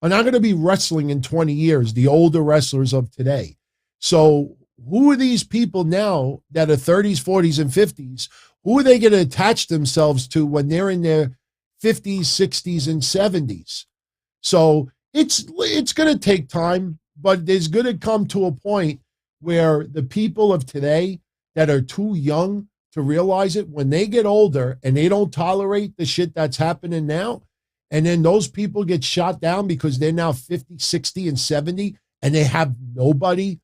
are not going to be wrestling in 20 years, the older wrestlers of today. So who are these people now that are 30s, 40s, and 50s? Who are they going to attach themselves to when they're in their 50s, 60s, and 70s? So it's going to take time, but there's going to come to a point where the people of today that are too young to realize it, when they get older and they don't tolerate the shit that's happening now, and then those people get shot down because they're now 50, 60, and 70, and they have nobody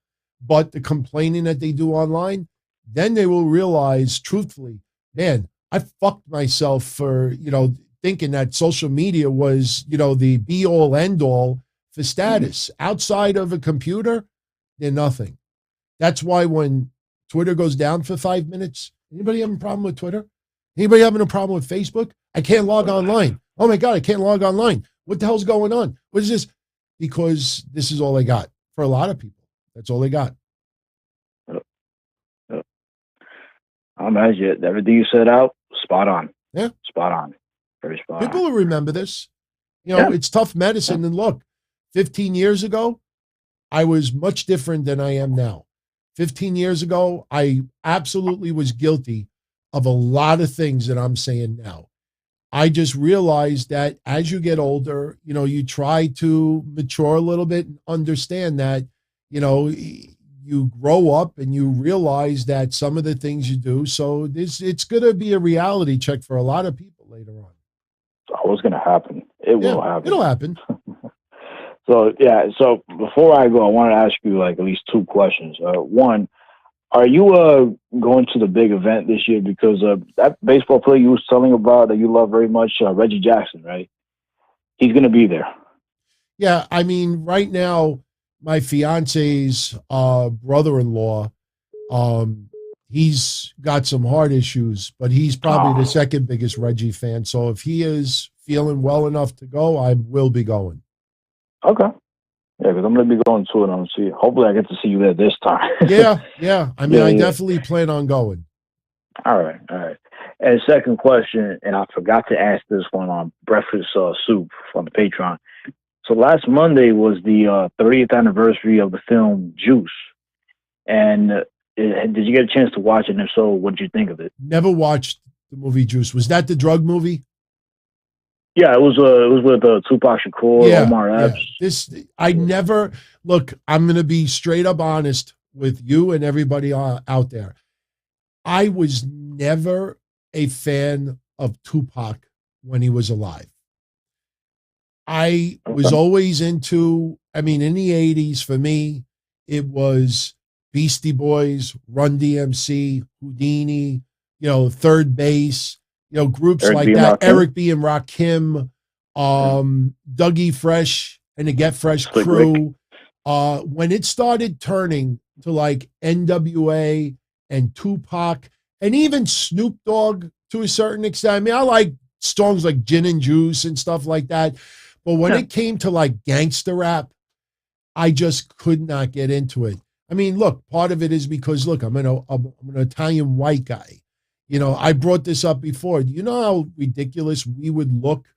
but the complaining that they do online, then they will realize, truthfully, man, I fucked myself for, thinking that social media was, the be all end all for status. Outside of a computer, they're nothing. That's why when Twitter goes down for 5 minutes, anybody having a problem with Twitter? Anybody having a problem with Facebook? I can't log online. Oh my God, I can't log online. What the hell's going on? What is this? Because this is all they got. For a lot of people, that's all they got. I'm as yet. Everything you said out, spot on. Yeah. Spot on. Very spot on. People will remember this. It's tough medicine. And look, 15 years ago, I was much different than I am now. 15 years ago, I absolutely was guilty of a lot of things that I'm saying now. I just realized that as you get older, you try to mature a little bit and understand that, you grow up and you realize that some of the things you do. So it's going to be a reality check for a lot of people later on. Oh, it's going to happen. It will happen. It'll happen. So before I go, I want to ask you at least two questions. One, are you going to the big event this year? Because that baseball player you was telling about that you love very much, Reggie Jackson, right? He's going to be there. Yeah, I mean, right now, my fiance's brother-in-law, he's got some heart issues, but he's probably the second biggest Reggie fan. So if he is feeling well enough to go, I will be going. Okay. Yeah, because I'm going to be going to it. Hopefully I get to see you there this time. Yeah. I mean, I definitely plan on going. All right. And second question, and I forgot to ask this one on Breakfast Soup on the Patreon. So last Monday was the 30th anniversary of the film Juice. And did you get a chance to watch it? And if so, what did you think of it? Never watched the movie Juice. Was that the drug movie? Yeah, it was with Tupac Shakur, Omar Epps. I never, look, I'm going to be straight up honest with you and everybody out there. I was never a fan of Tupac when he was alive. I was always into, in the 80s, for me, it was Beastie Boys, Run DMC, Houdini, Third Base, groups Eric like B. that. Rakim. Eric B. and Rakim, Dougie Fresh and the Get Fresh Slick crew. When it started turning to like NWA and Tupac and even Snoop Dogg to a certain extent. I like songs like Gin and Juice and stuff like that. But when it came to like gangster rap, I just could not get into it. Look, part of it is because, look, I'm an Italian white guy. I brought this up before. Do you know how ridiculous we would look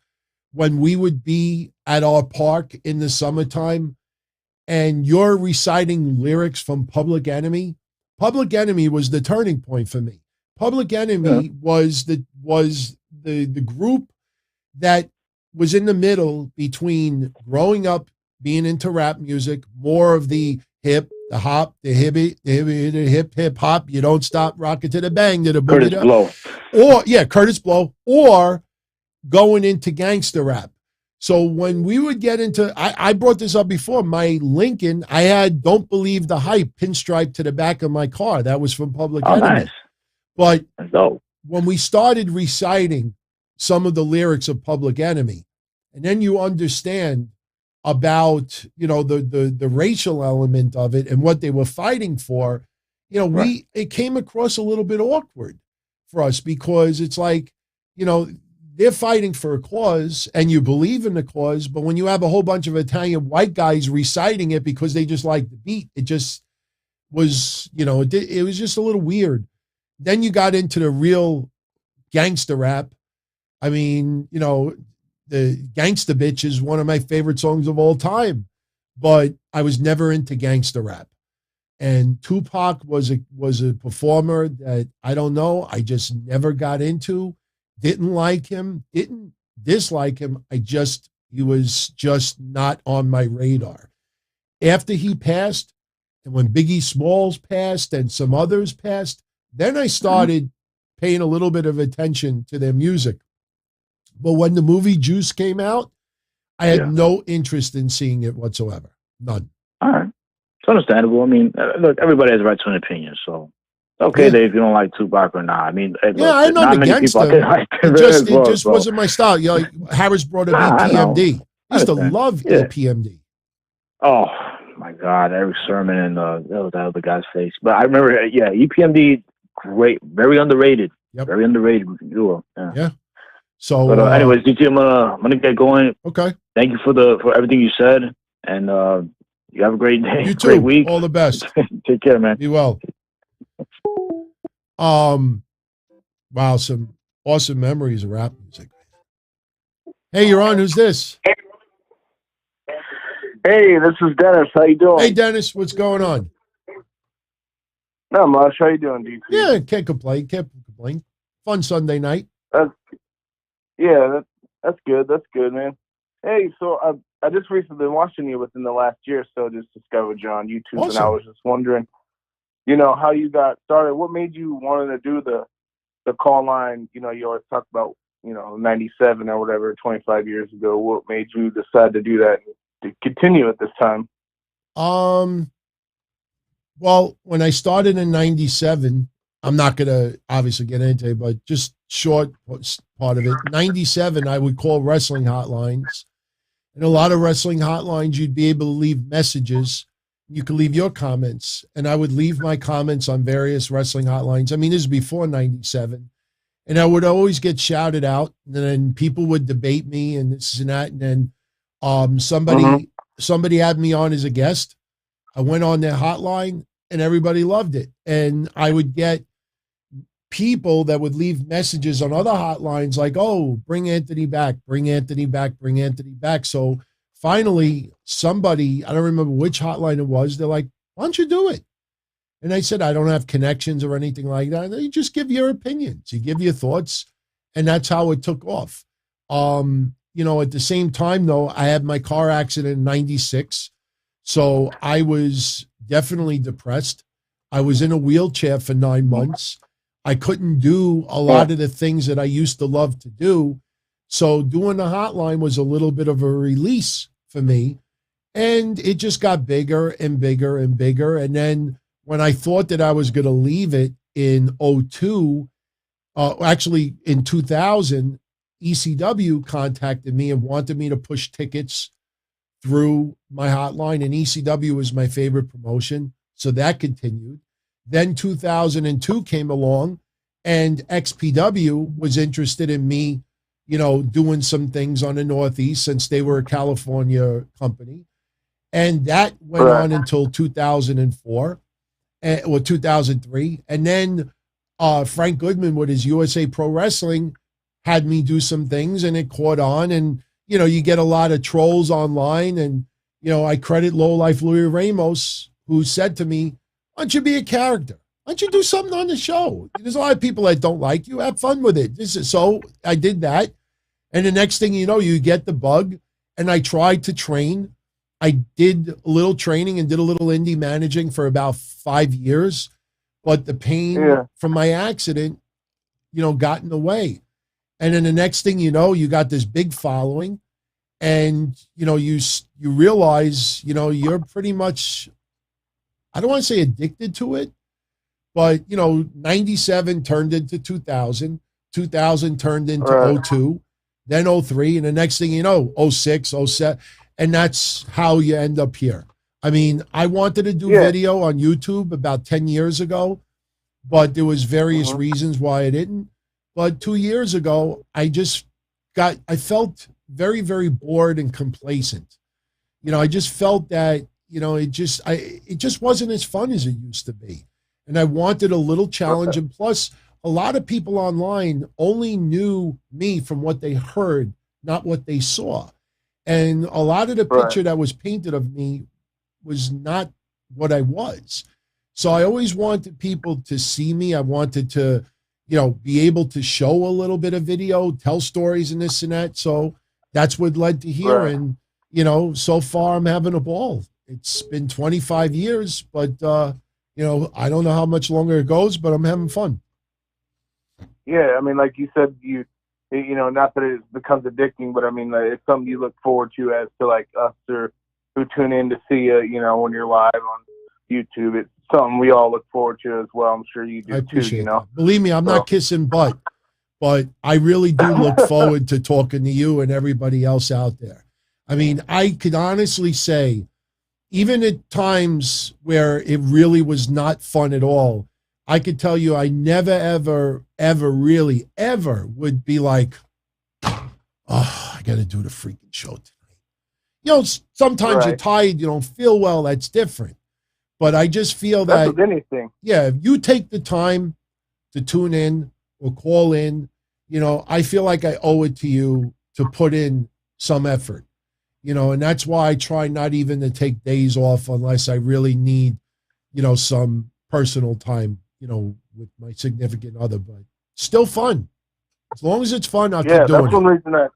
when we would be at our park in the summertime and you're reciting lyrics from Public Enemy? Public Enemy was the turning point for me. Public Enemy was the group that was in the middle between growing up, being into rap music, more of the hip, the hop, the hip hop. You don't stop rocking to the bang to the boogie. Curtis Blow. Curtis Blow, or going into gangster rap. So when we would get into, I brought this up before, my Lincoln, I had Don't Believe the Hype pinstripe to the back of my car. That was from Public Enemy. Nice. But when we started reciting some of the lyrics of Public Enemy, and then you understand about, the racial element of it and what they were fighting for, it came across a little bit awkward for us because it's like, they're fighting for a cause and you believe in the cause, but when you have a whole bunch of Italian white guys reciting it because they just like the beat, it just was, it was just a little weird. Then you got into the real gangster rap. The Gangsta Bitch is one of my favorite songs of all time, but I was never into gangster rap. And Tupac was a performer that I don't know. I just never got into, didn't like him, didn't dislike him. He was just not on my radar. After he passed, and when Biggie Smalls passed and some others passed, then I started paying a little bit of attention to their music. But when the movie Juice came out, I had no interest in seeing it whatsoever. None. All right. It's understandable. Look, everybody has a right to an opinion, so Okay, Dave, if you don't like Tupac or not. I mean, yeah, I'm not against him. It just wasn't my style. You know, like Harris brought up EPMD. I used to love EPMD. Oh my God, Eric Sermon and that other guy's face. But I remember, EPMD, great, very underrated. Yep. Very underrated duo. Yeah. So, but anyways, DT, I'm gonna get going. Okay. Thank you for everything you said, and you have a great day. You too. Great week. All the best. Take care, man. Be well. Wow, some awesome memories of rap music. Hey, you're on. Who's this? Hey, this is Dennis. How you doing? Hey, Dennis. What's going on? Not much. How you doing, DT? Yeah, can't complain. Fun Sunday night. That's good. That's good, man. Hey, so I just recently been watching you within the last year or so. Just discovered you on YouTube, awesome. And I was just wondering, how you got started. What made you want to do the call line? You always talk about 97 or whatever, 25 years ago. What made you decide to do that and to continue at this time? Well, when I started in 97, I'm not going to obviously get into it, but just short part of it. 97, I would call wrestling hotlines. And a lot of wrestling hotlines, you'd be able to leave messages. You could leave your comments. And I would leave my comments on various wrestling hotlines. I mean, this is before 97. And I would always get shouted out. And then people would debate me and this and that. And then somebody had me on as a guest. I went on their hotline and everybody loved it. And I would get people that would leave messages on other hotlines like, oh, bring Anthony back, bring Anthony back, bring Anthony back. So finally, somebody, I don't remember which hotline it was, they're like, why don't you do it? And I said, I don't have connections or anything like that. You just give your opinions, you give your thoughts, and that's how it took off. At the same time, though, I had my car accident in 96. So I was definitely depressed. I was in a wheelchair for 9 months. I couldn't do a lot of the things that I used to love to do. So doing the hotline was a little bit of a release for me. And it just got bigger and bigger and bigger. And then when I thought that I was going to leave it in 02, actually in 2000, ECW contacted me and wanted me to push tickets through my hotline, and ECW was my favorite promotion. So that continued. Then 2002 came along and XPW was interested in me, doing some things on the Northeast since they were a California company. And that went on until 2004 or 2003. And then Frank Goodman with his USA Pro Wrestling had me do some things and it caught on. And you get a lot of trolls online, and, I credit lowlife Louis Ramos, who said to me, why don't you be a character? Why don't you do something on the show? There's a lot of people that don't like you. Have fun with it. So I did that. And the next thing you know, you get the bug. And I tried to train. I did a little training and did a little indie managing for about 5 years. But the pain from my accident, got in the way. And then the next thing you know, you got this big following, and you realize you're pretty much, I don't want to say addicted to it, but 97 turned into 2000, 2000 turned into 02, then 03, and the next thing you know, 06, 07, and that's how you end up here. I mean, I wanted to do video on YouTube about 10 years ago, but there was various reasons why I didn't. But 2 years ago, I felt very, very bored and complacent. I just felt that, it just wasn't as fun as it used to be. And I wanted a little challenge. And plus, a lot of people online only knew me from what they heard, not what they saw. And a lot of the picture that was painted of me was not what I was. So I always wanted people to see me. I wanted to, be able to show a little bit of video, tell stories and this and that. So that's what led to here. And, so far I'm having a ball. It's been 25 years, but, I don't know how much longer it goes, but I'm having fun. Yeah. I mean, like you said, not that it becomes addicting, but I mean, it's something you look forward to as to like us or who tune in to see you, when you're live YouTube. It's something we all look forward to as well. I'm sure you do I appreciate too. You know, that. Believe me, I'm not kissing butt, but I really do look forward to talking to you and everybody else out there. I mean, I can honestly say, even at times where it really was not fun at all, I could tell you I never, ever, ever really, ever would be like, oh, I got to do the freaking show tonight. You know, sometimes you're tired, you don't feel well, that's different. But I just feel that's that, with anything. yeah, if you take the time to tune in or call in, you know, I feel like I owe it to you to put in some effort, you know, and that's why I try not even to take days off unless I really need, you know, some personal time, you know, with my significant other, but still fun. As long as it's fun, I'll keep doing it.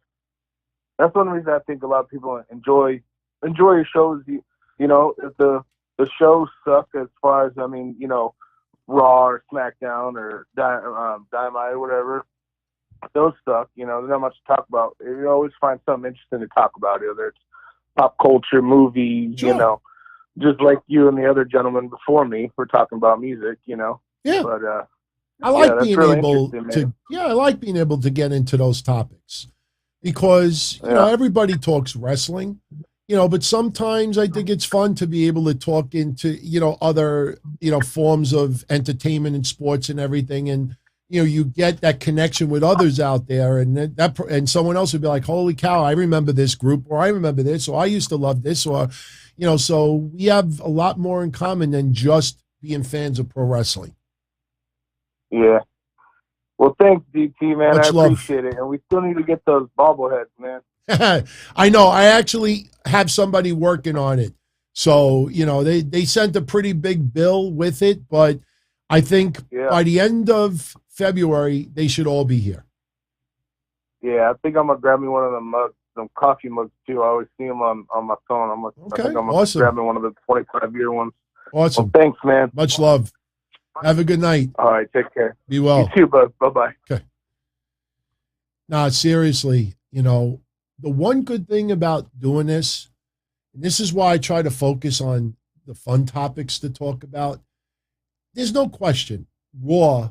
That's one reason I think a lot of people enjoy your shows. You know, if the shows suck as far as, I mean, you know, Raw or SmackDown or Dynamite or whatever, those suck. You know, there's not much to talk about. You always find something interesting to talk about, whether it's pop culture, movies, you know, just like you and the other gentleman before me were talking about music, you know. Yeah. But I like being really able to, I like being able to get into those topics because, you know, everybody talks wrestling, you know, but sometimes I think it's fun to be able to talk into, you know, other, you know, forms of entertainment and sports and everything. And, you know, you get that connection with others out there and someone else would be like, holy cow, I remember this group, or I remember this, or I used to love this, or, you know, so we have a lot more in common than just being fans of pro wrestling. Yeah. Well, thanks, DT, man. Much I love. appreciate it. And we still need to get those bobbleheads, man. I know. I actually have somebody working on it. So, you know, they sent a pretty big bill with it, but I think by the end of February, they should all be here. Yeah, I think I'm going to grab me one of them mugs, some coffee mugs, too. I always see them on my phone. I think I'm going to grab me one of the 25-year ones. Awesome. Well, thanks, man. Much love. Have a good night. All right, take care. Be well. You too, bud. Bye-bye. Okay. Nah, seriously, you know, the one good thing about doing this, and this is why I try to focus on the fun topics to talk about, there's no question Raw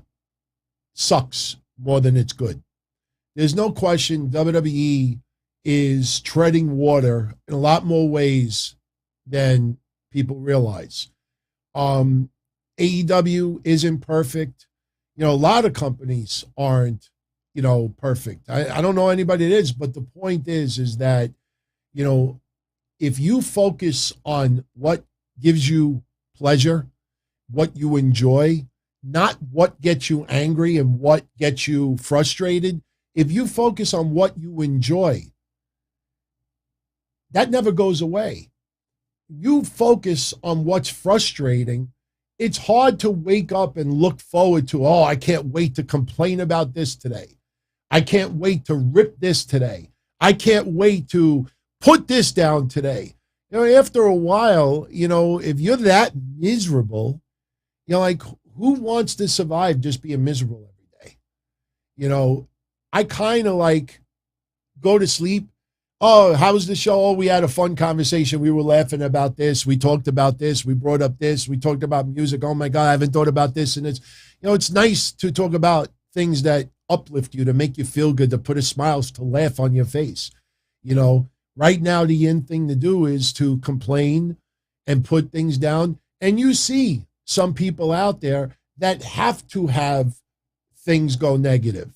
sucks more than it's good. There's no question WWE is treading water in a lot more ways than people realize. AEW isn't perfect. You know, a lot of companies aren't, you know, perfect. I don't know anybody that is, but the point is that, you know, if you focus on what gives you pleasure, what you enjoy, not what gets you angry and what gets you frustrated, if you focus on what you enjoy, that never goes away. You focus on what's frustrating, it's hard to wake up and look forward to, oh, I can't wait to complain about this today. I can't wait to rip this today. I can't wait to put this down today. You know, after a while, you know, if you're that miserable, you know, like, who wants to survive just being miserable every day? You know, I kind of like go to sleep. Oh, how was the show? Oh, we had a fun conversation. We were laughing about this. We talked about this. We brought up this. We talked about music. Oh my God, I haven't thought about this. And it's, you know, it's nice to talk about things that uplift you, to make you feel good, to put a smile, to laugh on your face. You know, right now, the in thing to do is to complain and put things down. And you see some people out there that have to have things go negative.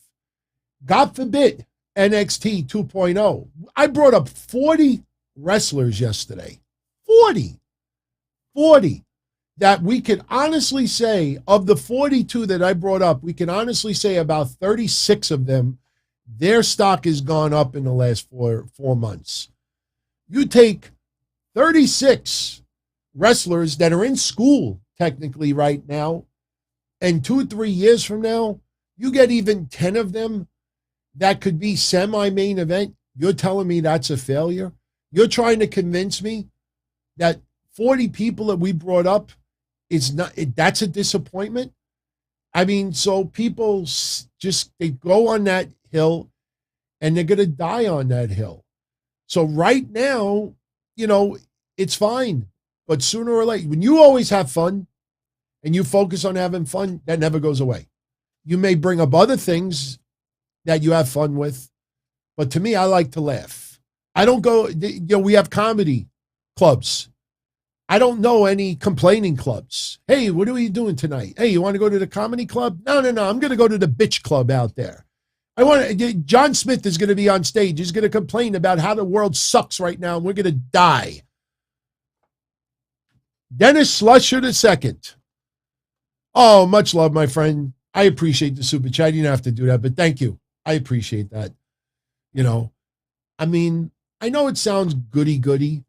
God forbid, NXT 2.0. I brought up 40 wrestlers yesterday. 40 that we can honestly say, of the 42 that I brought up, we can honestly say about 36 of them, their stock has gone up in the last four months. You take 36 wrestlers that are in school technically right now, and 2-3 years from now, you get even 10 of them that could be semi-main event. You're telling me that's a failure? You're trying to convince me that 40 people that we brought up is not, that's a disappointment? I mean, so people just, they go on that hill and they're going to die on that hill. So right now, you know, it's fine. But sooner or later, when you always have fun and you focus on having fun, that never goes away. You may bring up other things that you have fun with, but to me, I like to laugh. I don't go, we have comedy clubs. I don't know any complaining clubs. Hey, what are you doing tonight? Hey, you want to go to the comedy club? No. I'm going to go to the bitch club out there. John Smith is going to be on stage. He's going to complain about how the world sucks right now and we're going to die. Dennis Slusher II. Oh, much love, my friend. I appreciate the super chat. You didn't have to do that, but thank you. I appreciate that. I mean, I know it sounds goody-goody.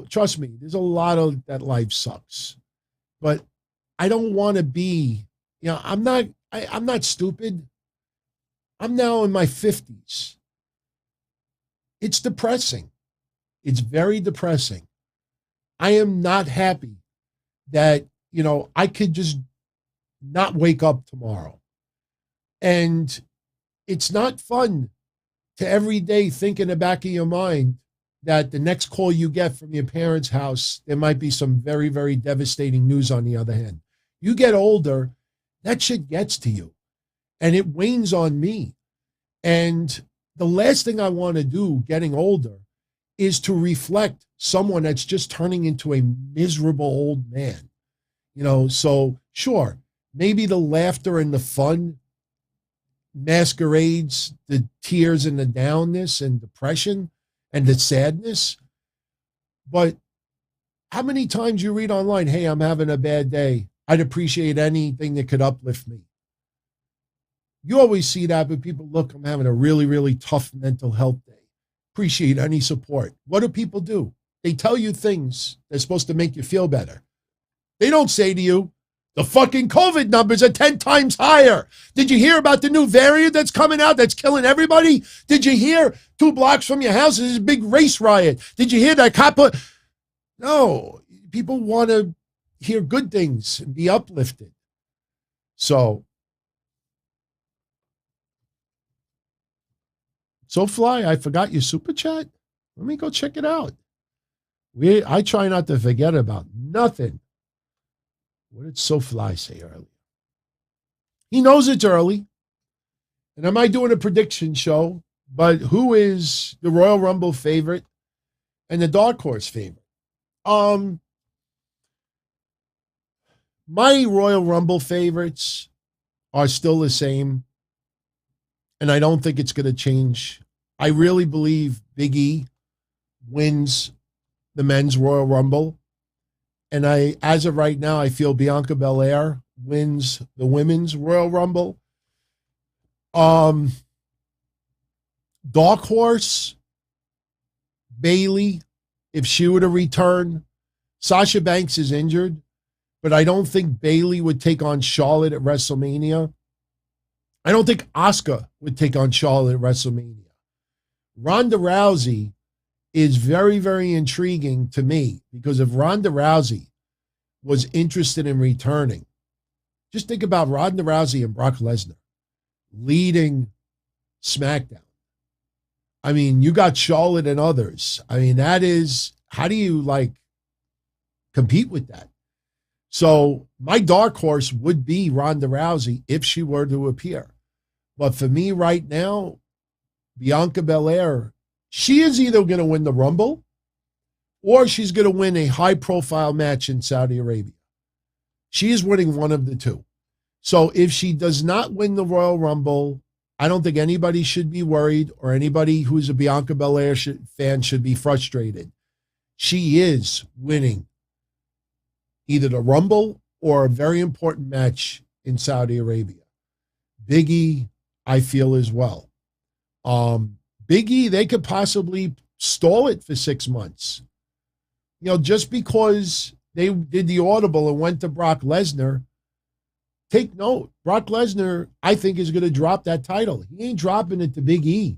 Trust me, there's a lot of that life sucks. But I don't want to be, I'm not stupid. I'm now in my 50s. It's depressing. It's very depressing. I am not happy that, I could just not wake up tomorrow. And it's not fun to every day think in the back of your mind that the next call you get from your parents' house, there might be some very, very devastating news on the other hand. You get older, that shit gets to you. And it wanes on me. And the last thing I want to do getting older is to reflect someone that's just turning into a miserable old man. So sure, maybe the laughter and the fun masquerades the tears and the downness and depression and the sadness. But how many times you read online, hey, I'm having a bad day. I'd appreciate anything that could uplift me. You always see that, but people, look, I'm having a really, really tough mental health day. Appreciate any support. What do people do? They tell you things that's supposed to make you feel better. They don't say to you, the fucking COVID numbers are 10 times higher. Did you hear about the new variant that's coming out that's killing everybody? Did you hear 2 blocks from your house there's a big race riot? Did you hear that cop? No, people want to hear good things and be uplifted. So Fly, I forgot your super chat. Let me go check it out. I try not to forget about nothing. What did SoFly say earlier? He knows it's early. And am I doing a prediction show? But who is the Royal Rumble favorite and the Dark Horse favorite? My Royal Rumble favorites are still the same. And I don't think it's going to change. I really believe Big E wins the men's Royal Rumble. And as of right now, I feel Bianca Belair wins the women's Royal Rumble. Dark Horse, Bayley, if she were to return. Sasha Banks is injured, but I don't think Bayley would take on Charlotte at WrestleMania. I don't think Asuka would take on Charlotte at WrestleMania. Ronda Rousey is very, very intriguing to me because if Ronda Rousey was interested in returning, just think about Ronda Rousey and Brock Lesnar leading SmackDown. I mean, you got Charlotte and others. I mean, that is, how do you compete with that? So my dark horse would be Ronda Rousey if she were to appear. But for me right now, Bianca Belair, she is either going to win the Rumble or she's going to win a high-profile match in Saudi Arabia. She is winning one of the two. So if she does not win the Royal Rumble, I don't think anybody should be worried or anybody who's a Bianca Belair fan should be frustrated. She is winning either the Rumble or a very important match in Saudi Arabia. Big E, I feel as well. Big E, they could possibly stall it for 6 months. Just because they did the audible and went to Brock Lesnar, take note. Brock Lesnar, I think, is going to drop that title. He ain't dropping it to Big E.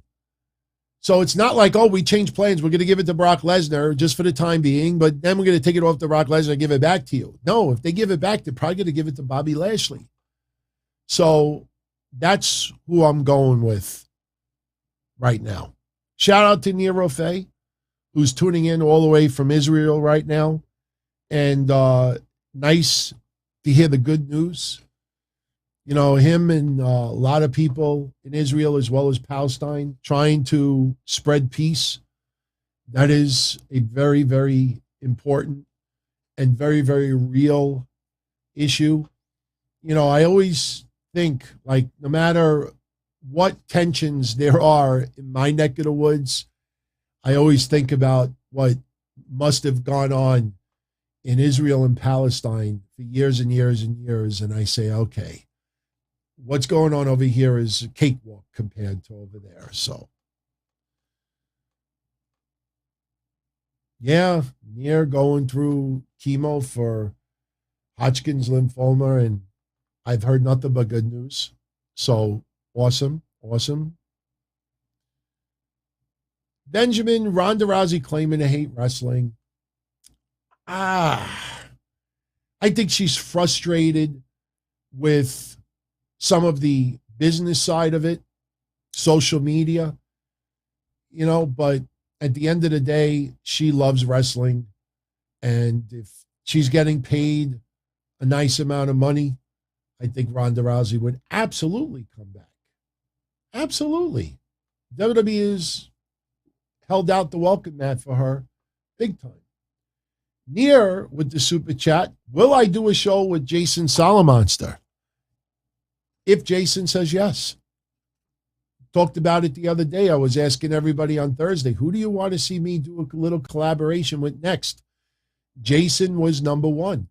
So it's not like, we changed plans. We're going to give it to Brock Lesnar just for the time being, but then we're going to take it off to Brock Lesnar and give it back to you. No, if they give it back, they're probably going to give it to Bobby Lashley. So that's who I'm going with right now. Shout out to Nero Faye, who's tuning in all the way from Israel right now. And nice to hear the good news. You know, him and a lot of people in Israel as well as Palestine trying to spread peace. That is a very, very important and very, very real issue. You know, I always think, like, no matter what tensions there are in my neck of the woods, I always think about what must have gone on in Israel and Palestine for years and years and years. And I say, okay, what's going on over here is a cakewalk compared to over there. So, yeah, Near going through chemo for Hodgkin's lymphoma, and I've heard nothing but good news. So, awesome, awesome. Benjamin, Ronda Rousey claiming to hate wrestling. I think she's frustrated with some of the business side of it, social media, you know, but at the end of the day, she loves wrestling. And if she's getting paid a nice amount of money, I think Ronda Rousey would absolutely come back. Absolutely. WWE has held out the welcome mat for her big time. Near with the super chat, will I do a show with Jason Solomonster? If Jason says yes. Talked about it the other day. I was asking everybody on Thursday, who do you want to see me do a little collaboration with next? Jason was number one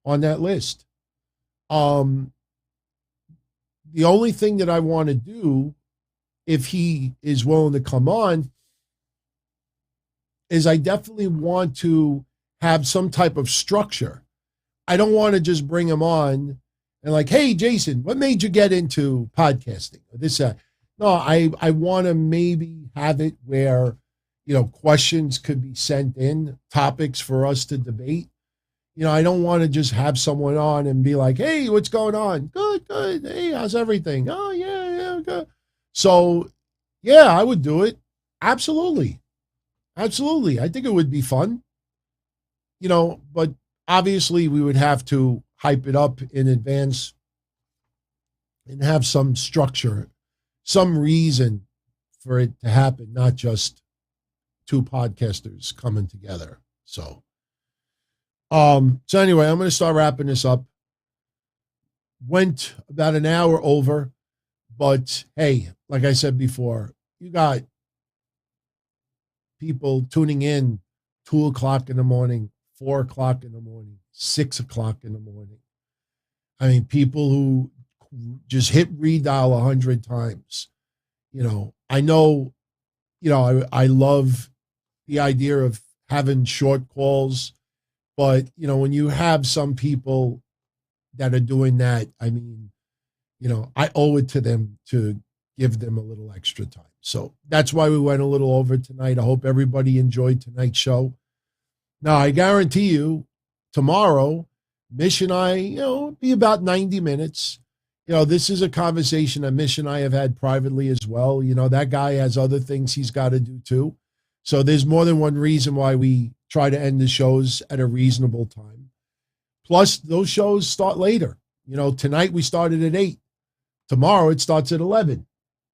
on that list. The only thing that I want to do, if he is willing to come on, is I definitely want to have some type of structure. I don't want to just bring him on and like, hey, Jason, what made you get into podcasting? No, I want to maybe have it where, you know, questions could be sent in, topics for us to debate. You know, I don't want to just have someone on and be like, hey, what's going on? Good, good. Hey, how's everything? Oh, yeah, good. So, yeah, I would do it. Absolutely. Absolutely. I think it would be fun. You know, but obviously we would have to hype it up in advance and have some structure, some reason for it to happen, not just two podcasters coming together. So anyway, I'm going to start wrapping this up. Went about an hour over, but hey, like I said before, you got people tuning in 2 o'clock in the morning, 4 o'clock in the morning, 6 o'clock in the morning. I mean, people who just hit redial 100 times. You know, I know, you know, I love the idea of having short calls, but, you know, when you have some people that are doing that, I mean, you know, I owe it to them to give them a little extra time. So that's why we went a little over tonight. I hope everybody enjoyed tonight's show. Now, I guarantee you, tomorrow, Mish and I, you know, be about 90 minutes. You know, this is a conversation that Mish and I have had privately as well. You know, that guy has other things he's got to do too. So there's more than one reason why we try to end the shows at a reasonable time. Plus, those shows start later. You know, tonight we started at 8. Tomorrow it starts at 11.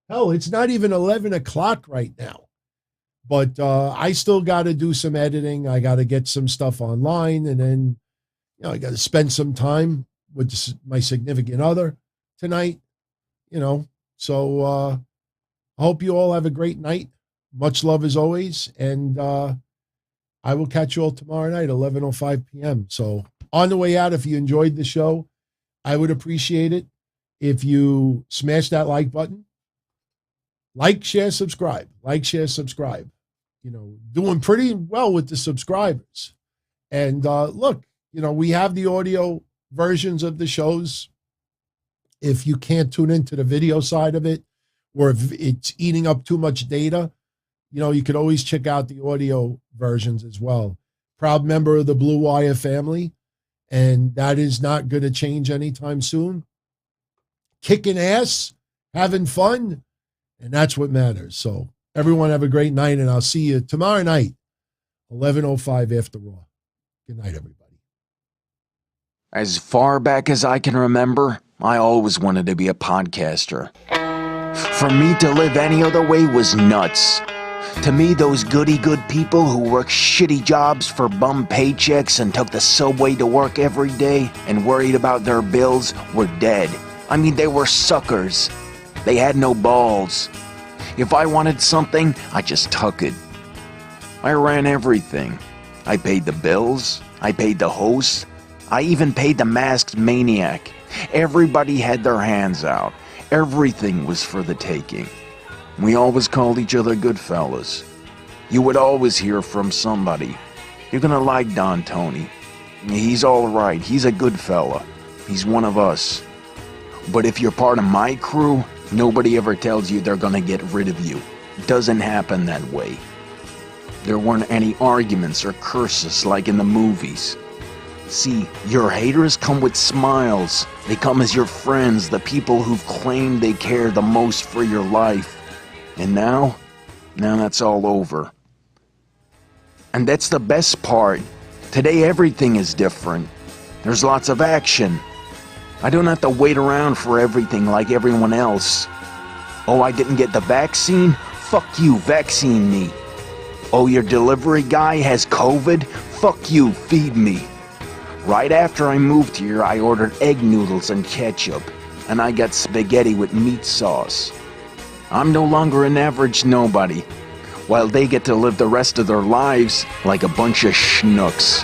Hell, it's not even 11 o'clock right now. But I still got to do some editing. I got to get some stuff online. And then, you know, I got to spend some time with my significant other tonight, you know. So I hope you all have a great night. Much love as always. And I will catch you all tomorrow night, 11:05 p.m. So on the way out, if you enjoyed the show, I would appreciate it if you smash that like button. Like, share, subscribe. Like, share, subscribe. You know, doing pretty well with the subscribers. And look, you know, we have the audio versions of the shows. If you can't tune into the video side of it, or if it's eating up too much data, you know, you could always check out the audio versions as well. Proud member of the Blue Wire family, and that is not going to change anytime soon. Kicking ass, having fun, and that's what matters. So everyone have a great night, and I'll see you tomorrow night, 11:05 after Raw. Good night, everybody. As far back as I can remember, I always wanted to be a podcaster. For me to live any other way was nuts. To me, those goody-good people who worked shitty jobs for bum paychecks and took the subway to work every day and worried about their bills were dead. I mean, they were suckers. They had no balls. If I wanted something, I just took it. I ran everything. I paid the bills. I paid the host. I even paid the masked maniac. Everybody had their hands out. Everything was for the taking. We always called each other good fellas. You would always hear from somebody. You're gonna like Don Tony. He's alright. He's a good fella. He's one of us. But if you're part of my crew, nobody ever tells you they're gonna get rid of you. It doesn't happen that way. There weren't any arguments or curses like in the movies. See, your haters come with smiles. They come as your friends, the people who've claimed they care the most for your life. And now that's all over. And that's the best part. Today everything is different. There's lots of action. I don't have to wait around for everything like everyone else. Oh, I didn't get the vaccine? Fuck you, vaccine me. Oh, your delivery guy has COVID? Fuck you, feed me. Right after I moved here, I ordered egg noodles and ketchup, and I got spaghetti with meat sauce. I'm no longer an average nobody, while they get to live the rest of their lives like a bunch of schnooks.